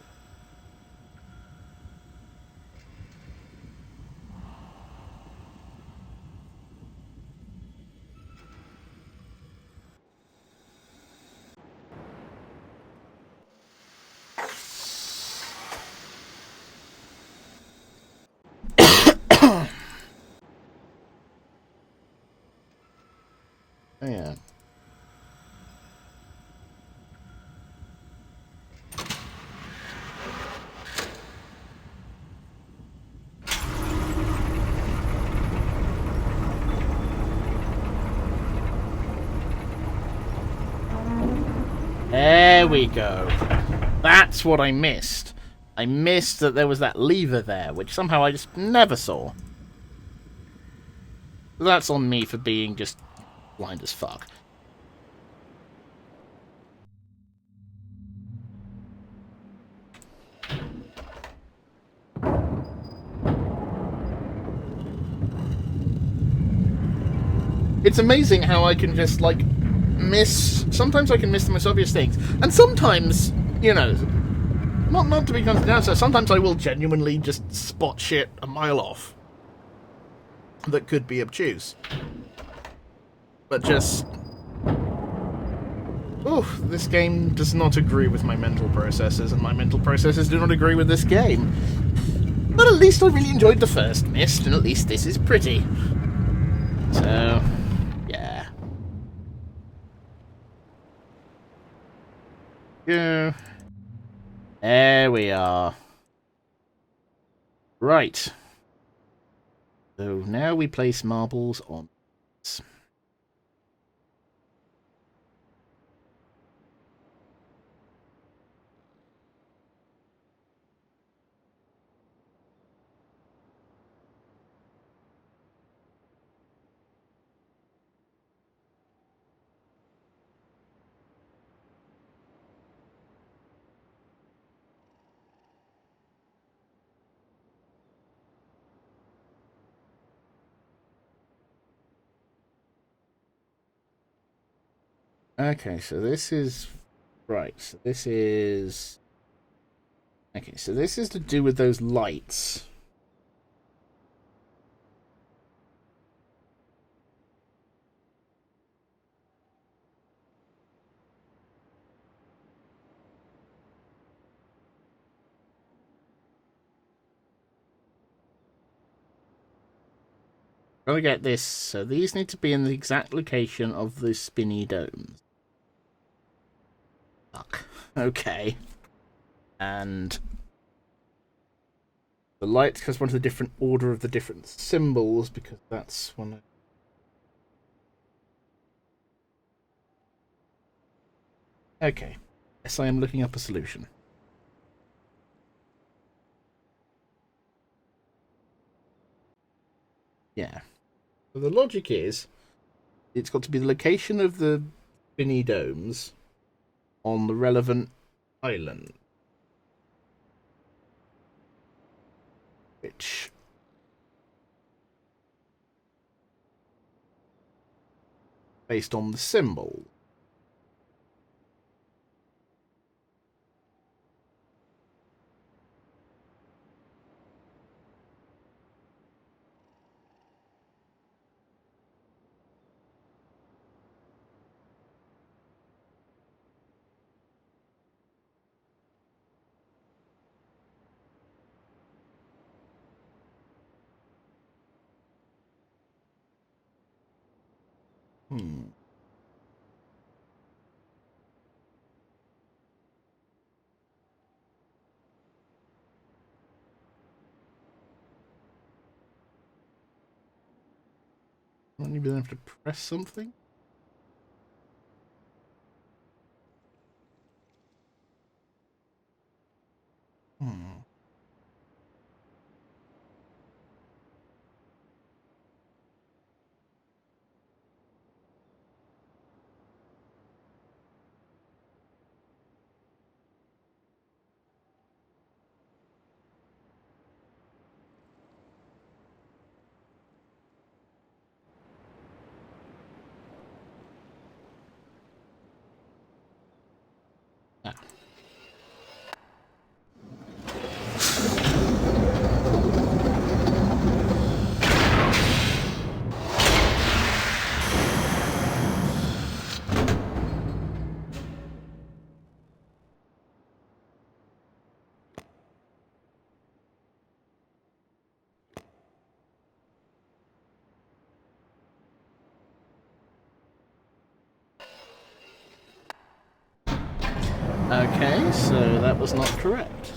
Oh, yeah. we go. That's what I missed. I missed that there was that lever there, which somehow I just never saw. That's on me for being just blind as fuck. It's amazing how I can just, like, miss... Sometimes I can miss the most obvious things. And sometimes, you know... Not to be considered down, so sometimes I will genuinely just spot shit a mile off. That could be obtuse. But just... Oof, this game does not agree with my mental processes, and my mental processes do not agree with this game. But at least I really enjoyed the first Myst, and at least this is pretty. So... yeah. There we are. Right. So now we place marbles on. Okay, so this is... Right, so this is... Okay, so this is to do with those lights. Gotta get this. So these need to be in the exact location of the spinny domes. Fuck. Okay. And... the lights correspond to the different order of the different symbols, because that's one... Okay. Yes, I am looking up a solution. Yeah. So the logic is, it's got to be the location of the spinny domes on the relevant island. Which... based on the symbol. Won't you be able to press something? Ah. Okay, so that was not correct.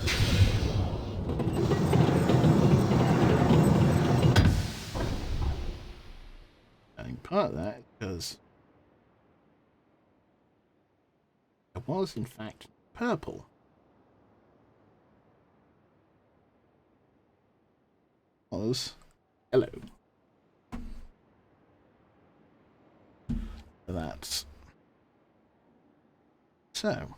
I think part of that because was, in fact, purple. Was hello. That's so.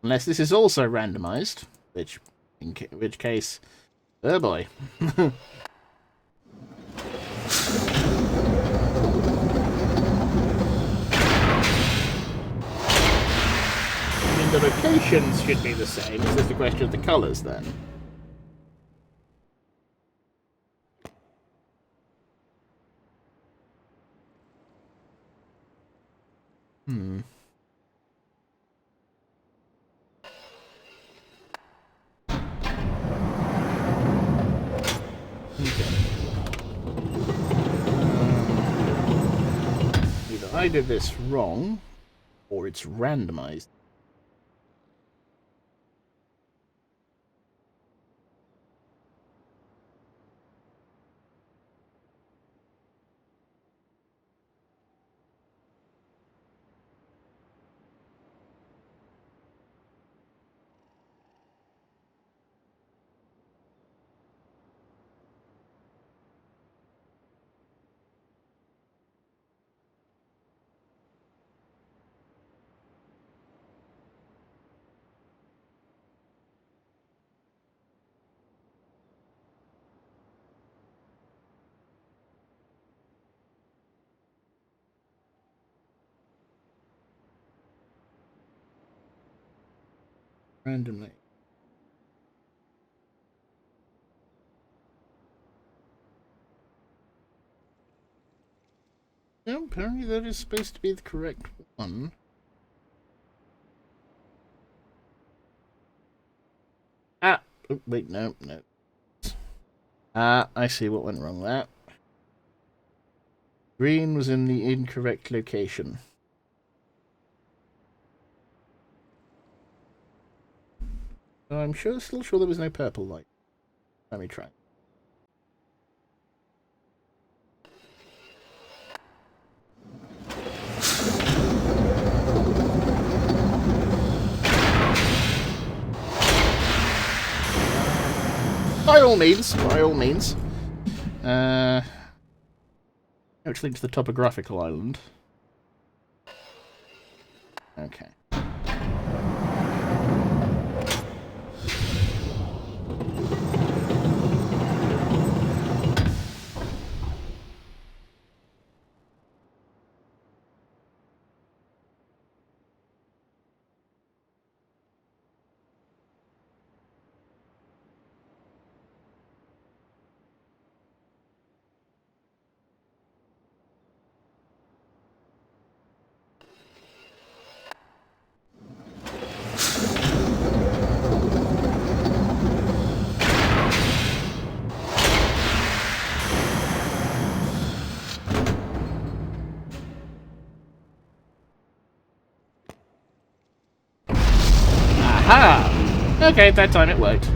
Unless this is also randomized, which in which case, oh boy. The locations should be the same. It's just a question of the colours then. Okay. Either I did this wrong, or it's randomized. Randomly. No, apparently that is supposed to be the correct one. Ah! Oh, wait, no. Ah, I see what went wrong there. Green was in the incorrect location. I'm still sure there was no purple light. Let me try. By all means. Which links to the topographical island. Okay. Aha! Okay, that time it worked.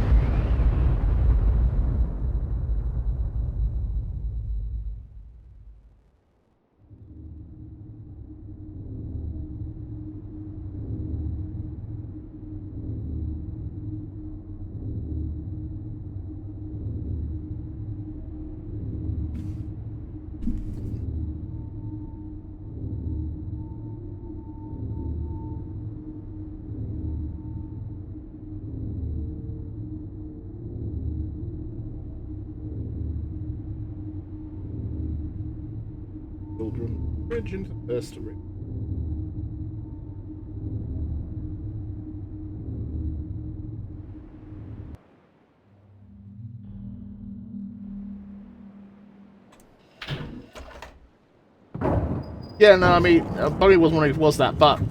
Children, bridge into first ring. Yeah, no, I mean, Bonnie was wondering if it was that, but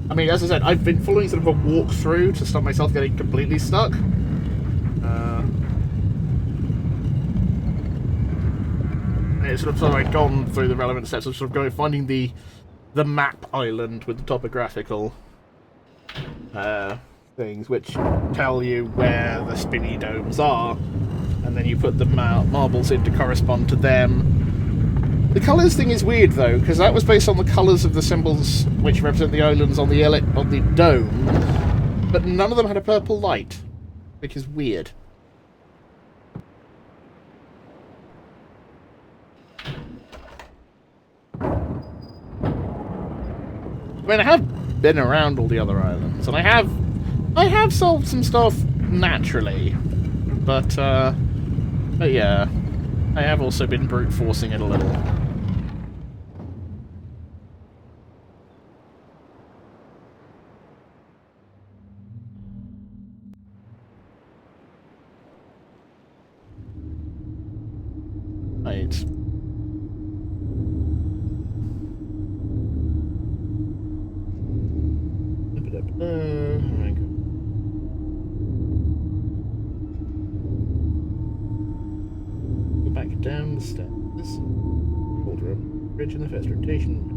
I mean, as I said, I've been following sort of a walkthrough to stop myself getting completely stuck. It's sort of I'd gone through the relevant steps of sort of going finding the map island with the topographical things, which tell you where the spinny domes are, and then you put the marbles in to correspond to them. The colours thing is weird though, because that was based on the colours of the symbols which represent the islands on the dome, but none of them had a purple light, which is weird. I mean, I have been around all the other islands, and I have solved some stuff naturally, but yeah, I have also been brute forcing it a little. Right. Go back down the stairs. Hold room. Bridge in the first rotation.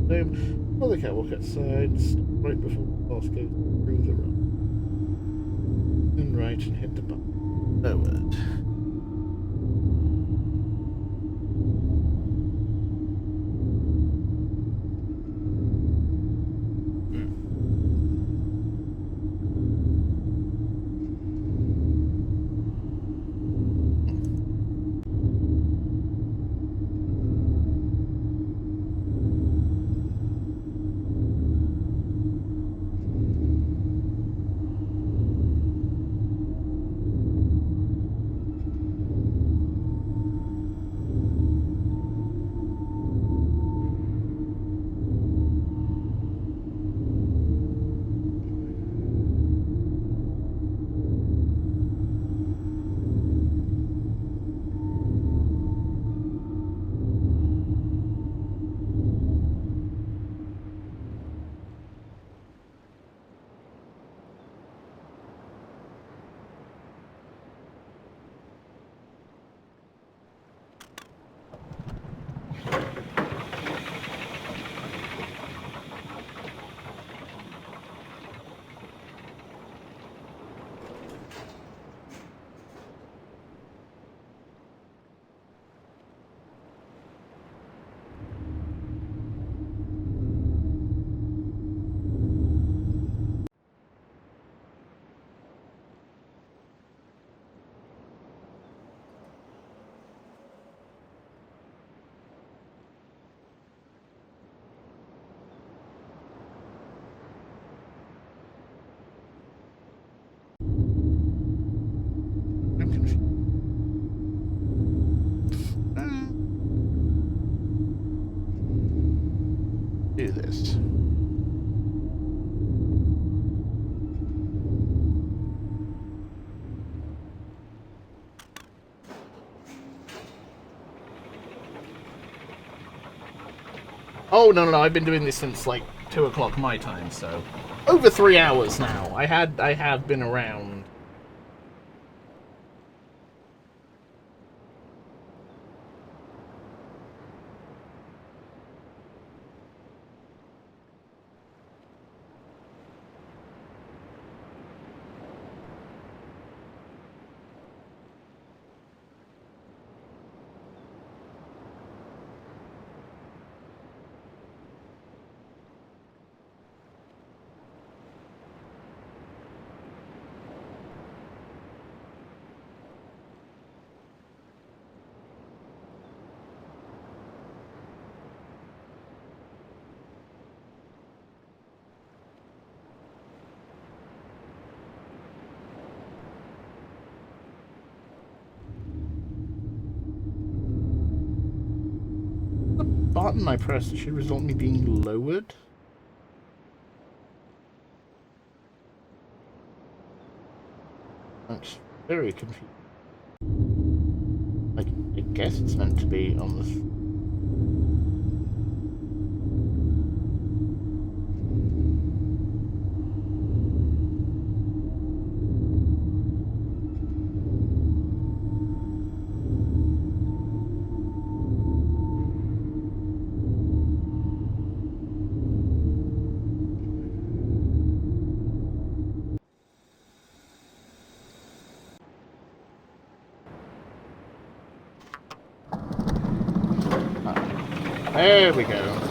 Dome. Well, the catwalk outside. Right before the boss goes through the run. And right and hit the button. Forward. I'm confused. Do this. Oh, no, I've been doing this since, like, 2 o'clock my time, so... Over 3 hours now. I have been around. The button I pressed should result in me being lowered. That's very confusing. I guess it's meant to be on the... There we go.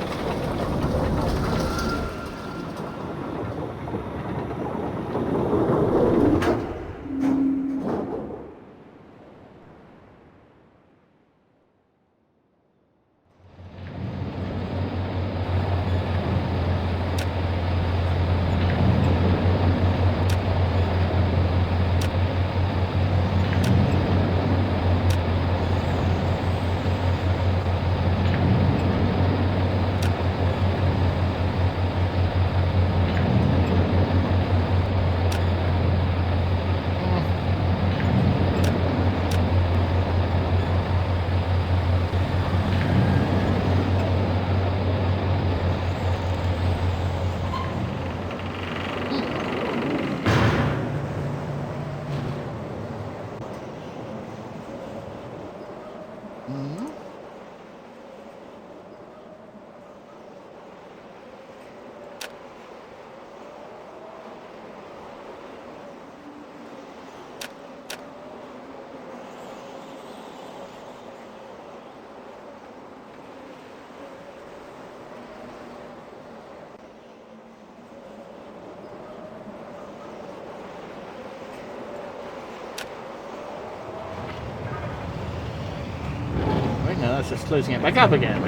No, that's just closing it back up again.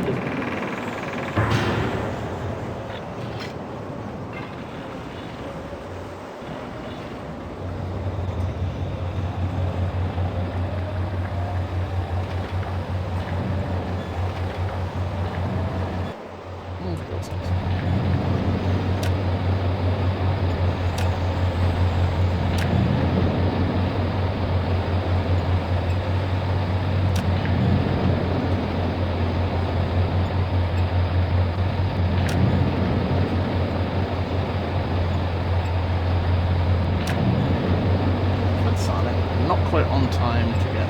On time to get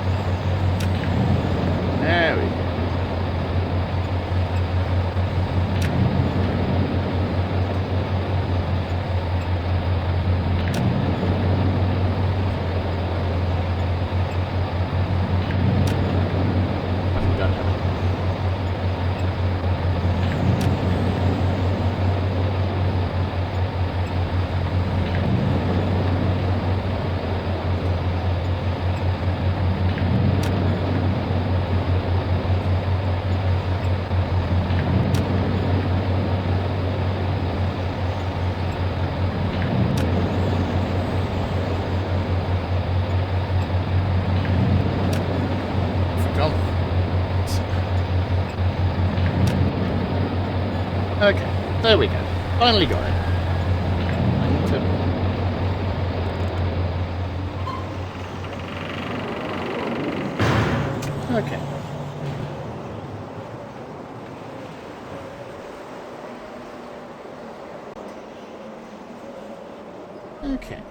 there. We go. Haven't done it. Okay, there we go. Finally got it. I need to... Okay. Okay.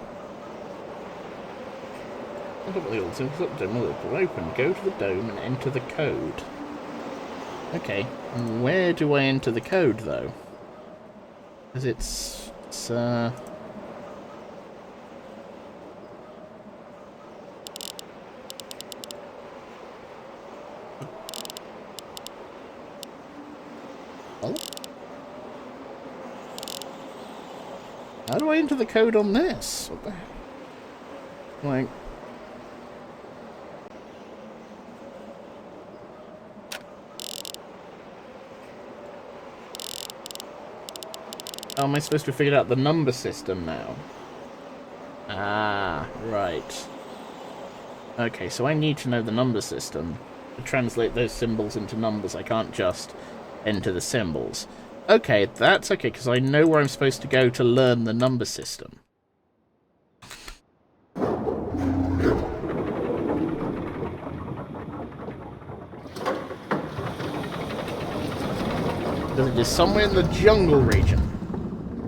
Look at the ultimate dome will open. Go to the dome and enter the code. Okay, where do I enter the code, though? Because it's Oh? How do I enter the code on this? What the... Like... Oh, am I supposed to figure out the number system now? Ah, right. Okay, so I need to know the number system to translate those symbols into numbers. I can't just enter the symbols. Okay, that's okay, because I know where I'm supposed to go to learn the number system. Because it is somewhere in the jungle region.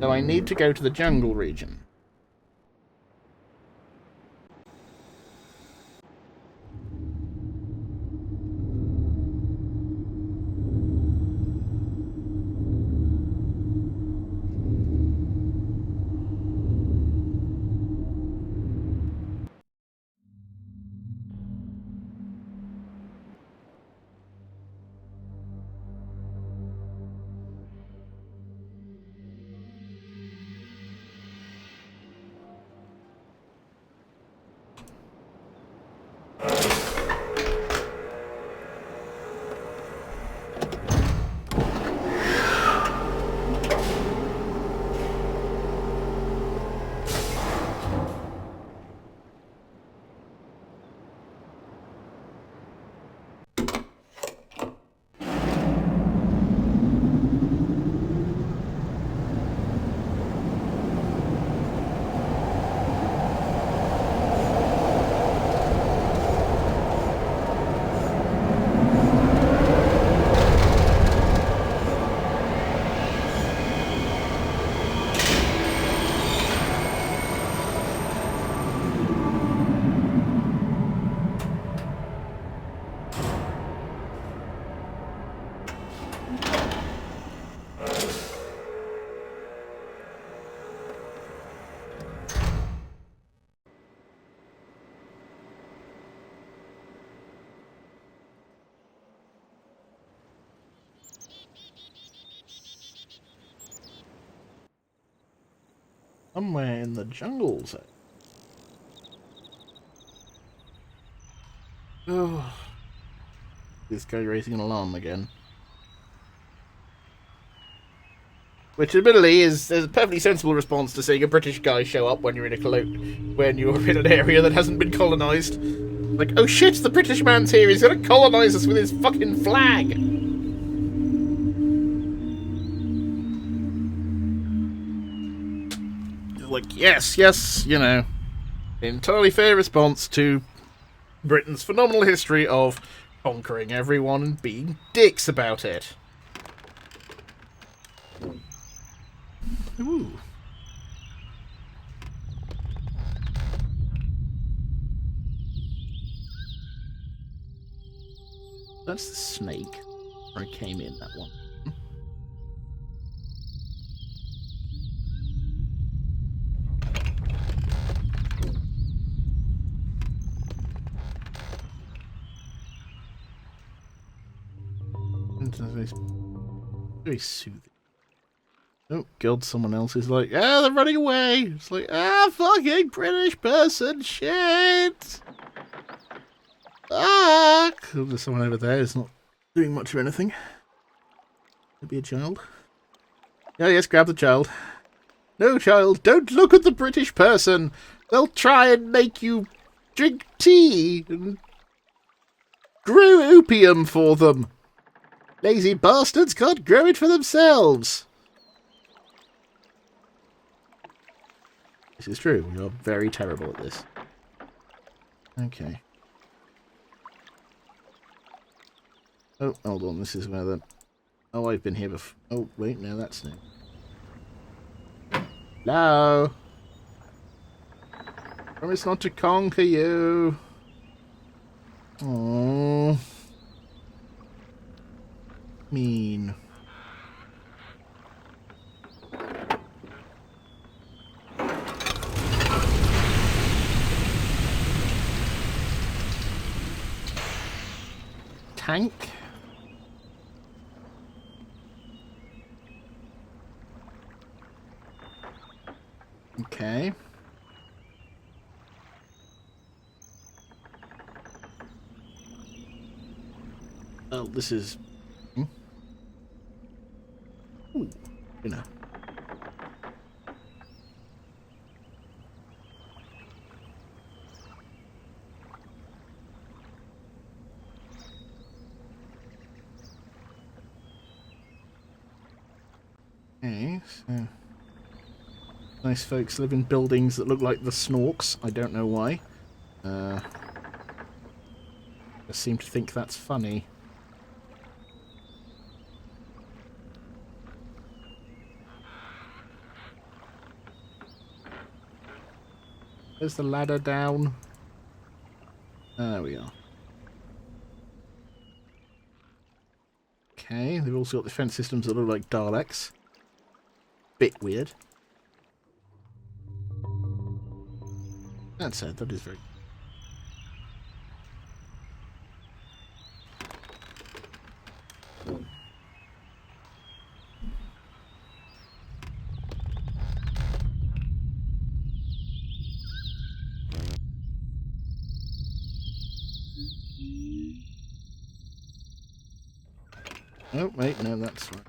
So I need to go to the jungle region. Somewhere in the jungles. Oh. This guy raising an alarm again. Which, admittedly, is a perfectly sensible response to seeing a British guy show up when you're in an area that hasn't been colonised. Like, oh shit, the British man's here. He's gonna colonise us with his fucking flag. Like, yes, you know, entirely fair response to Britain's phenomenal history of conquering everyone and being dicks about it. Ooh. That's the snake. Where I came in, that one. Very soothing. Oh god, someone else is like, they're running away. It's like, fucking British person, shit. There's someone over there who's not doing much of anything. Could be a child. Oh yes, grab the child. No, child, don't look at the British person. They'll try and make you drink tea and grow opium for them. Lazy bastards can't grow it for themselves. This is true. You're very terrible at this. Okay. Oh, hold on. This is where the... Oh, I've been here before. Oh, wait. No, that's new. Hello? Promise not to conquer you. Oh. Mean. Tank. Okay. Oh, this is... Ooh, you know. Okay, so... Nice folks live in buildings that look like the Snorks. I don't know why. I seem to think that's funny. There's the ladder down. There we are. Okay, they've also got defense systems that look like Daleks. Bit weird. That said, that is very... Oh, wait, no, that's right.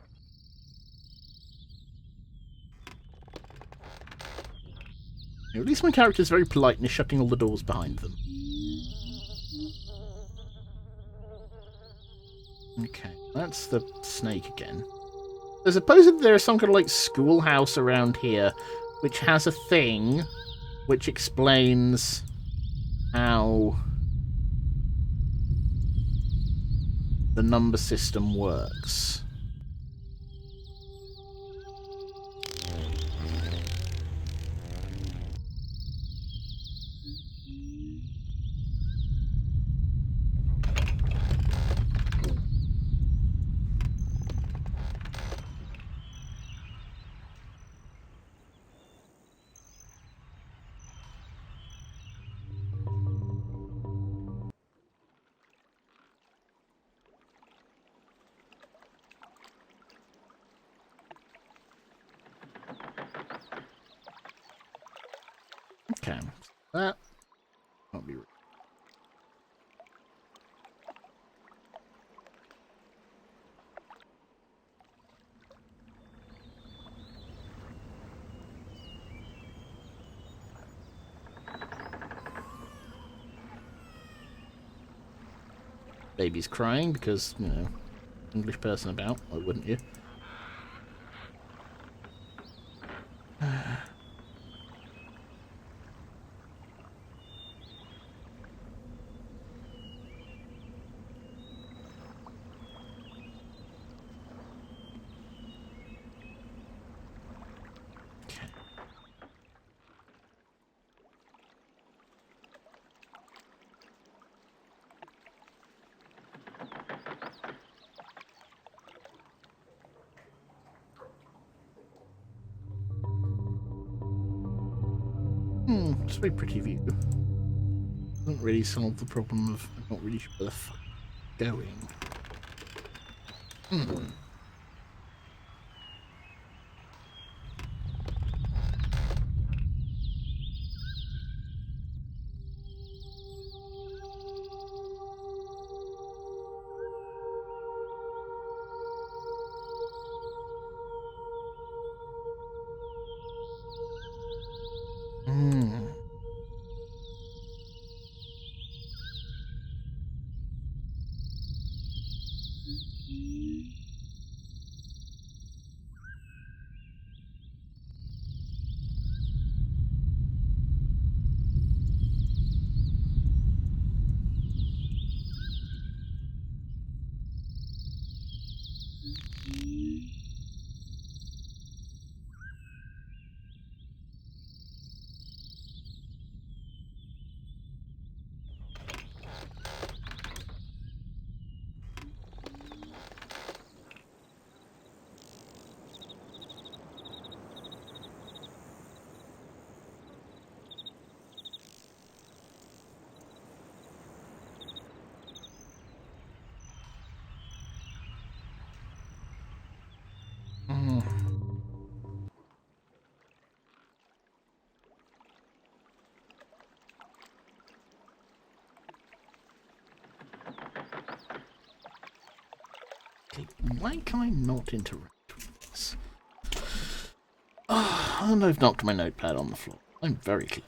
At least my character's very polite and is shutting all the doors behind them. Okay, that's the snake again. So supposedly there is some kind of like schoolhouse around here which has a thing which explains how the number system works. Okay. That won't be. Baby's crying because, you know, English person about. Why wouldn't you? It's a very pretty view. Doesn't really solve the problem of I'm not really sure where the fuck going. Okay, why can I not interact with this? And I've knocked my notepad on the floor. I'm very clever.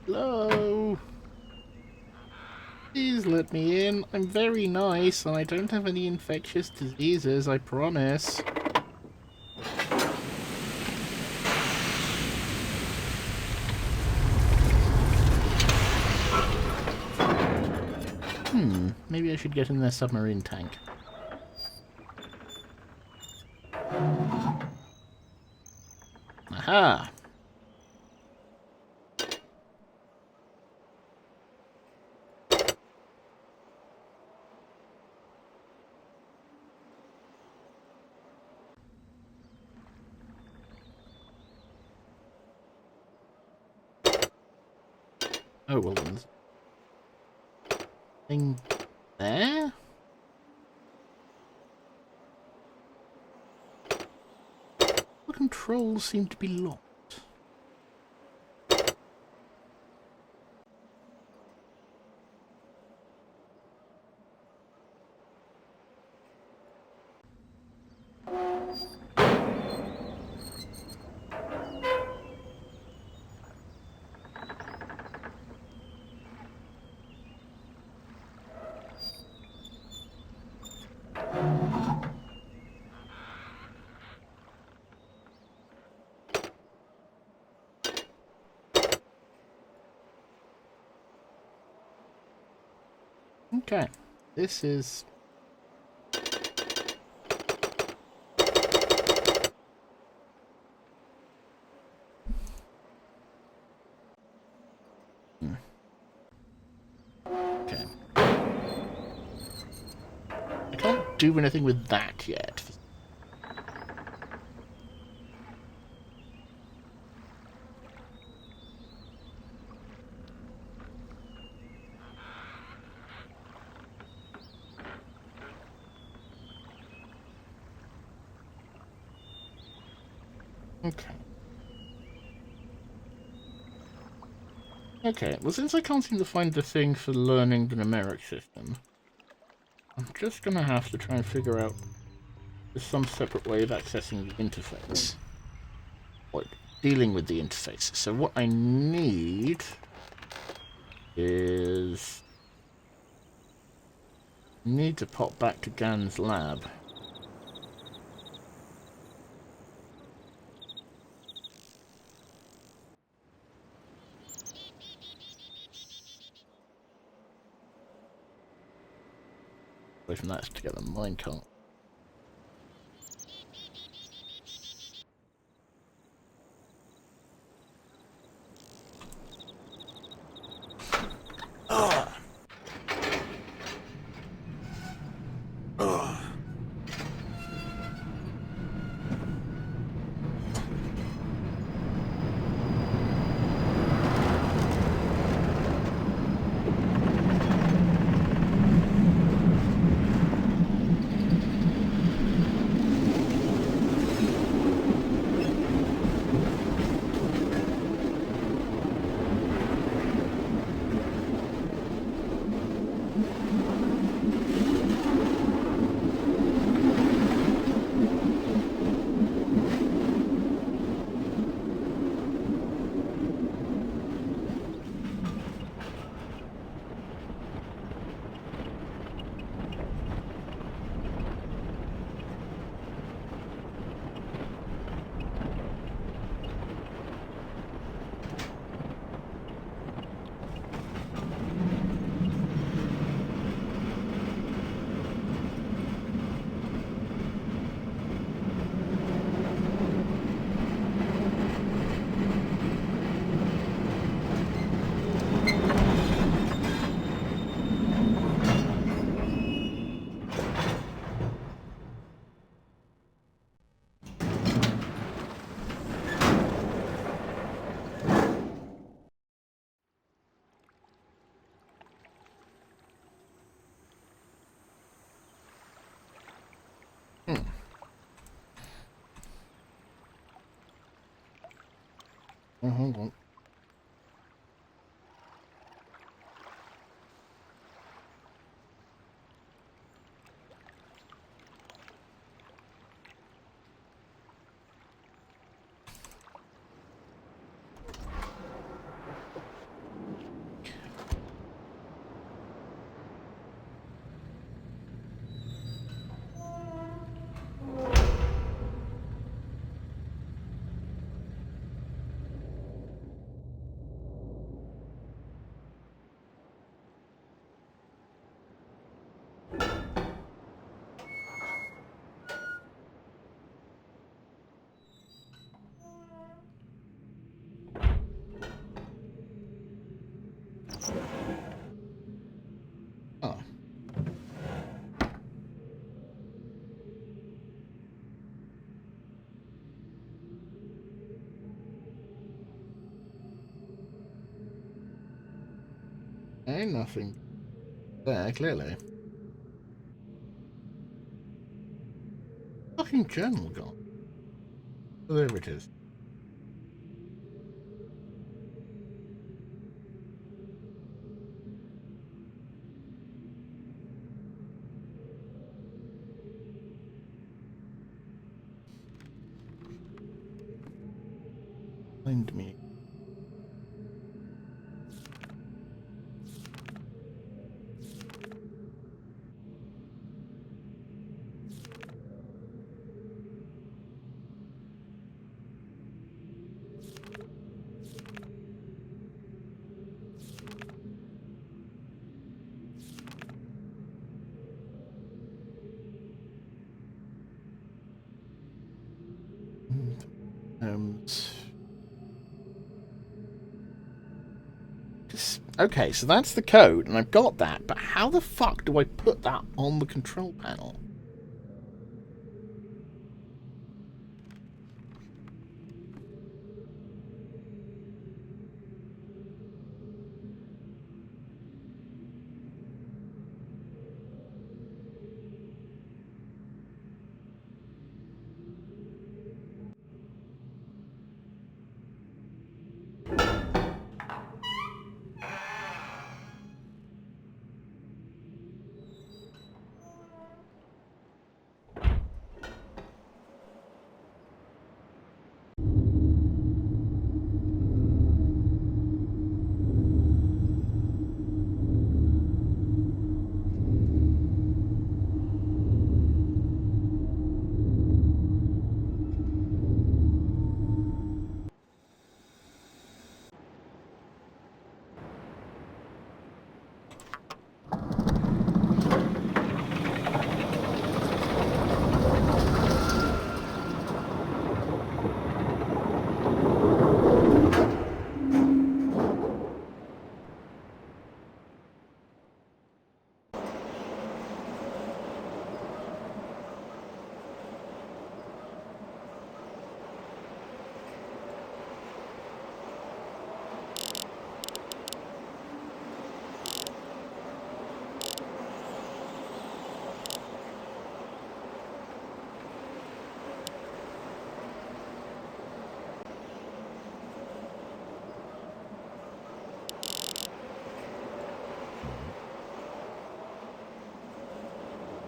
Hello? Please let me in. I'm very nice and I don't have any infectious diseases, I promise. Maybe I should get in their submarine tank. Aha! Oh, well, there's thing there? The controls seem to be locked. Okay, this is... Okay. I can't do anything with that yet. Okay. Okay, well, since I can't seem to find the thing for learning the numeric system, I'm just gonna have to try and figure out there's some separate way of accessing the interface. Or dealing with the interface. So what I need is... need to pop back to Gan's lab. Away from that to get the minecart. Oh, hold on. Oh. Ain't nothing there, clearly. Fucking journal gone. Oh, there it is. Find me. Um, okay, so that's the code, and I've got that, but how the fuck do I put that on the control panel?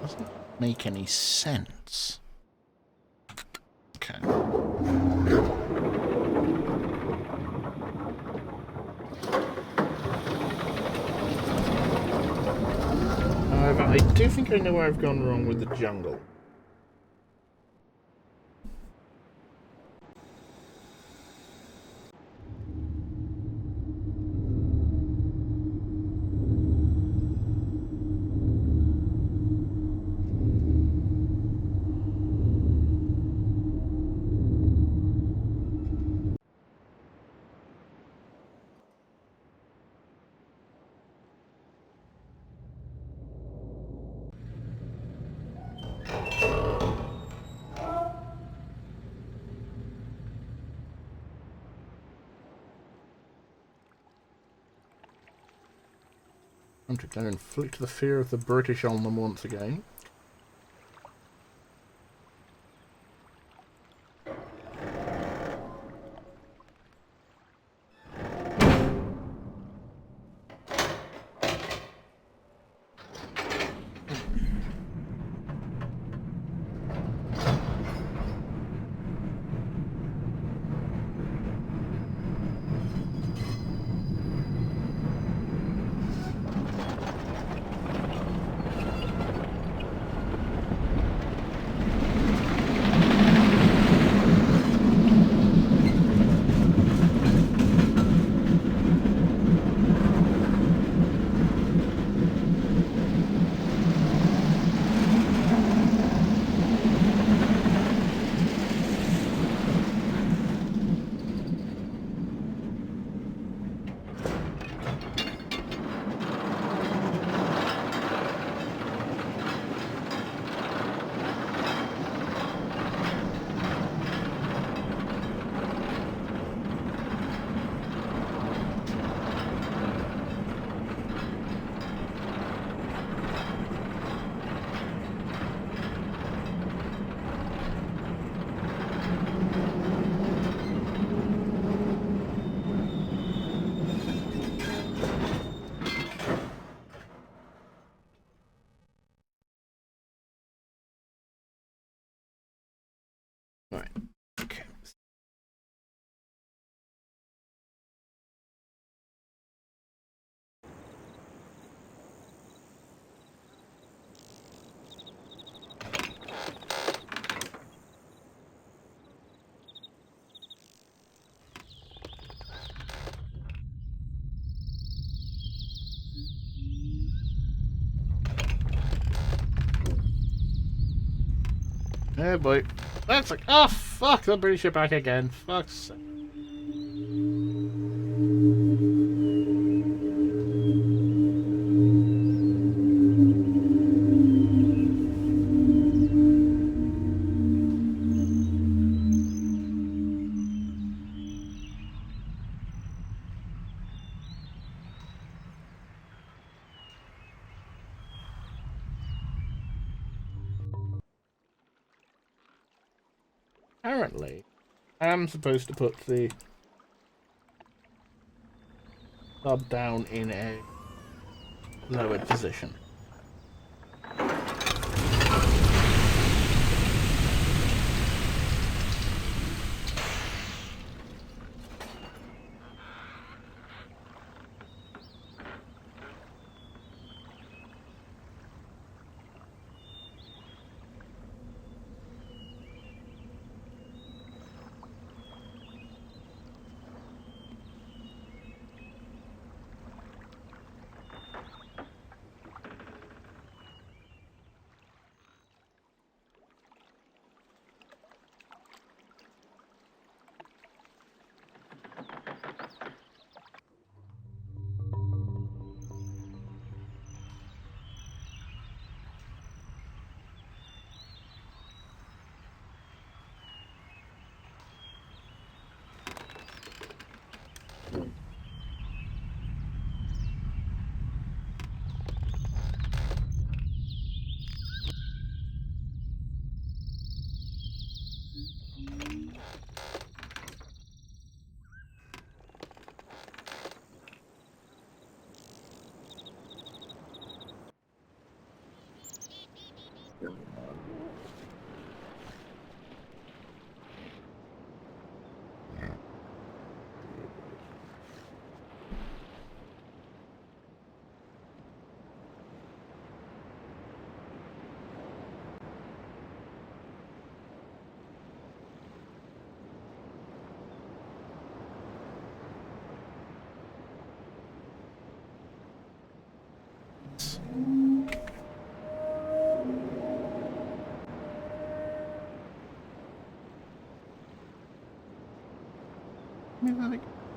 Doesn't make any sense. Okay. However, I do think I know where I've gone wrong with the jungle. I'm going to inflict the fear of the British on them once again. Right. Okay. Oh boy. That's like, oh fuck, the British are back again. Fuck's sake. Apparently, I'm supposed to put the sub down in a lowered position.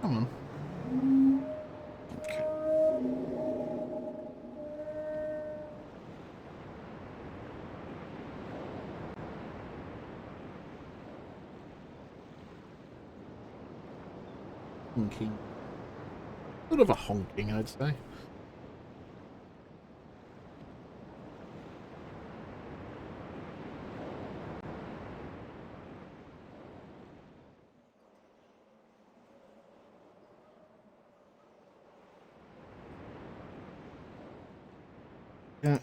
Come on. Okay. Honking. Sort of a honking, I'd say. Yeah.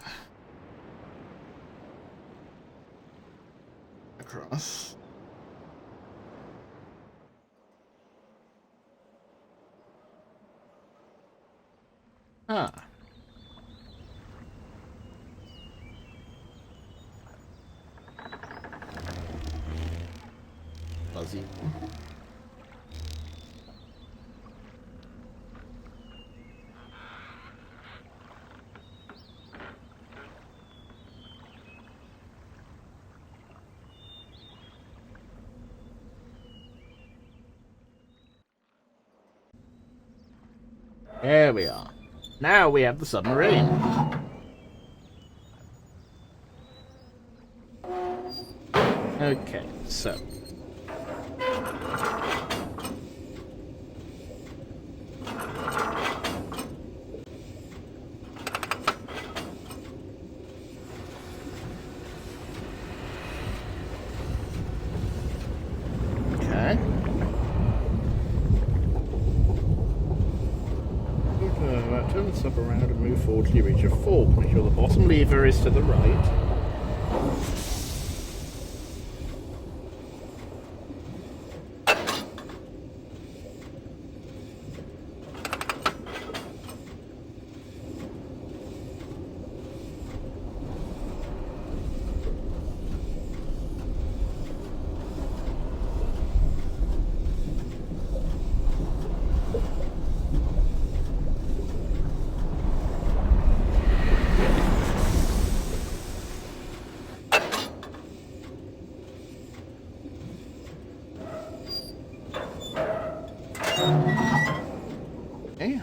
Across. Ah. Fuzzy. There we are. Now we have the submarine. Okay, so. Okay. Turn this up around and move forward till you reach a fork. Make sure the bottom lever is to the right. Okay.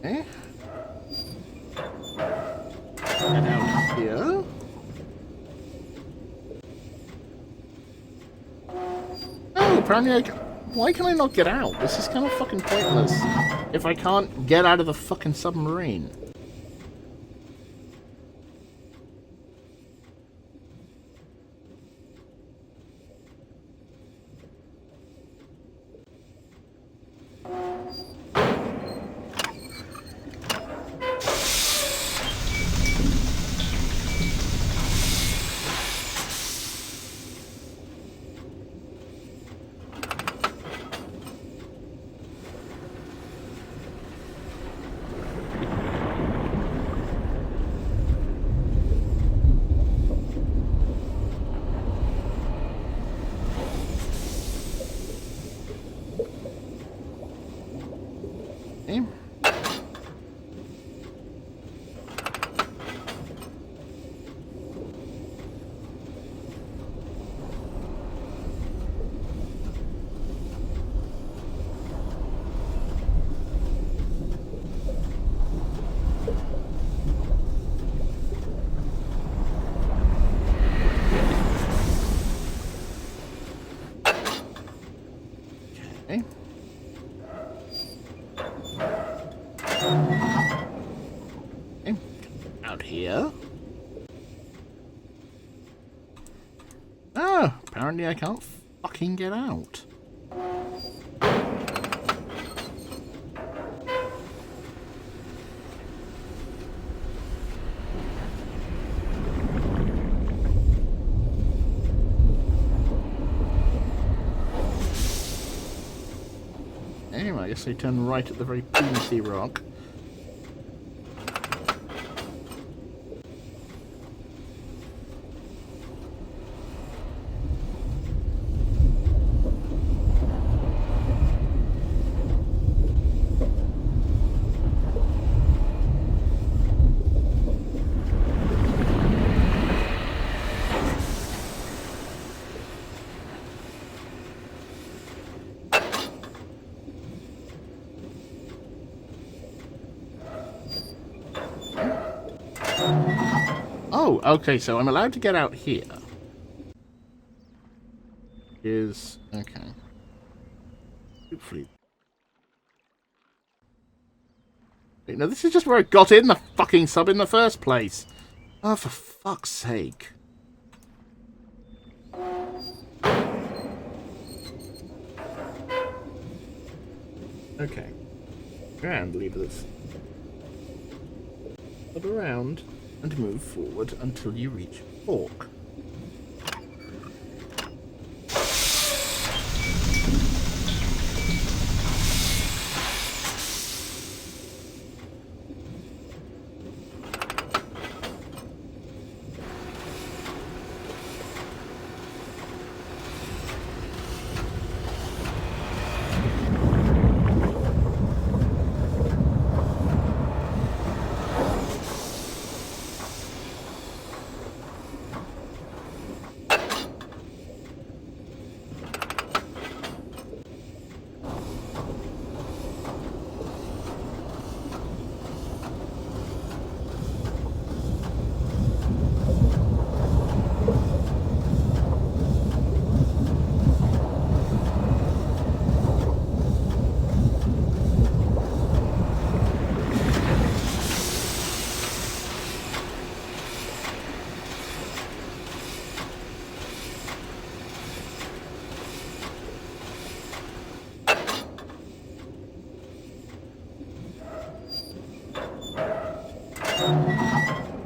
Okay. And out here. Oh, apparently why can I not get out? This is kind of fucking pointless if I can't get out of the fucking submarine. here. Oh, apparently I can't fucking get out. Anyway, I guess they turn right at the very pointy rock. Oh, okay, so I'm allowed to get out here. Okay. Hopefully. Wait, no, this is just where I got in the fucking sub in the first place. Oh, for fuck's sake. Okay. Ground levers. Up around and move forward until you reach fork.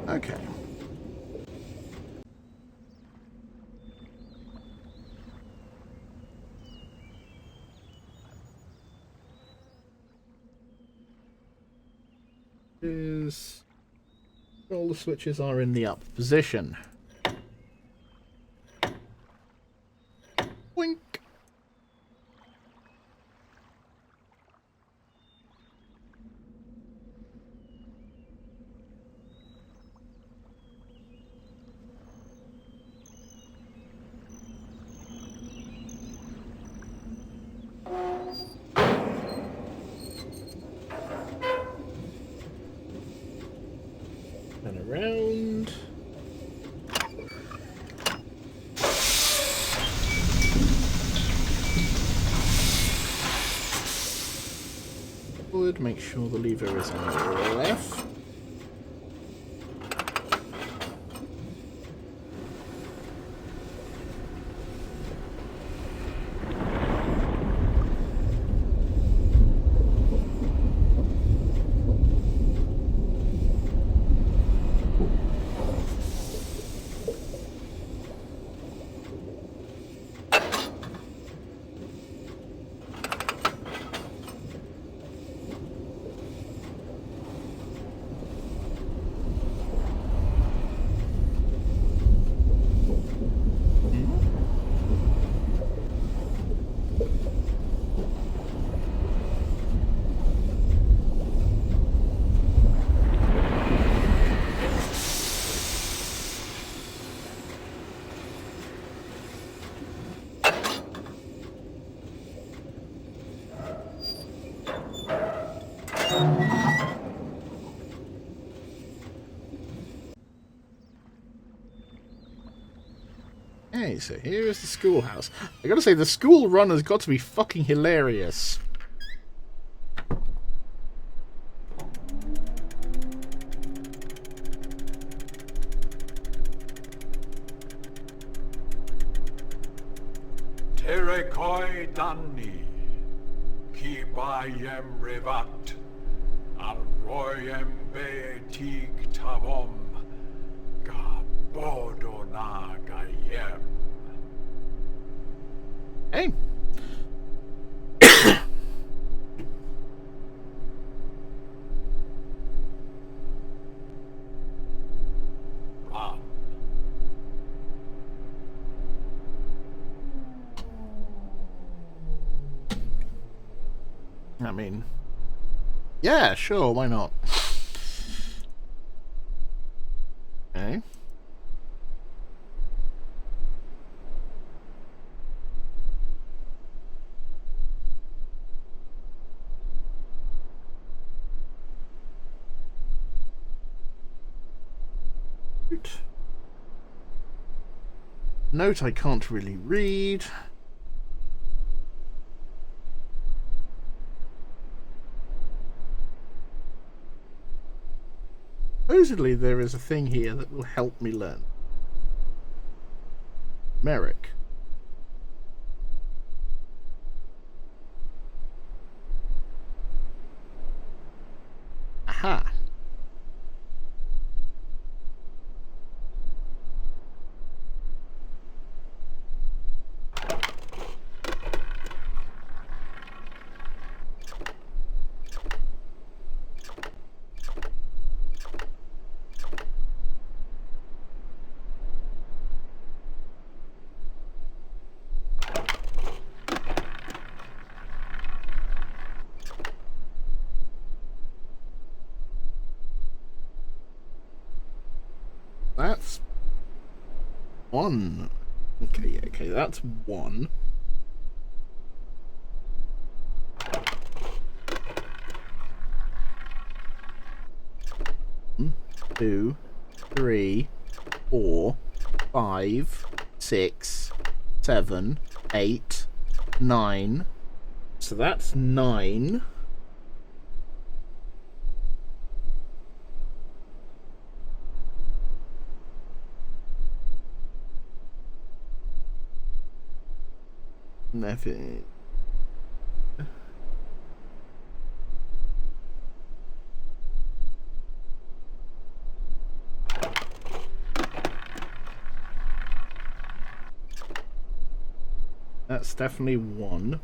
Okay. All the switches are in the up position. Wink. And around. Forward, make sure the lever is on the left. Okay, so here is the schoolhouse. I gotta say, the school run has got to be fucking hilarious. Erekoi danni, ki bayem revat, al royem beetig tavom, ga bodona gayem. Hey. Ram. I mean, yeah, sure, why not? Okay. Note I can't really read. Supposedly there is a thing here that will help me learn. Merrick. Aha. That's one. Okay, okay, that's one. One, 2, 3, 4, 5, 6, 7, 8, 9. So that's 9. Never. That's definitely 1.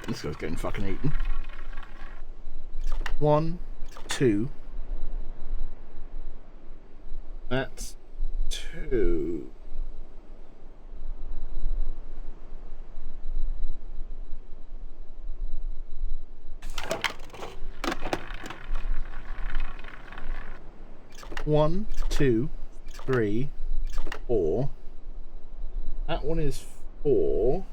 This guy's getting fucking eaten. 1, 2. That's 2. One, 2, 3, 4. That one is 4.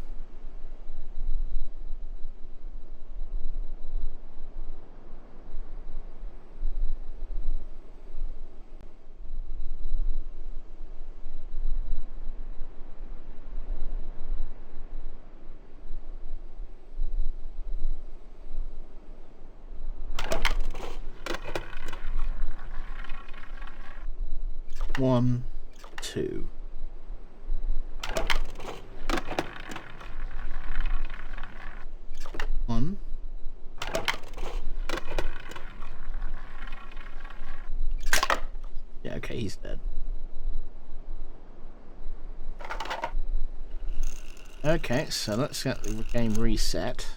One, 2. One. Yeah, okay, he's dead. Okay, so let's get the game reset.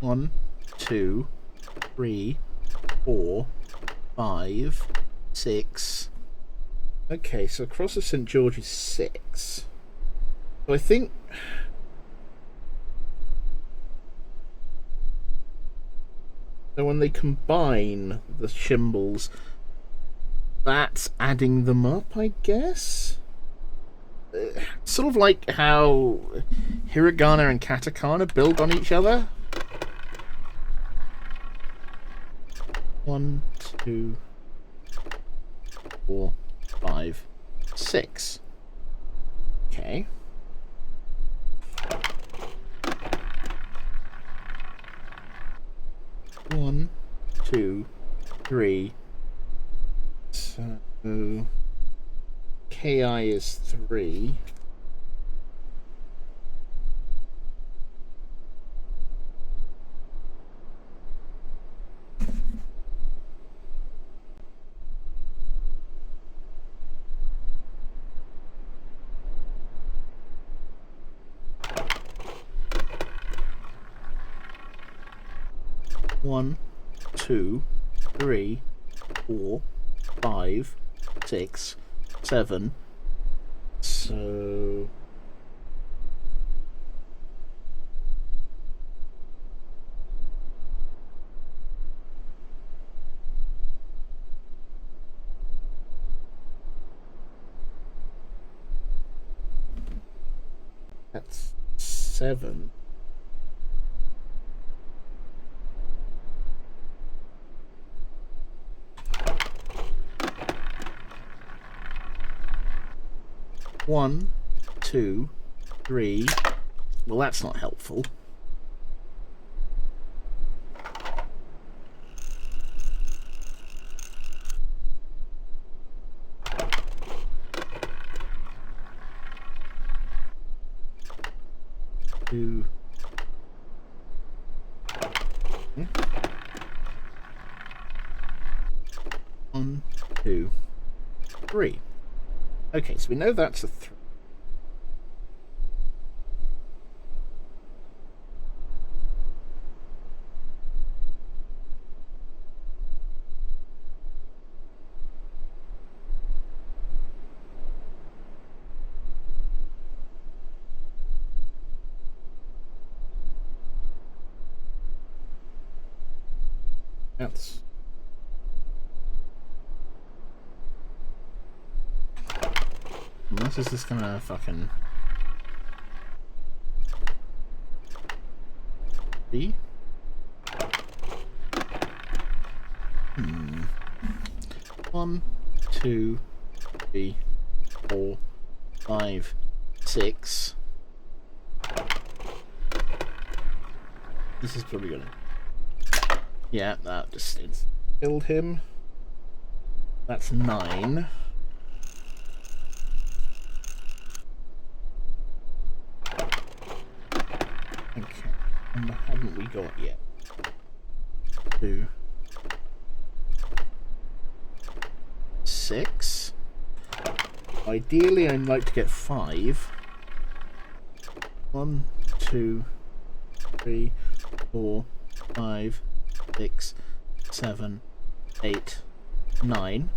One, 2, 3, 4, 5, 6. Okay, so Cross of St. George is 6. So I think... So when they combine the symbols, that's adding them up, I guess? Sort of like how hiragana and katakana build on each other. 1, 2, 4, 5, 6. Okay. One, 2, 3, KI is 3. One, 2, 3, 4, 5, 6, 7. So that's 7. One, 2, 3. Well, that's not helpful. Two. One, 2, 3. Okay, so we know that's a 3. That's unless this is gonna fucking be. 1, 2, 3, 4, 5, 6. This is probably gonna. Yeah, that just killed him. That's 9. Okay, and what haven't we got yet? 2, 6. Ideally, I'd like to get 5. 1, 2, 3, 4, 5, 6, 7, 8, 9.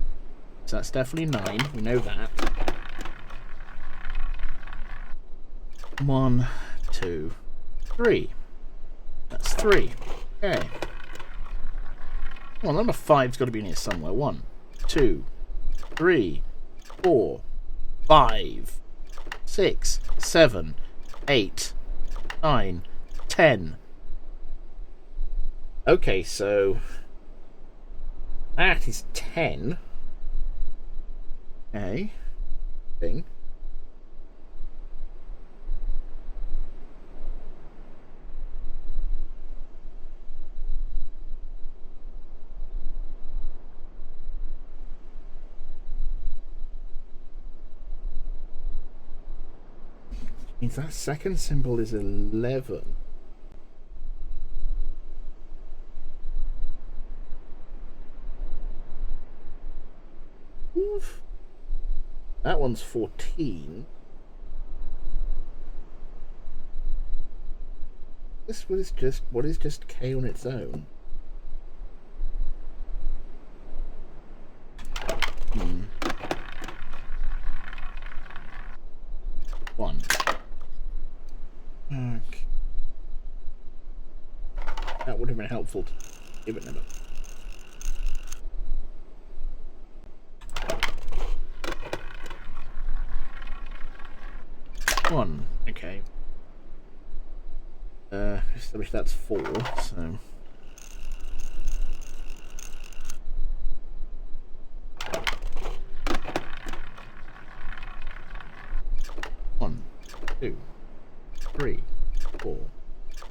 So that's definitely 9. We know that. 1, 2, 3. That's 3. Okay. Well, number 5's got to be in here somewhere. 1, 2, 3, 4, 5, 6, 7, 8, 9, 10. Okay, so that is 10. Okay. Thing. Means that second symbol is 11. Oof. That one's 14. This was just what is just K on its own? 1. Okay. That would have been helpful to give it a number. One. Okay. Establish that's 4, so. One, 2, 3, 4,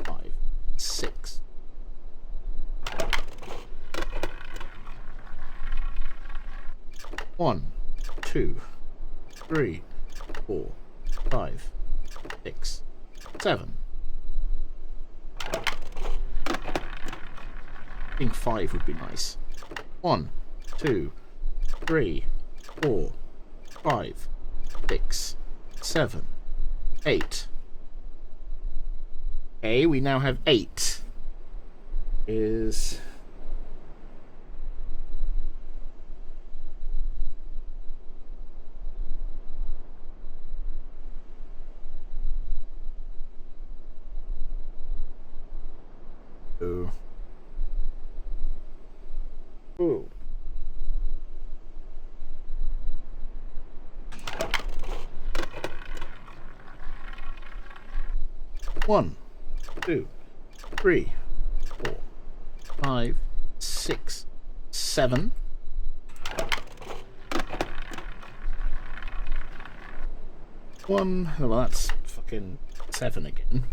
5, 6. One, 2, 3, 4, 5, 6, 7. I think 5 would be nice. 1, 2, 3, 4, 5, 6, 7, 8. Okay, we now have 8. Is... Oh. Ooh. One, 2, 3, 4, 5, 6, 7. One. Oh, well, that's fucking 7 again.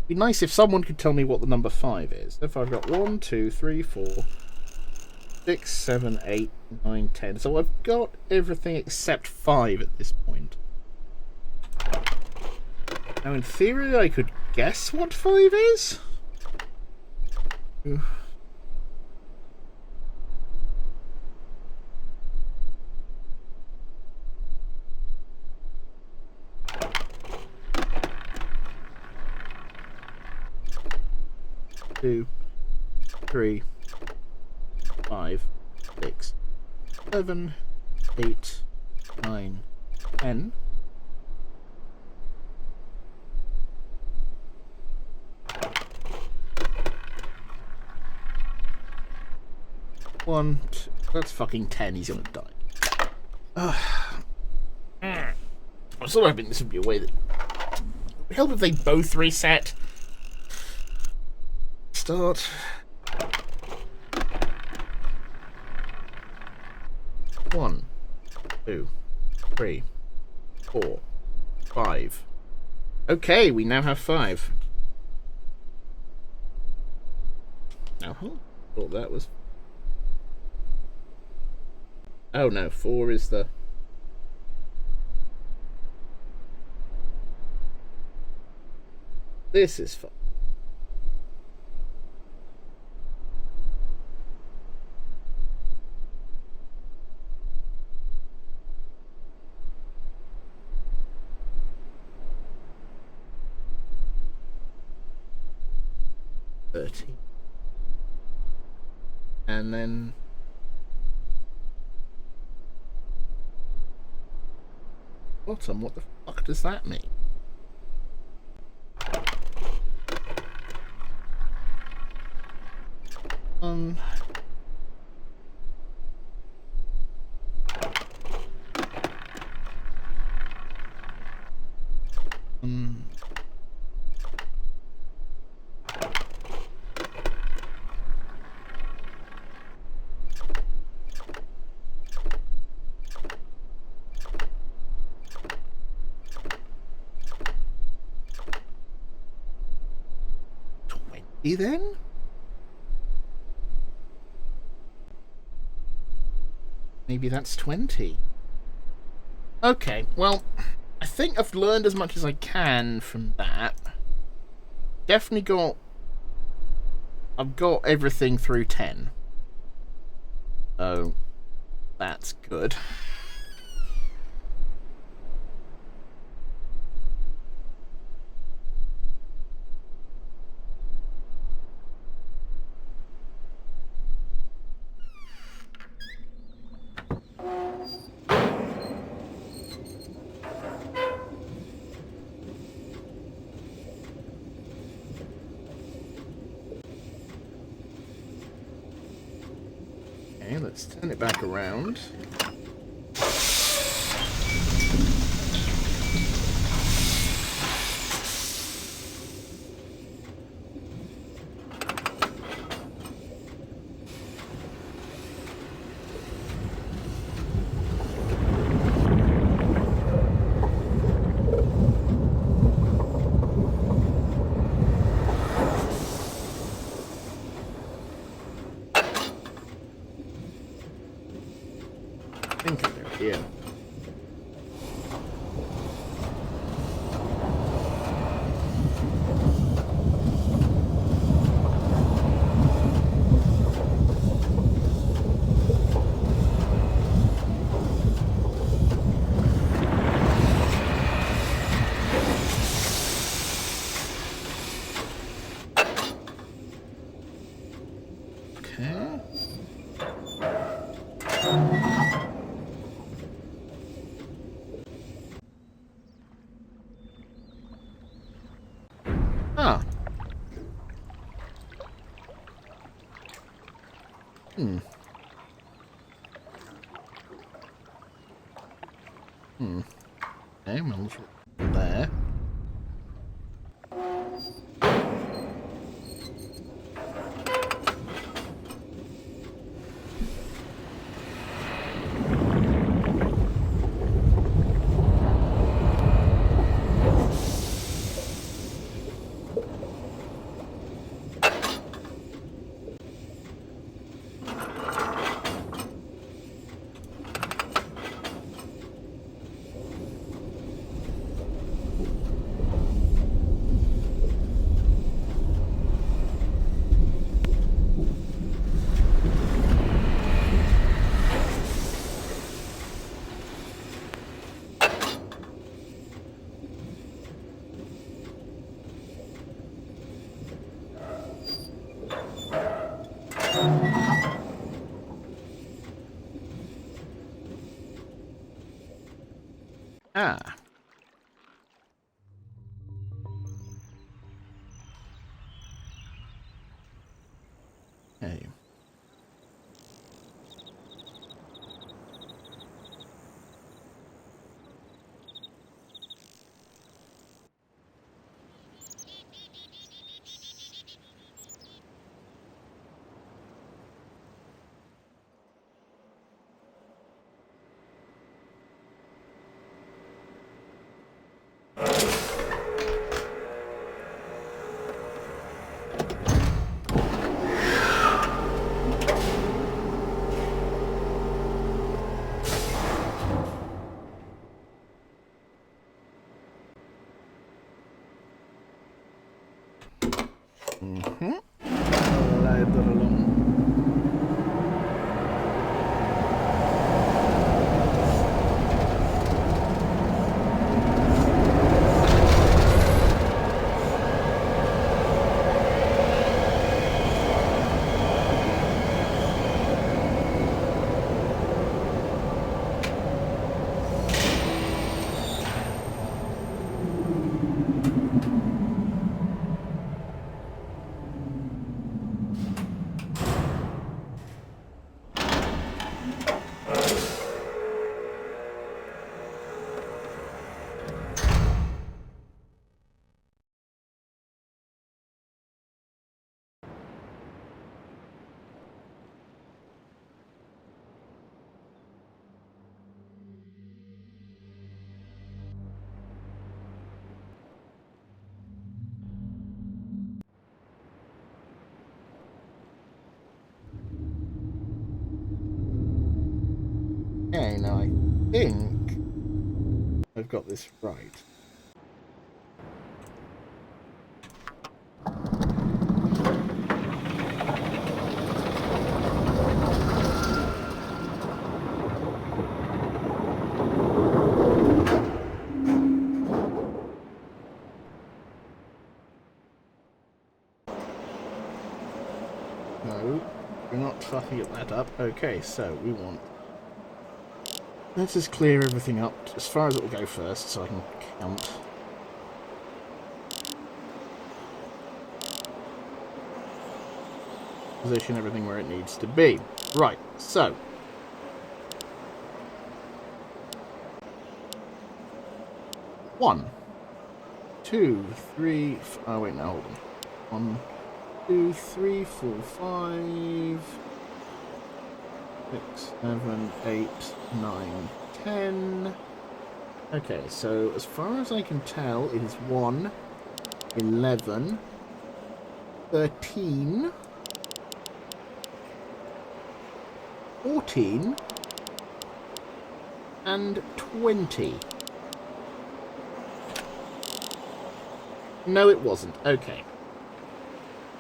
It'd be nice if someone could tell me what the number 5 is. If I've got 1, 2, 3, 4, 6, 7, 8, 9, 10. So I've got everything except 5 at this point. Now, in theory, I could guess what 5 is. Two, 3, 5, 6, 7, 8, 9, 10. One, two, that's fucking 10. He's gonna die. I'm sort of hoping this would be a way that it would help if they both reset. Start. One, 2, 3, 4, 5. Okay, we now have 5. Now, thought that was. Oh no, 4 is the. This is fun. And then bottom, what the fuck does that mean? Um then? Maybe that's 20. Okay, well, I think I've learned as much as I can from that. Definitely got... I've got everything through 10. So, that's good. Okay, let's turn it back around. Okay, well, there. Ah. Okay. Slide that along. Okay, now I think I've got this right. No, we're not fucking that up. Okay, so we want... Let's just clear everything up as far as it will go first, so I can count. Position everything where it needs to be. Right, so... One, two, three... Oh, wait, no, hold on. 1, 2, 3, 4, 5... 6, 7, 8, 9, 10. Okay, so as far as I can tell, it is 1, 11, 13, 14, and 20. No, it wasn't. Okay.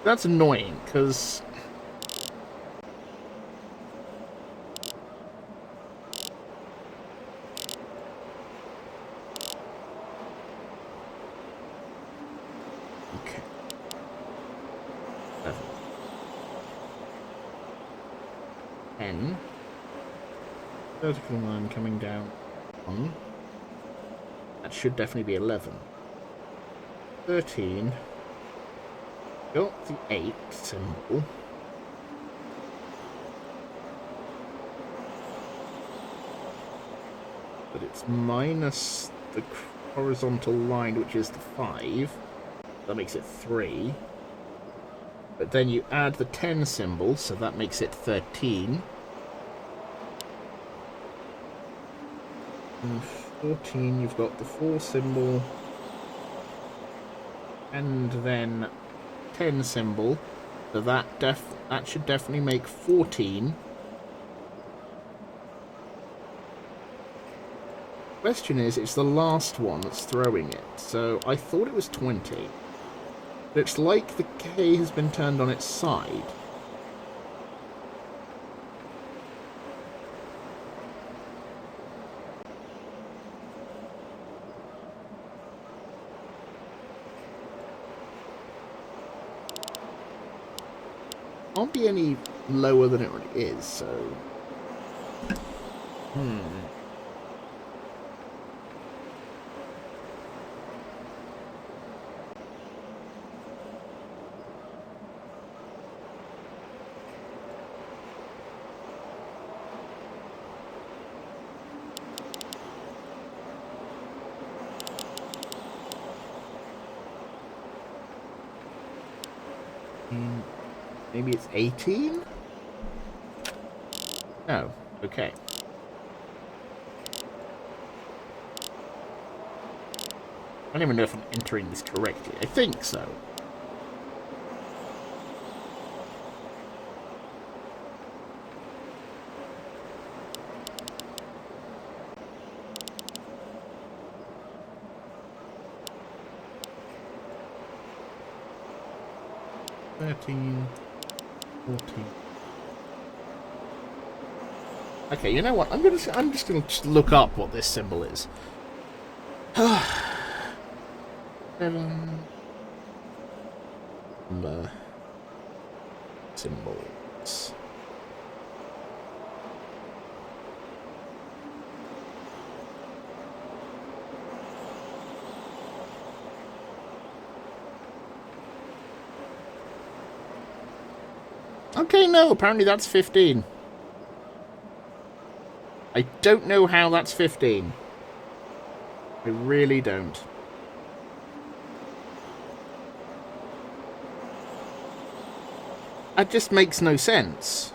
That's annoying, because... Okay. 7. 10. Vertical line coming down. 1. That should definitely be 11. 13. Got the 8 symbol. but it's minus the horizontal line, which is the 5. That makes it 3. But then you add the 10 symbol, so that makes it 13. And 14, you've got the 4 symbol. And then 10 symbol. So that should definitely make 14. Question is, it's the last one that's throwing it. So I thought it was 20. But it's like the K has been turned on its side. Can't be any lower than it already is, so... Maybe it's 18? Oh, okay. I don't even know if I'm entering this correctly. I think so. $13, $14. Okay, you know what? I'm just gonna look up what this symbol is. 7 number symbols. Okay, no, apparently that's 15. I don't know how that's 15. I really don't. That just makes no sense.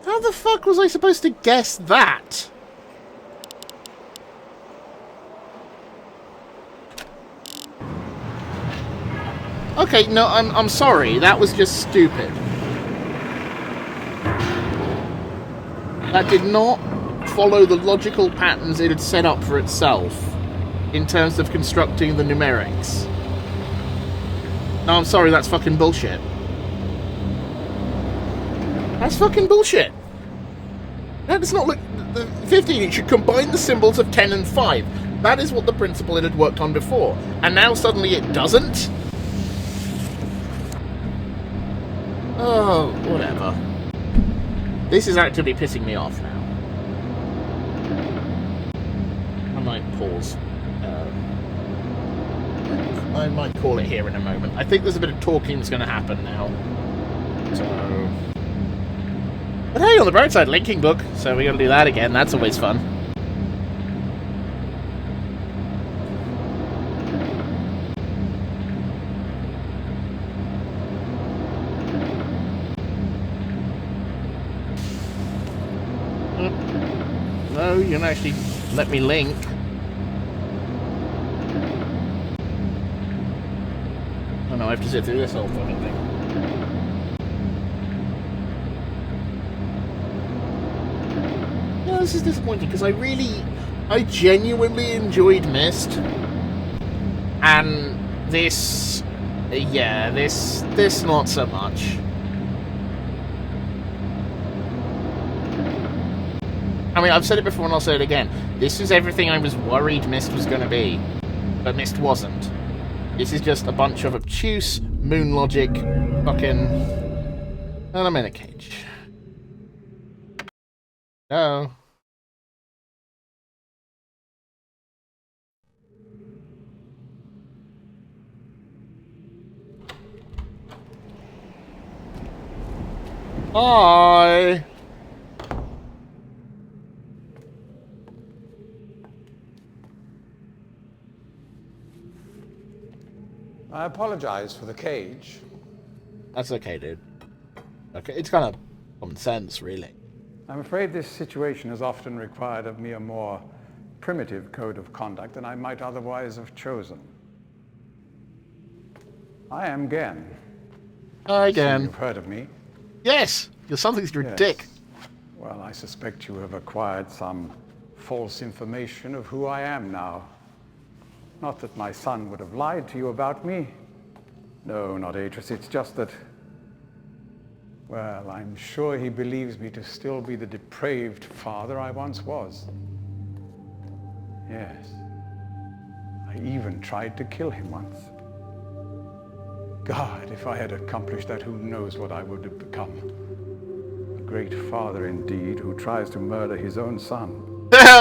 How the fuck was I supposed to guess that? Okay, no, I'm sorry. That was just stupid. That did not follow the logical patterns it had set up for itself in terms of constructing the numerics. No, I'm sorry, that's fucking bullshit. That's fucking bullshit. That does not look... The 15, it should combine the symbols of 10 and 5. That is what the principle it had worked on before. And now suddenly it doesn't? Oh, whatever. This is actively pissing me off now. I might pause. I might call it here in a moment. I think there's a bit of talking that's going to happen now. So... But hey, on the bright side, linking book. So we're going to do that again. That's always fun. No, you can actually let me link. Oh no, I have to sit through this whole fucking thing. No, this is disappointing because I genuinely enjoyed Myst. And this, yeah, this not so much. I mean, I've said it before and I'll say it again. This is everything I was worried Myst was going to be. But Myst wasn't. This is just a bunch of obtuse, moon logic, fucking... And I'm in a cage. No. Hi. I apologize for the cage. That's okay, dude. Okay, it's kind of common sense, really. I'm afraid this situation has often required of me a more primitive code of conduct than I might otherwise have chosen. I am Gen. Hi I again. see you've heard of me. Yes, you're something's your Yes. dick. Well, I suspect you have acquired some false information of who I am now. Not that my son would have lied to you about me. No, not Atris. It's just that, well, I'm sure he believes me to still be the depraved father I once was. Yes. I even tried to kill him once. God, if I had accomplished that, who knows what I would have become. A great father indeed, who tries to murder his own son.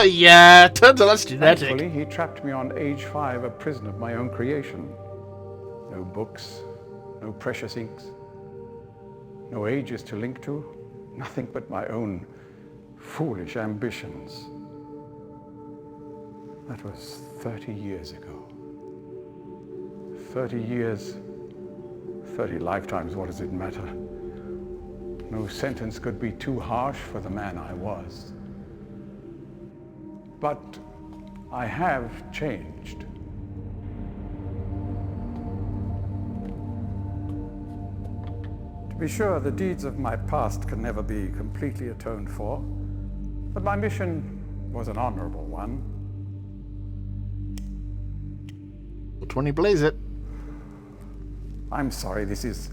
Yeah, turns out that's genetic. Thankfully, he trapped me on age 5, a prison of my own creation. No books, no precious inks, no ages to link to, nothing but my own foolish ambitions. That was 30 years ago. 30 years, 30 lifetimes, what does it matter? No sentence could be too harsh for the man I was. But I have changed. To be sure, the deeds of my past can never be completely atoned for, but my mission was an honorable one. Which one you blaze it? I'm sorry, this is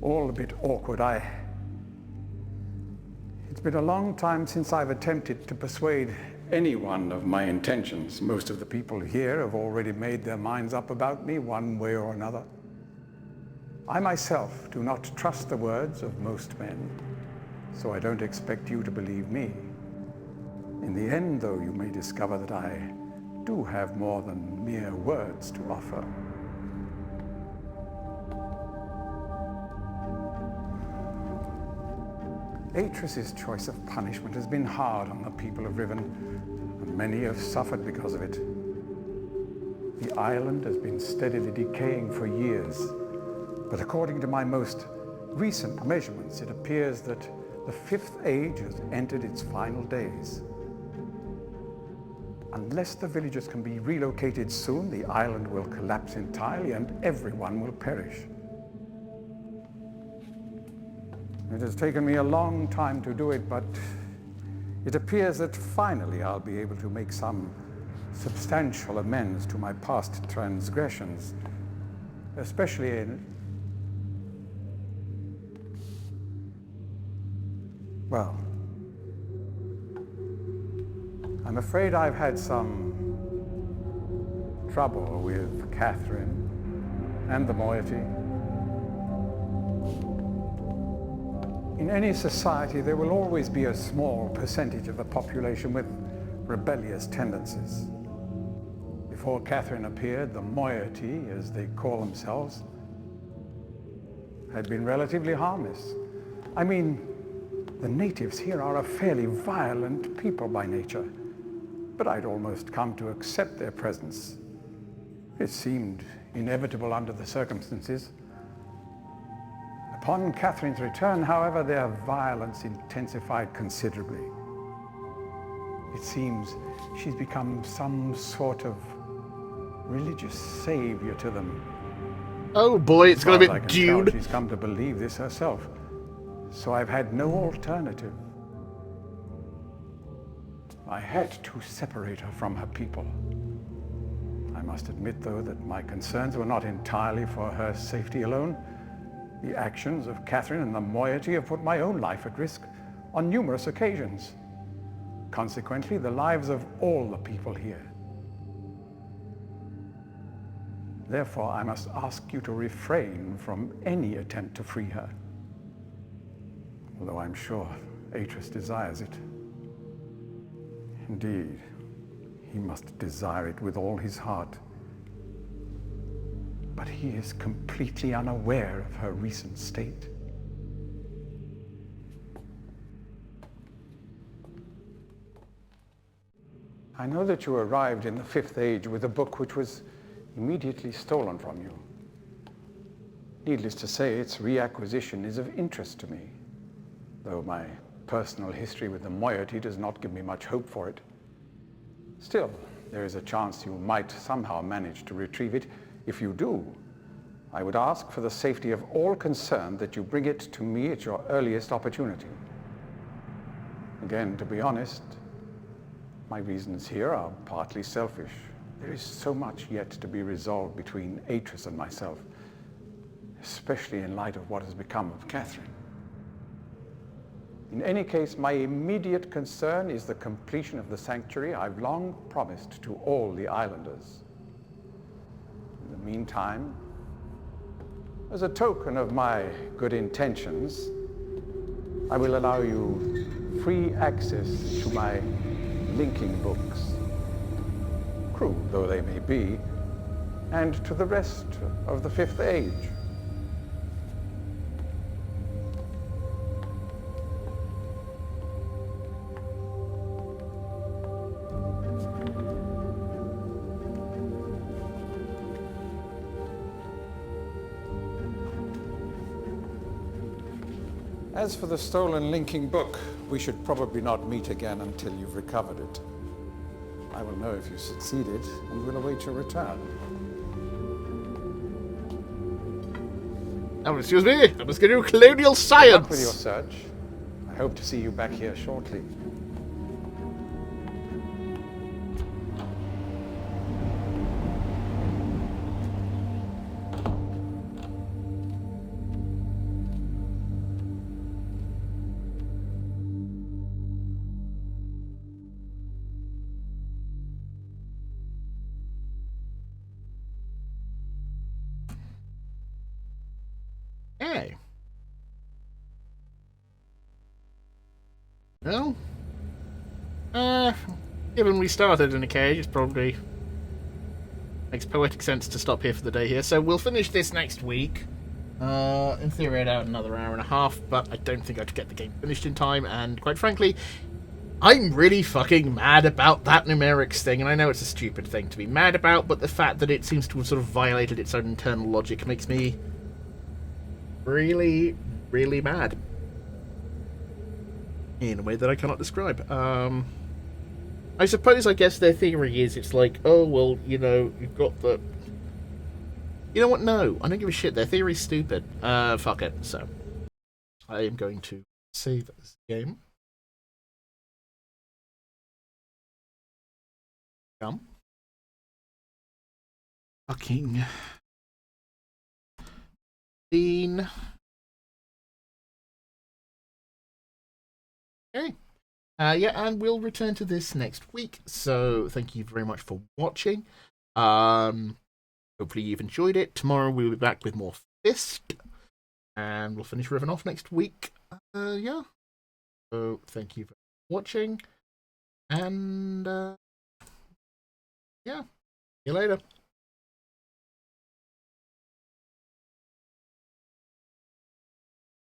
all a bit awkward. It's been a long time since I've attempted to persuade anyone of my intentions. Most of the people here have already made their minds up about me one way or another. I myself do not trust the words of most men, so I don't expect you to believe me. In the end, though, you may discover that I do have more than mere words to offer. Atris's choice of punishment has been hard on the people of Riven, and many have suffered because of it. The island has been steadily decaying for years, but according to my most recent measurements, it appears that the 5th age has entered its final days. Unless the villagers can be relocated soon, the island will collapse entirely and everyone will perish. It has taken me a long time to do it, but it appears that finally I'll be able to make some substantial amends to my past transgressions, especially in, well, I'm afraid I've had some trouble with Catherine and the moiety. In any society, there will always be a small percentage of the population with rebellious tendencies. Before Catherine appeared, the moiety, as they call themselves, had been relatively harmless. I mean, the natives here are a fairly violent people by nature, but I'd almost come to accept their presence. It seemed inevitable under the circumstances. Upon Catherine's return, however, their violence intensified considerably. It seems she's become some sort of religious savior to them. Oh boy, it's gonna be Dune. She's come to believe this herself, so I've had no alternative. I had to separate her from her people. I must admit, though, that my concerns were not entirely for her safety alone. The actions of Catherine and the moiety have put my own life at risk on numerous occasions. Consequently, the lives of all the people here. Therefore, I must ask you to refrain from any attempt to free her, although I'm sure Atris desires it. Indeed, he must desire it with all his heart. But he is completely unaware of her recent state. I know that you arrived in the Fifth Age with a book which was immediately stolen from you. Needless to say, its reacquisition is of interest to me, though my personal history with the moiety does not give me much hope for it. Still, there is a chance you might somehow manage to retrieve it. If you do, I would ask for the safety of all concerned that you bring it to me at your earliest opportunity. Again, to be honest, my reasons here are partly selfish. There is so much yet to be resolved between Atris and myself, especially in light of what has become of Catherine. In any case, my immediate concern is the completion of the sanctuary I've long promised to all the islanders. In the meantime, as a token of my good intentions, I will allow you free access to my linking books, crude though they may be, and to the rest of the Fifth Age. As for the stolen linking book, we should probably not meet again until you've recovered it. I will know if you succeeded, and will await your return. Oh, excuse me, I must go do colonial science! Good luck with your search. I hope to see you back here shortly. Hey. Well, given we started in a cage, it's probably makes poetic sense to stop here for the day here. So we'll finish this next week. In theory, I'd out another hour and a half, but I don't think I'd get the game finished in time. And quite frankly, I'm really fucking mad about that numerics thing. And I know it's a stupid thing to be mad about, but the fact that it seems to have sort of violated its own internal logic makes me really, really mad. In a way that I cannot describe. I suppose, I guess their theory is, it's like, oh, well, you know, you've got the... You know what? No, I don't give a shit. Their theory's stupid. Fuck it. So, I am going to save this game. Come. Fucking... Dean. Okay. Yeah, and we'll return to this next week. So thank you very much for watching. Hopefully you've enjoyed it. Tomorrow we'll be back with more Fist. And we'll finish Riven off next week. Yeah. So thank you for watching. And yeah. See you later.